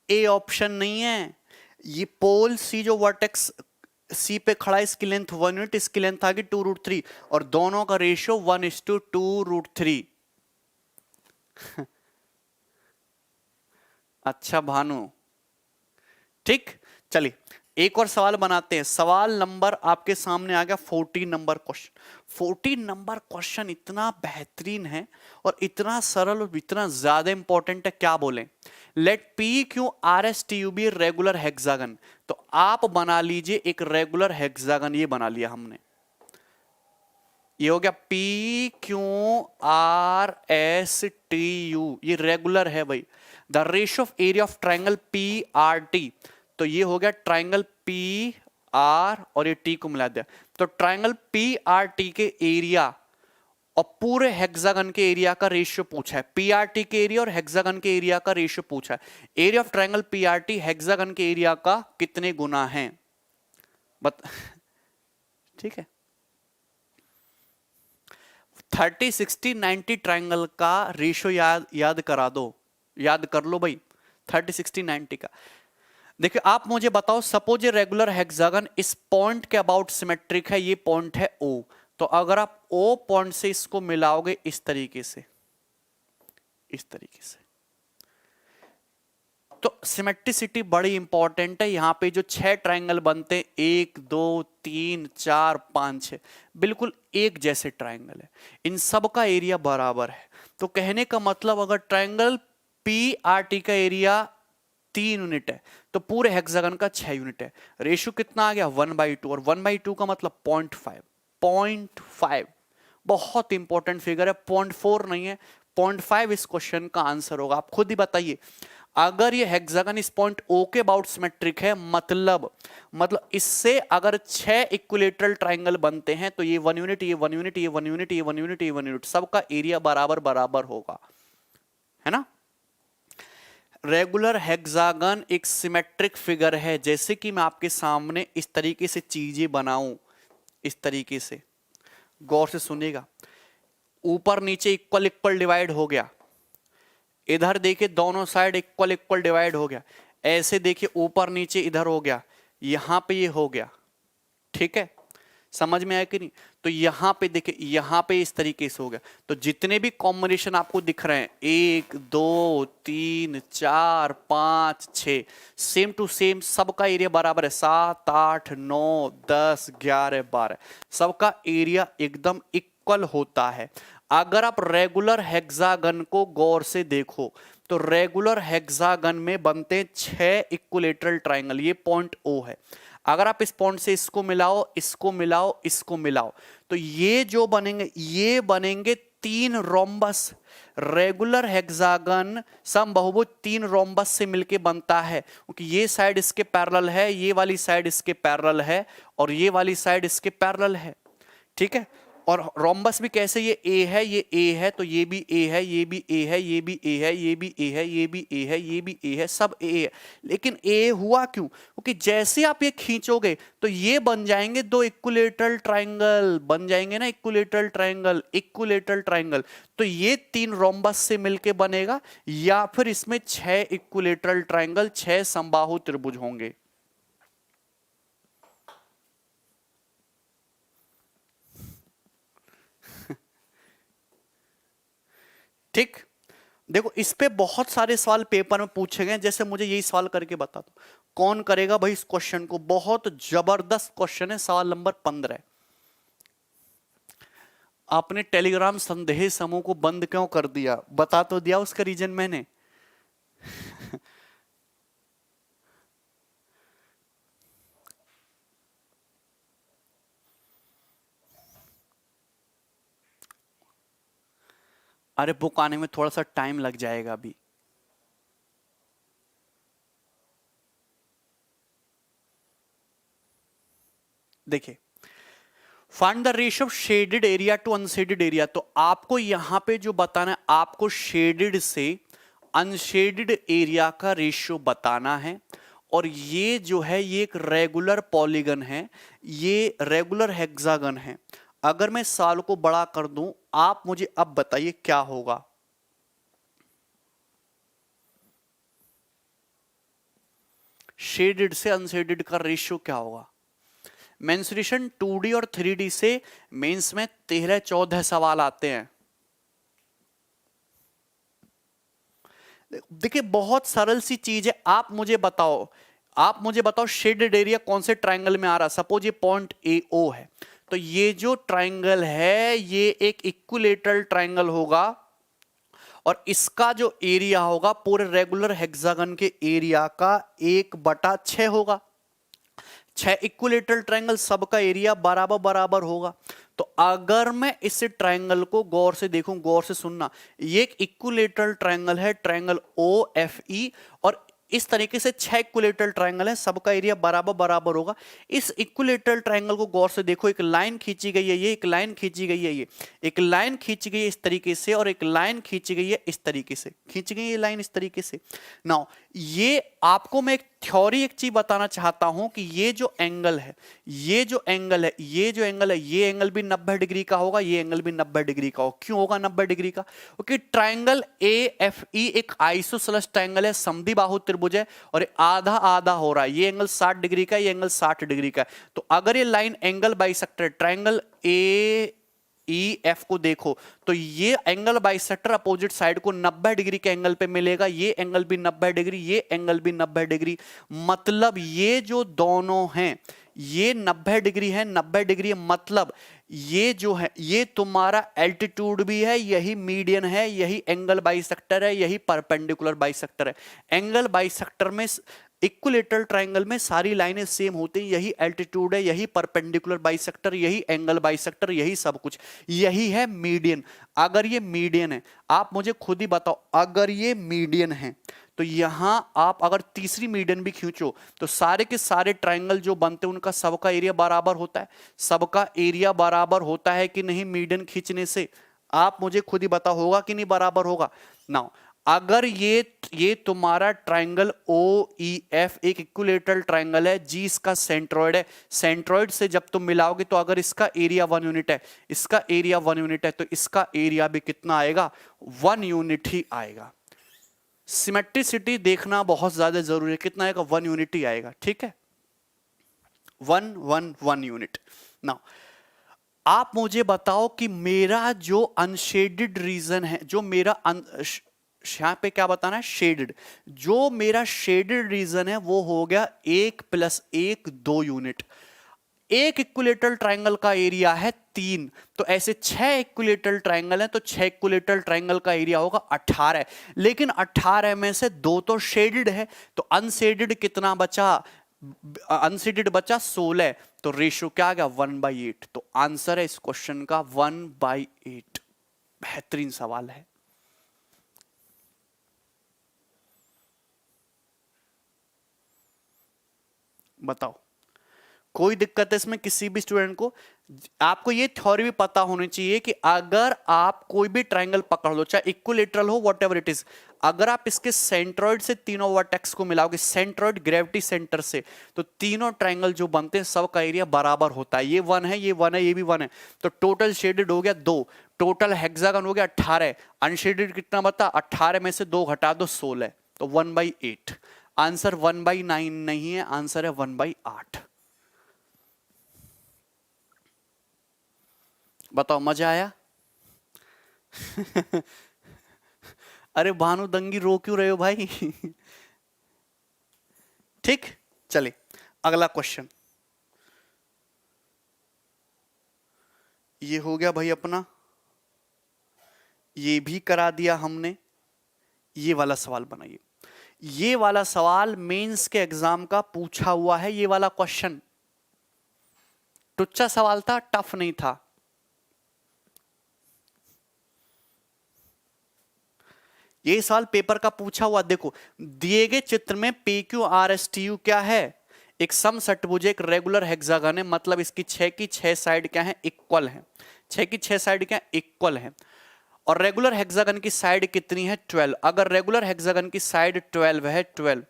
ए ऑप्शन नहीं है। ये पोल सी जो वर्टेक्स सी पे खड़ा है इसकी लेंथ 1 यूनिट, इसकी लेंथ आ गई 2√3 और दोनों का रेशियो 1:2√3। अच्छा भानु, ठीक। चलिए एक और सवाल बनाते हैं। सवाल नंबर आपके सामने आ गया 14 नंबर क्वेश्चन। 14 नंबर क्वेश्चन इतना बेहतरीन है और इतना सरल और इतना ज्यादा इंपॉर्टेंट है, क्या बोलें। Let PQRS TUB regular hexagon. तो आप बना लीजिए एक रेगुलर हेक्सागन, ये बना लिया हमने। ये हो गया PQRSTU, ये रेगुलर है भाई। The ratio of area of triangle PRT, तो ये हो गया ट्राइंगल PR और ये T को मिला दिया, तो ट्राइंगल PRT के एरिया और पूरे हेक्सागन के एरिया का रेशियो पूछा है। PRT के एरिया और हेक्सागन के एरिया का रेशियो पूछा है। Area of triangle PRT hexagon के एरिया का कितने गुना है ठीक है। 30 60 90 ट्राइंगल का रेशियो याद करा दो, याद कर लो भाई 30 60 90 का। देखिए आप मुझे बताओ, सपोज ये रेगुलर हेक्सागन इस पॉइंट के अबाउट सिमेट्रिक है, ये पॉइंट है O, तो अगर आप O पॉइंट से इसको मिलाओगे इस तरीके से, इस तरीके से, तो सिमेट्रिसिटी बड़ी इंपॉर्टेंट है। यहां पे जो 6 ट्राइंगल बनते हैं 1 2 3 4 5 6, बिल्कुल एक जैसे ट्राइंगल है, इन सब का एरिया बराबर है। तो कहने का मतलब अगर ट्राइंगल PRT का एरिया 3 यूनिट है तो पूरे हेक्सागन का 6 यूनिट है। रेशियो कितना आ गया 1/2, और 1/2 का मतलब 0.5, 0.5 बहुत इंपॉर्टेंट फिगर है, 0.4 नहीं है, 0.5 इस क्वेश्चन का आंसर होगा। आप खुद ही बताइए अगर ये हेक्सागन इस पॉइंट ओ के अबाउट सिमेट्रिक है, मतलब इससे अगर 6 इक्विलेटरल ट्राइंगल बनते हैं तो ये 1 यूनिट, ये 1 यूनिट, ये 1 यूनिट, ये 1 यूनिट, ये 1 यूनिट, सबका एरिया बराबर बराबर होगा, है ना। रेगुलर हेक्सागन एक सिमेट्रिक फिगर है। जैसे कि मैं आपके सामने इस तरीके से चीजें बनाऊं, इस तरीके से गौर से सुनिएगा। ऊपर नीचे इक्वल इक्वल डिवाइड हो गया, इधर देखिए दोनों साइड इक्वल इक्वल डिवाइड हो गया, ऐसे देखिए ऊपर नीचे इधर हो गया, यहां पे ये हो गया, ठीक है, समझ में आया कि नहीं। तो यहां पे देखिए, यहां पे इस तरीके से हो गया। तो जितने भी कॉम्बिनेशन आपको दिख रहे हैं 1 2 3 4 5 6, सेम टू सेम सबका एरिया बराबर है, 7 8 9 10 11 12, सबका एरिया एकदम इक्वल होता है। अगर आप रेगुलर हेक्सागन को गौर से देखो तो रेगुलर हेक्सागन में बनते हैं 6 इक्विलेटरल ट्राइंगल, ये पॉइंट ओ है। अगर आप इस पॉइंट से इसको मिलाओ, इसको मिलाओ, इसको मिलाओ, तो ये जो बनेंगे, ये बनेंगे 3 रोम्बस। रेगुलर हेक्सागन समबाहुभुज 3 रोम्बस से मिलके बनता है, क्योंकि ये साइड इसके पैरेलल है, ये वाली साइड इसके पैरेलल है, और ये वाली साइड इसके पैरेलल है, ठीक है। और रोम्बस भी कैसे, ये ए है, ये ए है, तो ये भी ए है, ये भी ए है, ये भी ए है, ये भी ए है, ये भी ए है, ये भी ए है, सब ए है। लेकिन ए हुआ क्यों? क्योंकि जैसे आप ये खींचोगे तो ये बन जाएंगे 2 इक्विलेटरल ट्राइंगल, बन जाएंगे ना इक्विलेटरल ट्राइंगल, इक्विलेटरल ट्राइंगल। तो ये 3 रोम्बस से मिलके बनेगा, या फिर इसमें 6 इक्विलेटरल ट्राइंगल, 6 समबाहु त्रिभुज होंगे। ठीक, देखो इस पे बहुत सारे सवाल पेपर में पूछे गए, जैसे मुझे यही सवाल करके बता दो, कौन करेगा भाई इस क्वेश्चन को? बहुत जबरदस्त क्वेश्चन है, सवाल नंबर 15। आपने टेलीग्राम संदेह समूह को बंद क्यों कर दिया? बता तो दिया उसका रीजन मैंने। अरे बुक आने में थोड़ा सा टाइम लग जाएगा अभी। देखिए, find the ratio of shaded area to unshaded area. तो आपको यहां पे जो बताना है, आपको शेडेड से अनशेडेड एरिया का रेशियो बताना है। और ये जो है ये एक रेगुलर पॉलीगन है, ये रेगुलर हेक्सागन है। अगर मैं साल को बड़ा कर दूं, आप मुझे अब बताइए क्या होगा? शेडेड से अनशेडेड का रेशियो क्या होगा? मेंसुरेशन 2D और 3D से मेंस में 13-14 सवाल आते हैं। देखिए बहुत सरल सी चीज है, आप मुझे बताओ शेडेड एरिया कौन से ट्राइंगल में आ रहा है। सपोज ये पॉइंट ए ओ है, तो ये जो ट्राइंगल है ये एक इक्विलेटरल ट्राइंगल होगा, और इसका जो एरिया होगा पूरे रेगुलर हेक्सागन के एरिया का 1/6 होगा। 6 इक्विलेटरल ट्राइंगल, सबका एरिया बराबर बराबर होगा। तो अगर मैं इस ट्राइंगल को गौर से देखूं, गौर से सुनना, ये एक इक्विलेटरल ट्राइंगल है, ट्राइंगल ओ एफ ई, और इस तरीके से 6 इक्विलेटरल ट्राइंगल है, सबका एरिया बराबर बराबर होगा। इस इक्विलेटरल ट्राइंगल को गौर से देखो, एक लाइन खींची गई है, ये एक लाइन खींची गई है, ये एक लाइन खींची गई है इस तरीके से, और एक लाइन खींची गई है इस तरीके से, खींची गई है लाइन इस तरीके से। नाउ ये आपको मैं एक थ्योरी, एक चीज बताना चाहता हूं कि ये जो एंगल है, ये जो एंगल है, ये जो एंगल है, ये एंगल भी 90 डिग्री का होगा, ये एंगल भी 90 डिग्री का होगा। क्यों होगा 90 डिग्री का? क्योंकि ट्राइंगल ए एफ ई एक आइसोसेलेस ट्राइंगल है, समद्विबाहु त्रिभुज है, और आधा आधा हो रहा है, ये एंगल 60 डिग्री का, ये एंगल 60 डिग्री का। तो अगर ये line angle bisector triangle A E F को देखो, तो ये एंगल बाइसेक्टर अपोजिट साइड को 90 डिग्री के एंगल पे मिलेगा, ये एंगल भी 90 डिग्री, ये एंगल भी 90 डिग्री। मतलब ये जो दोनों हैं ये 90 डिग्री है, 90 डिग्री है, मतलब ये जो है ये तुम्हारा एल्टीट्यूड भी है, यही मीडियन है, यही एंगल बाइसेक्टर है, यही परपेंडिकुलर बाइसेक्टर है। एंगल बाइसेक्टर में इक्विलेटरल ट्राइंगल में सारी लाइनें सेम होती हैं, यही एल्टीट्यूड है, यही परपेंडिकुलर बाइसेक्टर, यही एंगल बाइसेक्टर, यही सब कुछ, यही है मीडियन। अगर ये मीडियन है, आप मुझे खुद ही बताओ, अगर ये मीडियन है तो तो यहां आप अगर तीसरी मीडियन भी खींचो तो सारे के सारे ट्राइंगल जो बनते हैं उनका सबका एरिया बराबर होता है। सबका एरिया बराबर होता है कि नहीं मीडियन खींचने से? आप मुझे खुद ही बता, होगा कि नहीं बराबर होगा? नाउ अगर ये तुम्हारा ट्राइंगल ओ ई एफ एक इक्विलेटरल ट्राइंगल है, जी इसका सेंट्रॉइड है, सेंट्रॉइड से जब तुम मिलाओगे तो अगर इसका एरिया 1 यूनिट है, इसका एरिया 1 यूनिट है, तो इसका एरिया भी कितना आएगा? 1 यूनिट ही आएगा। सिमेट्रिसिटी देखना बहुत ज्यादा जरूरी है। कितना आएगा? 1 यूनिट ही आएगा। ठीक है, 1 यूनिट। नाउ आप मुझे बताओ कि मेरा जो अनशेडेड रीजन है, जो मेरा यहां पे क्या बताना है? शेडेड। जो मेरा शेडेड रीजन है वो हो गया 1 + 1 2 यूनिट। एक इक्विलेटरल ट्राइंगल का एरिया है 3, तो ऐसे 6 इक्विलेटरल ट्राइंगल हैं, तो 6 इक्विलेटरल ट्राइंगल का एरिया होगा 18। लेकिन 18 में से 2 तो शेडेड है, तो अनशेडेड कितना बचा? अनशेडेड बचा 16, तो रेशियो क्या आ गया? 1/8। तो आंसर है इस क्वेश्चन का 1/8। बेहतरीन सवाल है। बताओ, कोई दिक्कत है इसमें किसी भी स्टूडेंट को? आपको ये थ्योरी भी पता होनी चाहिए कि अगर आप कोई भी ट्राइंगल पकड़ लो, चाहे इक्विलेटरल हो, व्हाटएवर इट इज, अगर आप इसके सेंट्रॉइड से तीनों वर्टेक्स को मिलाओगे, सेंट्रॉइड ग्रेविटी सेंटर से, तो तीनों ट्राइंगल जो बनते हैं सबका एरिया बराबर होता है। ये 1 है, ये 1 है, ये भी 1 है, तो टोटल शेडेड हो गया 2, टोटल हेक्सागन हो गया 18, अनशेडेड कितना बता? 18 में से 2 घटा दो 16, तो 1/8। आंसर 1/9 नहीं है, आंसर है 1/8। बताओ, मजा आया? अरे भानु दंगी रो क्यों रहे हो भाई? ठीक, चलिए अगला क्वेश्चन। ये हो गया भाई अपना, ये भी करा दिया हमने। ये वाला सवाल बनाइए। ये वाला सवाल मेंस के एग्जाम का पूछा हुआ है। ये वाला क्वेश्चन टुच्चा सवाल था, टफ नहीं था। ये सवाल पेपर का पूछा हुआ। देखो, दिए गए चित्र में PQRSTU क्या है? एक सम षट्भुज, एक रेगुलर हेक्सागन है, मतलब इसकी 6 की 6 साइड क्या है? इक्वल है। 6 की 6 साइड क्या? इक्वल है। और रेगुलर हेक्सागन की साइड कितनी है? 12। अगर रेगुलर हेक्सागन की साइड 12 है, 12,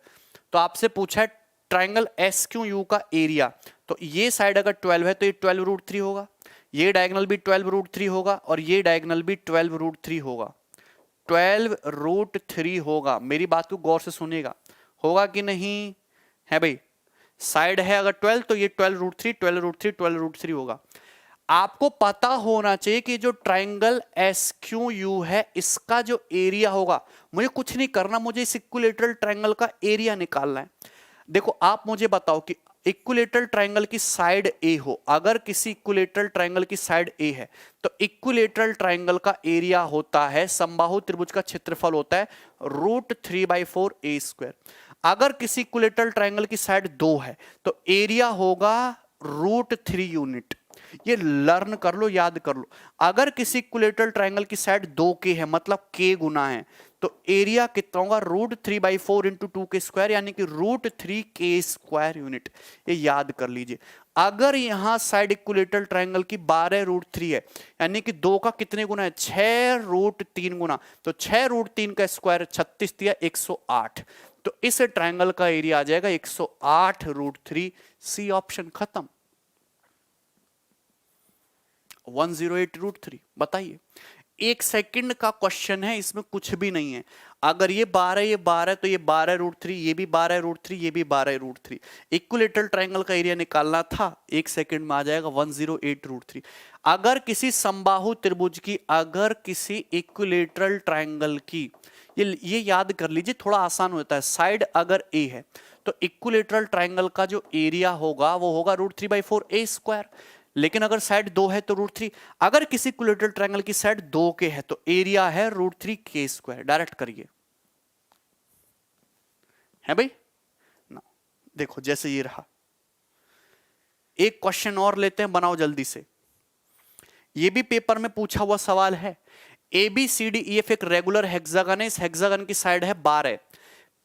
तो आपसे पूछा है ट्राइंगल SQU का एरिया। तो ये साइड अगर 12 है तो ये 12√3 होगा, ये डायगोनल भी 12√3 होगा, और ये डायगोनल भी 12√3 होगा। 12√3 होगा। मेरी बात को गौर से सुनिएगा, होगा कि नहीं है भाई? साइड है अगर 12 तो ये 12√3 12√3 12√3 होगा। आपको पता होना चाहिए कि जो ट्राइंगल SQU है इसका जो एरिया होगा, मुझे कुछ नहीं करना, मुझे इस इक्विलेटरल ट्राइंगल का एरिया निकालना है। देखो, आप मुझे बताओ कि इक्विलेटरल ट्राइंगल की साइड A हो, अगर किसी इक्विलेटरल ट्राइंगल की साइड A है तो इक्विलेटरल ट्राइंगल का एरिया होता है, समबाहु त्रिभुज का क्षेत्रफल होता है √3/4a²। अगर किसी इक्विलेटरल ट्राइंगल की साइड 2 है तो एरिया होगा √3 यूनिट। ये लर्न कर लो, याद कर लो। अगर किसी इक्विलेटरल ट्राइंगल की साइड 2k है, मतलब k गुना है, तो एरिया कितना होगा? √3/4 × 2k², यानी कि √3k² यूनिट। ये याद कर लीजिए। अगर यहां साइड इक्विलेटरल ट्राइंगल की 12√3 है, यानी कि 2 का कितने गुना है? 6√3 गुना, तो 6√3 का स्क्वायर 36 दिया 108, तो इस ट्राइंगल का एरिया आ जाएगा 108√3। सी ऑप्शन खत्म। 108√3। बताइए, 1 सेकंड का क्वेश्चन है, इसमें कुछ भी नहीं है। अगर ये 12 तो ये 12√3, ये भी 12√3, ये भी 12√3। इक्विलेटरल ट्राइंगल का एरिया निकालना था, 1 सेकंड में आ जाएगा 108√3। अगर किसी समबाहु त्रिभुज की, अगर किसी इक्विलेटरल ट्राइंगल की, ये याद कर लीजिए, थोड़ा आसान होता है। साइड अगर A है तो इक्विलेटरल ट्राइंगल का जो एरिया होगा वो होगा √3/4a²। लेकिन अगर साइड 2 है तो √3। अगर किसी इक्विलेटरल ट्रायंगल की साइड 2 के है तो एरिया है √3k²। डायरेक्ट करिए, है भाई ना? देखो जैसे ये रहा। एक क्वेश्चन और लेते हैं, बनाओ जल्दी से। ये भी पेपर में पूछा हुआ सवाल है। ABCDEF एक रेगुलर हेक्सागन है, इस हेक्सागन की साइड है 12,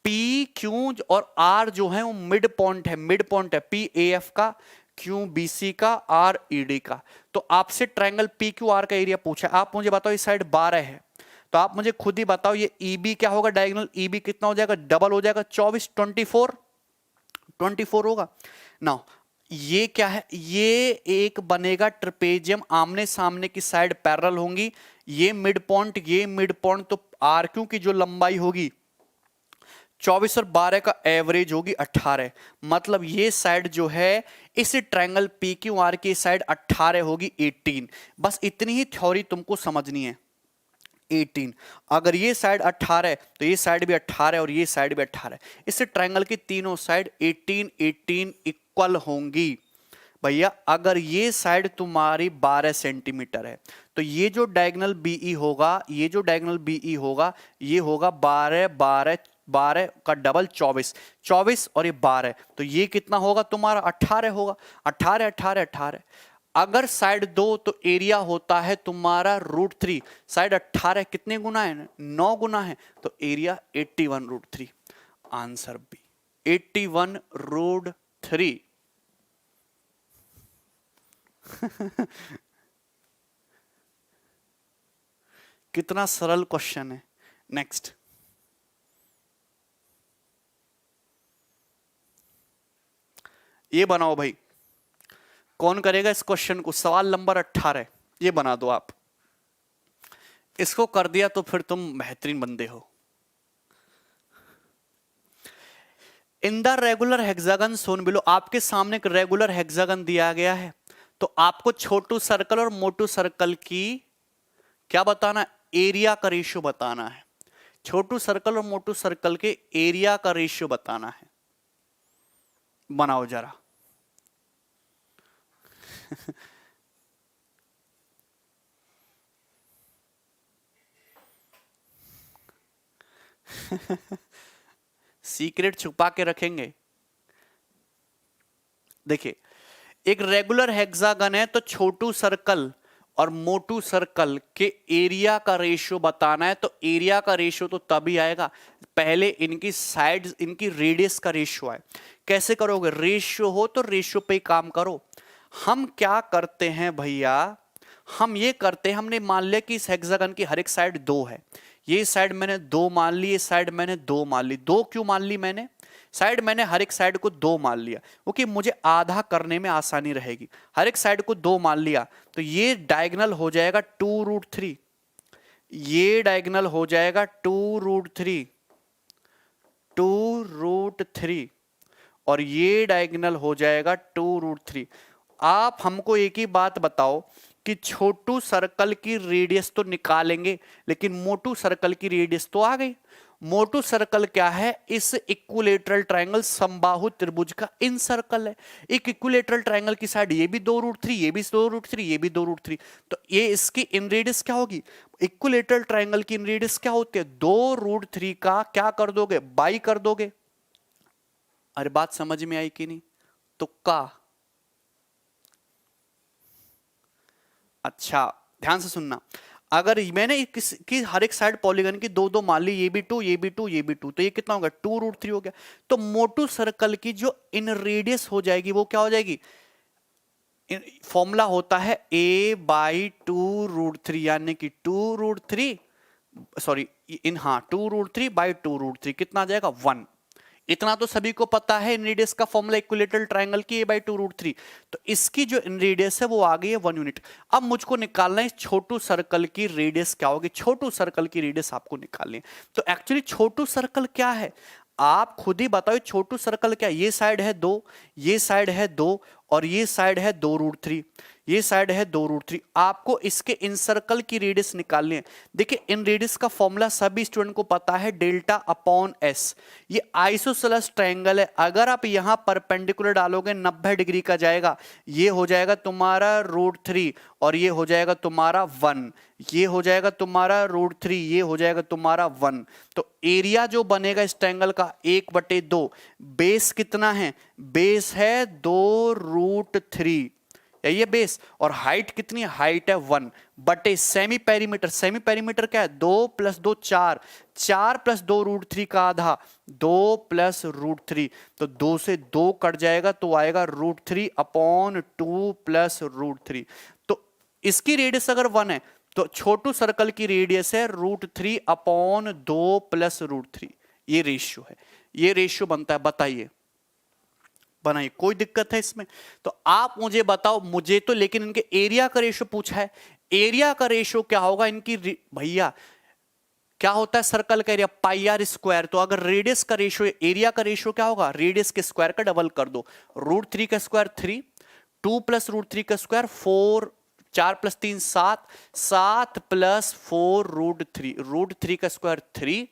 पी क्यू और आर जो है वो मिड पॉइंट है, मिड पॉइंट है पी ए एफ का, क्यू बी सी का, आर ई डी का। तो आपसे ट्रायंगल पी क्यू आर का एरिया पूछा, आप मुझे बताओ इस साइड 12 है, तो आप मुझे खुद ही बताओ ये ई बी क्या होगा, डायगोनल ई बी कितना हो जाएगा, डबल हो जाएगा 24, 24 होगा ना। ये क्या है, ये एक बनेगा ट्रेपेजियम, आमने सामने की साइड पैरेलल होंगी, ये मिड पॉइंट, ये मिड पॉइंट, तो आर क्यू की जो लंबाई होगी 24 और 12 का एवरेज होगी 18, मतलब ये साइड जो है इस ट्रायंगल पी क्यू आर की साइड 18 होगी 18। बस इतनी ही थ्योरी तुमको समझनी है, 18। अगर ये साइड 18 तो ये साइड भी 18 और ये साइड भी 18, इस ट्रायंगल की तीनों साइड 18 18 इक्वल होंगी। भैया अगर ये साइड तुम्हारी 12 सेंटीमीटर है तो ये जो डायगोनल बीई होगा, ये जो डायगोनल बीई होगा ये होगा 12 12 12 का डबल 24, 24 और ये 12, तो ये कितना होगा तुम्हारा 18 होगा, 18 18 18। अगर साइड 2 तो एरिया होता है तुम्हारा √3, साइड 18 कितने गुना है, 9 गुना है, तो एरिया 81√3। Answer B 81√3। कितना सरल क्वेश्चन है। नेक्स्ट, ये बनाओ भाई, कौन करेगा इस क्वेश्चन को, सवाल नंबर 18 ये बना दो आप। इसको कर दिया तो फिर तुम बेहतरीन बंदे हो। In the regular hexagon shown below, आपके सामने एक रेगुलर हेक्सागन दिया गया है, तो आपको छोटू सर्कल और मोटू सर्कल की क्या बताना, एरिया का रेशियो बताना है। छोटू सर्कल और मोटू सर्कल के एरिया का रेशियो बताना है। बनाओ जरा। सीक्रेट छुपा के रखेंगे। देखिए, एक रेगुलर हेक्सागन है तो छोटू सर्कल और मोटू सर्कल के एरिया का रेशियो बताना है। तो एरिया का रेशियो तो तभी आएगा पहले इनकी साइड्स, इनकी रेडियस का रेशियो आए। कैसे करोगे, रेशियो हो तो रेशियो पे ही काम करो। हम क्या करते हैं भैया, हम ये करते हैं, हमने मान लिया कि इस हेक्सागन की हर एक साइड 2 है, ये साइड मैंने 2 मान ली, ये साइड मैंने 2 मान ली। 2 क्यों मान ली मैंने, साइड मैंने हर एक साइड को 2 मान लिया क्योंकि मुझे आधा करने में आसानी रहेगी। हर एक साइड को 2 मान लिया तो ये डायगोनल हो जाएगा 2√3, ये डायगोनल हो जाएगा 2√3, 2√3 और ये डायगोनल हो जाएगा 2√3। आप हमको एक ही बात बताओ कि छोटू सर्कल की रेडियस तो निकालेंगे लेकिन मोटू सर्कल की रेडियस तो आ गई। मोटू सर्कल क्या है, इस इक्विलेटरल ट्रायंगल समबाहु त्रिभुज का इन सर्कल है। एक इक्विलेटरल ट्रायंगल की साइड ये भी 2√3, ये भी 2√3, ये भी 2√3, तो ये इसकी इन रेडियस क्या होगी, इक्विलेटरल ट्रायंगल की इन रेडियस क्या होती है, 2√3 का क्या कर दोगे, बाई कर दोगे। अरे बात समझ में आई कि नहीं, तुक्का। अच्छा ध्यान से सुनना, अगर मैंने की हर एक साइड पॉलीगन की 2 2 मान ली, ये भी 2, ये भी 2, ये भी 2, तो ये कितना होगा 2√3 हो गया। तो मोटू सर्कल की जो इन रेडियस हो जाएगी वो क्या हो जाएगी, फॉर्मूला होता है a/2√3 यानी कि 2√3 सॉरी इन हाँ 2√3/2√3 कितना आ जाएगा 1। इतना तो सभी को पता है, इन रेडियस का फॉर्मूला इक्विलेटरल ट्रायंगल की a/2√3, तो इसकी जो इन रेडियस है वो आ गई है 1 यूनिट। अब मुझको निकालना है छोटू सर्कल की रेडियस क्या होगी, छोटू सर्कल की रेडियस आपको निकालनी है। तो एक्चुअली छोटू सर्कल क्या है आप खुद ही बताओ, छोटू सर्कल क्या, ये साइड है 2, ये साइड है 2 और ये साइड है 2√3, ये साइड है 2√3। आपको इसके इन सर्कल की रेडियस निकालनी है। देखिए इन रेडियस का फॉर्मूला सभी स्टूडेंट को पता है, डेल्टा/s। ये आइसोसेलेस ट्रायंगल है, अगर आप यहां परपेंडिकुलर डालोगे 90 डिग्री का जाएगा, ये हो जाएगा तुम्हारा √3 और ये हो जाएगा तुम्हारा 1, ये हो जाएगा तुम्हारा √3, ये हो जाएगा तुम्हारा 1। तो एरिया जो बनेगा इस ट्रायंगल का 1/2, बेस कितना है, बेस है 2√3, ये बेस, और हाइट कितनी है, हाइट है 1 बटे सेमी पेरीमीटर, सेमी पेरीमीटर क्या है 2 + 2 4, 4 + 2 √3 का आधा, 2 + √3, तो 2 से 2 कट जाएगा तो आएगा √3 अपॉन 2 + √3। तो इसकी रेडियस अगर 1 है तो छोटू सर्कल की रेडियस है √3 अपॉन 2 + √3। ये रेशियो है, ये रेशियो बनता है। बताइए, बनाइए, कोई दिक्कत है इसमें? तो आप मुझे बताओ, मुझे तो लेकिन इनके एरिया का रेशियो पूछा है। एरिया का रेशियो क्या होगा इनकी, भैया क्या होता है सर्कल का एरिया, πr²। तो अगर रेडियस का रेशियो, एरिया का रेशियो क्या होगा, रेडियस के स्क्वायर का डबल कर दो, √3 का स्क्वायर 3, 2 + √3 का स्क्वायर 4, 4 + 3 7, 7 + 4 √3, √3 का स्क्वायर 3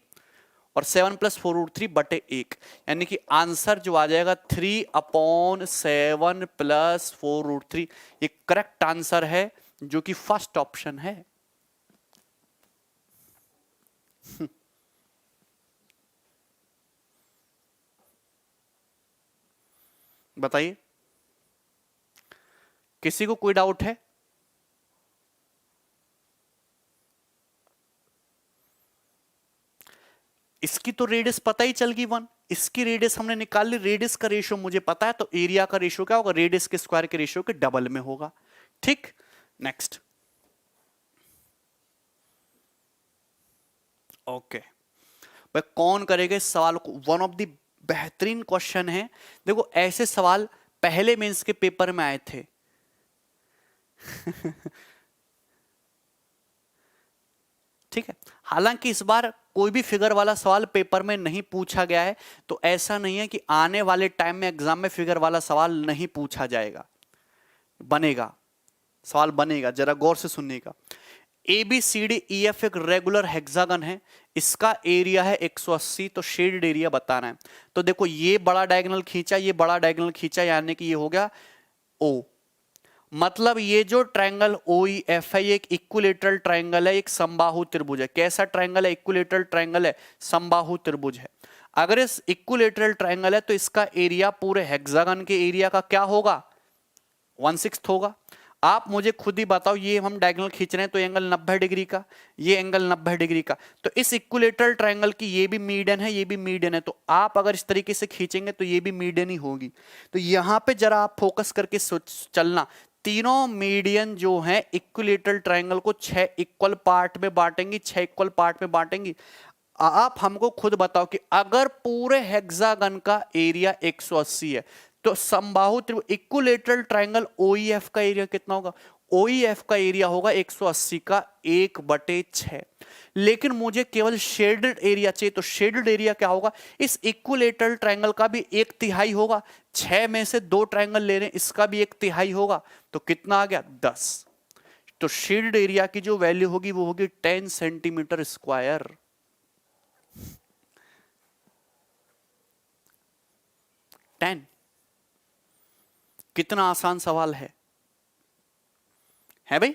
और 7 + 4 √3 बटे 1, यानी कि आंसर जो आ जाएगा 3/7 + 4 √3। ये करेक्ट आंसर है, जो कि फर्स्ट ऑप्शन है। बताइए, किसी को कोई डाउट है? इसकी तो रेडियस पता ही चल गई 1, इसकी रेडियस हमने निकाल ली, रेडियस का रेशियो मुझे पता है, तो एरिया का रेशियो क्या होगा, रेडियस के स्क्वायर के रेशियो के डबल में होगा। ठीक, नेक्स्ट। ओके भाई, कौन करेगा इस सवाल को? वन ऑफ द बेहतरीन क्वेश्चन है। देखो ऐसे सवाल पहले मेंस के पेपर में आए थे। ठीक है, हालांकि इस बार कोई भी फिगर वाला सवाल पेपर में नहीं पूछा गया है, तो ऐसा नहीं है कि आने वाले टाइम में एग्जाम में फिगर वाला सवाल नहीं पूछा जाएगा, बनेगा, सवाल बनेगा, जरा गौर से सुनिएगा। ABCDEF एक रेगुलर हेक्सागन है, इसका एरिया है 180, तो शेडेड एरिया बताना है। तो देखो ये बड़ा डायगोनल खींचा, ये बड़ा डायगोनल खींचा, यानी कि ये हो गया O। मतलब ये जो ट्रायंगल OEF है, ये एक इक्विलेटरल ट्रायंगल है, एक समबाहु त्रिभुज है। कैसा ट्रायंगल है? इक्विलेटरल ट्रायंगल है, समबाहु त्रिभुज है। अगर इस इक्विलेटरल ट्रायंगल है तो इसका एरिया पूरे हेक्सागन के एरिया का क्या होगा, 1/6 होगा। आप मुझे खुद ही बताओ, ये हम डायगोनल खींच रहे हैं तो एंगल 90 डिग्री का, ये एंगल 90 डिग्री का, तो इस इक्विलेटरल ट्रायंगल की ये भी मीडियन है, ये भी मीडियन है, तो आप अगर इस तरीके से खींचेंगे तो ये भी मीडियन ही होगी। तो यहां पे जरा आप फोकस करके चलना, तीनों मीडियन जो हैं इक्विलेटरल ट्रायंगल को 6 इक्वल पार्ट में बांटेंगी, 6 इक्वल पार्ट में बांटेंगी। आप हमको खुद बताओ कि अगर पूरे हेक्सागन का एरिया 180 है तो समबाहु त्रिभुज इक्विलेटरल ट्रायंगल OEF का एरिया कितना होगा? OEF का एरिया होगा 180 का 1/6। लेकिन मुझे केवल शेडेड एरिया चाहिए, तो शेडेड एरिया क्या होगा? इस इक्विलेटरल ट्रायंगल का भी 1/3 होगा, 6 में से 2 ट्रायंगल ले रहे हैं, इसका भी 1/3 होगा, तो कितना आ गया 10। तो शेडेड एरिया की जो वैल्यू होगी वो होगी 10 सेंटीमीटर स्क्वायर। कितना आसान सवाल है भाई?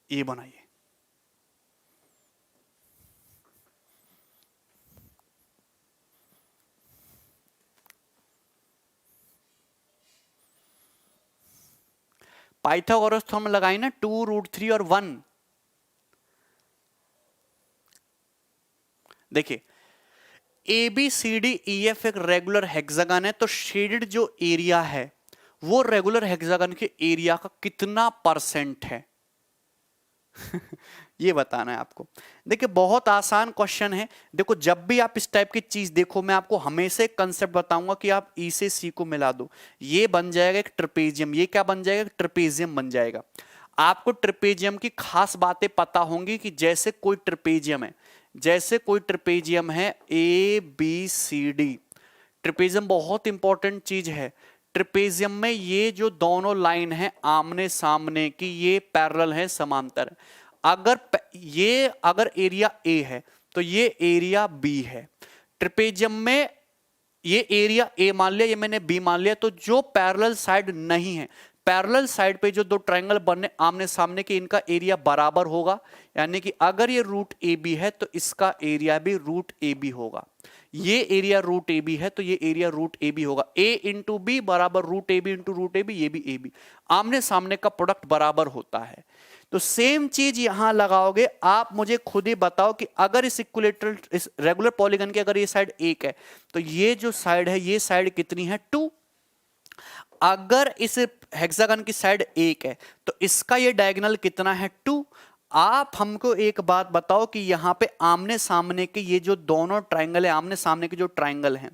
ये बनाइए, पाइथागोरस तो हम लगाए ना 2 √3 और 1। देखिए ABCDEF एक रेगुलर हेक्सागन है, तो शेडेड जो एरिया है वो रेगुलर हेक्सागन के एरिया का कितना % है? ये बताना है आपको। देखिए बहुत आसान क्वेश्चन है। देखो जब भी आप इस टाइप की चीज देखो, मैं आपको हमेशा एक कंसेप्ट बताऊंगा कि आप E से C को मिला दो, ये बन जाएगा एक ट्रेपेजियम। ये क्या बन जाएगा? ट्रेपेजियम बन जाएगा। आपको ट्रेपेजियम की खास बातें पता होंगी कि जैसे कोई ट्रेपेजियम है, जैसे कोई ट्रेपेजियम है ABCD, ट्रेपेजियम बहुत इंपॉर्टेंट चीज है। ट्रेपेजियम में ये जो दोनों लाइन है आमने सामने की, ये पैरेलल है, समांतर। अगर एरिया A है तो ये एरिया B है। ट्रेपेजियम में ये एरिया A मान लिया, ये मैंने B मान लिया, तो जो पैरेलल साइड नहीं है, पैरेलल साइड पे जो दो ट्रायंगल बनने आमने सामने के, इनका एरिया बराबर होगा। यानी कि अगर ये √AB है तो इसका एरिया भी √AB होगा। ये एरिया रूट ए बी है तो ये एरिया रूट ए बी होगा, ए इंटू बी बराबर root a b into root a b, ये भी ए बी, आमने सामने का प्रोडक्ट बराबर होता है। तो सेम चीज यहां लगाओगे आप। मुझे खुद ही बताओ कि अगर इस इक्विलेटरल, इस रेगुलर पॉलीगन की अगर ये साइड 1 है तो ये जो साइड है ये साइड कितनी है 2। अगर इस हेक्सागन की साइड 1 है तो इसका ये डायगोनल कितना है 2। आप हमको एक बात बताओ कि यहां पे आमने सामने के ये जो दोनों ट्रायंगल है, आमने सामने के जो ट्रायंगल हैं,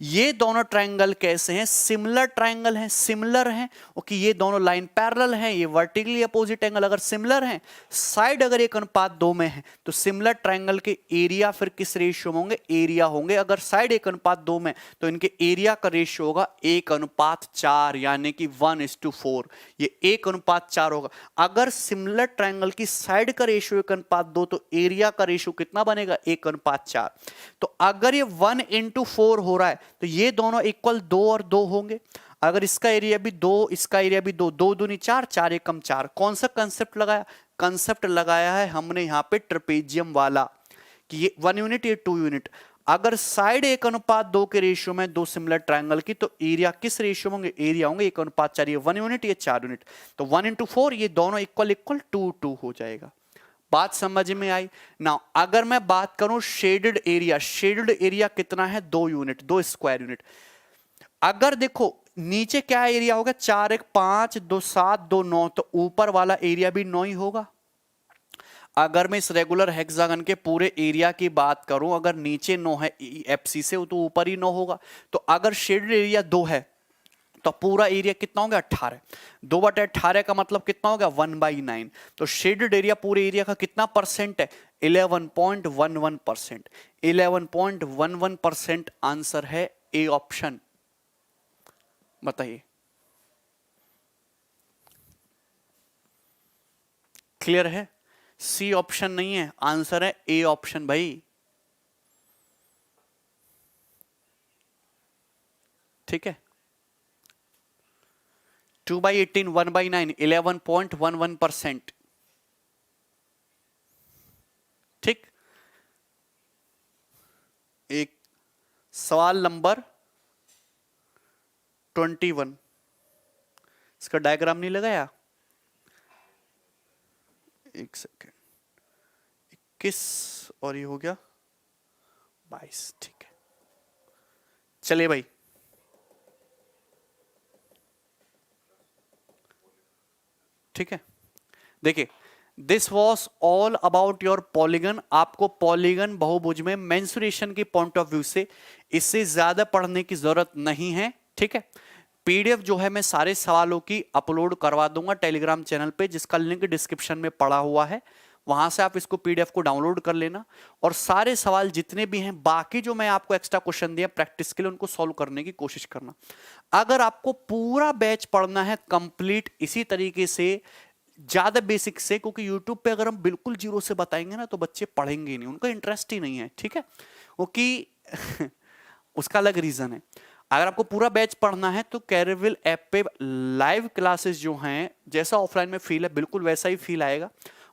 ये दोनों ट्रायंगल कैसे हैं? सिमिलर ट्रायंगल हैं, सिमिलर हैं। ओके, ये दोनों लाइन पैरेलल हैं, ये वर्टिकली अपोजिट एंगल अगर सिमिलर हैं, साइड अगर 1:2 में है तो सिमिलर ट्रायंगल के एरिया फिर किस रेशियो में होंगे? एरिया होंगे। अगर साइड 1:2 में तो इनके एरिया का रेशियो होगा 1:4, यानी कि 1:4, ये 1:4 होगा। अगर सिमिलर ट्रायंगल की साइड का रेशियो 1:2 तो एरिया का रेशियो कितना बनेगा? 1:4। तो अगर ये 1:4 हो रहा है तो ये दोनों इक्वल 2 और 2 होंगे। अगर इसका एरिया भी 2, इसका एरिया भी 2, 2 दूनी 4, 4 एकम 4। कौन सा कंसेप्ट लगाया? कंसेप्ट लगाया है हमने यहां पे ट्रेपेजियम वाला कि ये 1 यूनिट, ये 2 यूनिट। अगर साइड 1:2 के रेशियो में दो सिमिलर ट्रायंगल की तो एरिया किस रेशियो में होंगे? एरिया होंगे 1:4, ये 1 यूनिट, ये 4 यूनिट। तो 1:4 ये दोनों इक्वल इक्वल 2 2 हो जाएगा। बात समझ में आई ना? अगर मैं बात करूं शेडेड एरिया, शेडेड एरिया कितना है? 2 यूनिट, 2 स्क्वायर यूनिट। अगर देखो नीचे क्या एरिया होगा? 4 1 5 2 7 2 9, तो ऊपर वाला एरिया भी 9 ही होगा। अगर मैं इस रेगुलर हेक्सागन के पूरे एरिया की बात करूं, अगर नीचे 9 है एफसी से तो ऊपर ही 9 होगा। तो अगर शेडेड एरिया 2 है तो पूरा एरिया कितना हो गया? 18। 2/18 का मतलब कितना हो गया? 1/9। तो शेडेड एरिया पूरे एरिया का कितना परसेंट है? 11.11%। 11.11% आंसर है ए ऑप्शन। बताइए, क्लियर है? सी ऑप्शन नहीं है, आंसर है ए ऑप्शन भाई। ठीक है, 2/18, 1/9, 11.11%। ठीक। एक सवाल नंबर 21, इसका डायग्राम नहीं लगाया? एक सेकेंड, 21 और ये हो गया 22। ठीक है, चलिए भाई। ठीक है, देखिए, this was all about your polygon. आपको पॉलीगन बहुभुज में मेंसुरेशन के पॉइंट ऑफ व्यू से इससे ज्यादा पढ़ने की जरूरत नहीं है। ठीक है, पीडीएफ जो है मैं सारे सवालों की अपलोड करवा दूंगा टेलीग्राम चैनल पे, जिसका लिंक डिस्क्रिप्शन में पड़ा हुआ है। वहां से आप इसको पीडीएफ को डाउनलोड कर लेना और सारे सवाल जितने भी हैं, बाकी जो मैं आपको एक्स्ट्रा क्वेश्चन दिया प्रैक्टिस के लिए, उनको सॉल्व करने की कोशिश करना। अगर आपको पूरा बैच पढ़ना है कंप्लीट इसी तरीके से, ज्यादा बेसिक से, क्योंकि यूट्यूब पे अगर हम बिल्कुल जीरो से बताएंगे ना तो बच्चे पढ़ेंगे ही नहीं, उनका इंटरेस्ट ही नहीं है। ठीक है, क्योंकि उसका अलग रीजन है। अगर आपको पूरा बैच पढ़ना है तो कैरिविल ऐप पे लाइव क्लासेस जो हैं, जैसा ऑफलाइन में फील है बिल्कुल वैसा ही फील आएगा।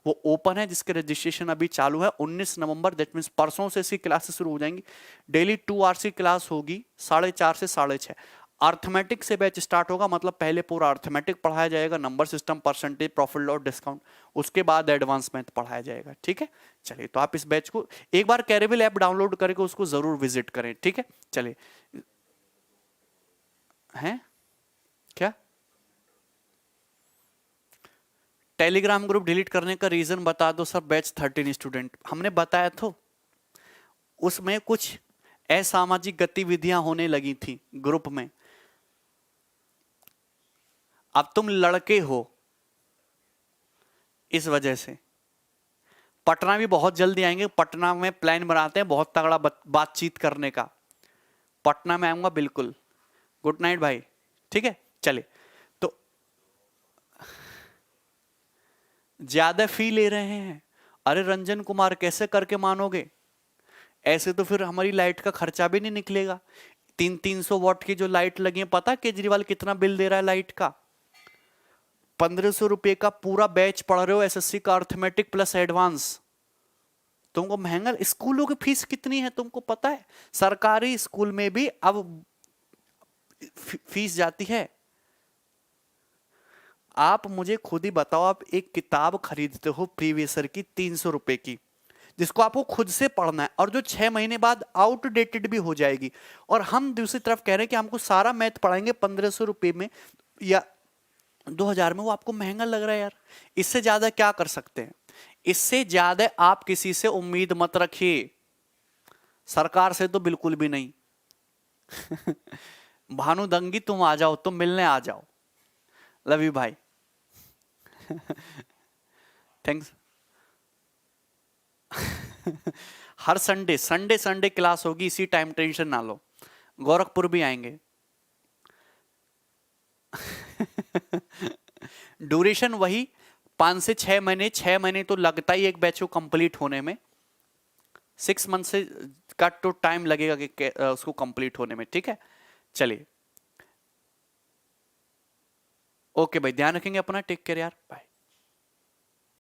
वो ओपन है, जिसके रजिस्ट्रेशन अभी चालू है। 19 नवंबर, दैट मींस परसों से इसकी क्लासेस शुरू हो जाएंगी। डेली 2 आवर्स की क्लास होगी, 4:30 से 6:30। अर्थमेटिक से बैच स्टार्ट होगा, मतलब पहले पूरा अर्थमेटिक पढ़ाया जाएगा, number system, percentage, profit loss, discount. उसके बाद एडवांस मैथ पढ़ाया जाएगा। ठीक है, चलिए, तो आप इस बैच को एक बार कैरिविल ऐप डाउनलोड करके उसको जरूर विजिट करें। ठीक है, चलिए। हैं क्या? टेलीग्राम ग्रुप डिलीट करने का रीजन बता दो सर। बैच 13 स्टूडेंट हमने बताया तो, उसमें कुछ असामाजिक गतिविधियां होने लगी थी ग्रुप में। अब तुम लड़के हो, इस वजह से पटना भी बहुत जल्दी आएंगे। पटना में प्लान बनाते हैं बहुत तगड़ा बातचीत करने का। पटना में आऊंगा बिल्कुल। गुड नाइट भाई। ठीक है, चलिए। तो ज्यादा फी ले रहे हैं? अरे रंजन कुमार, कैसे करके मानोगे? ऐसे तो फिर हमारी लाइट का खर्चा भी नहीं निकलेगा। 300 वॉट की जो लाइट लगी है, पता केजरीवाल कितना बिल दे रहा है लाइट का? 1500 रुपए का पूरा बैच पढ़ रहे हो एसएससी का, अर्थमेटिक प्लस एडवांस। तुमको महंगा, स्कूलों की फीस कितनी है तुमको पता है? सरकारी स्कूल में भी अब फीस जाती है। आप मुझे खुद ही बताओ, आप एक किताब खरीदते हो प्रीवियसर की 300 रुपए की, जिसको आपको खुद से पढ़ना है, और जो 6 महीने बाद आउटडेटेड भी हो जाएगी, और हम दूसरी तरफ कह रहे हैं कि हमको सारा मैथ पढ़ाएंगे 1500 रुपए में या 2000 में। वो आपको महंगा लग रहा है यार। इससे ज्यादा क्या कर सकते हैं? इससे ज्यादा आप किसी से उम्मीद मत रखिए, सरकार से तो बिल्कुल भी नहीं। भानु दंगी तुम आ जाओ, तुम मिलने आ जाओ। लव यू भाई। थैंक्स। हर संडे संडे संडे क्लास होगी इसी टाइम, टेंशन ना लो। गोरखपुर भी आएंगे। ड्यूरेशन वही 5 से 6 महीने, 6 महीने तो लगता ही एक बैच को कंप्लीट होने में। 6 मंथ से का तो टाइम लगेगा कि उसको कंप्लीट होने में। ठीक है, चलिए ओके भाई, ध्यान रखेंगे अपना, टेक केयर यार।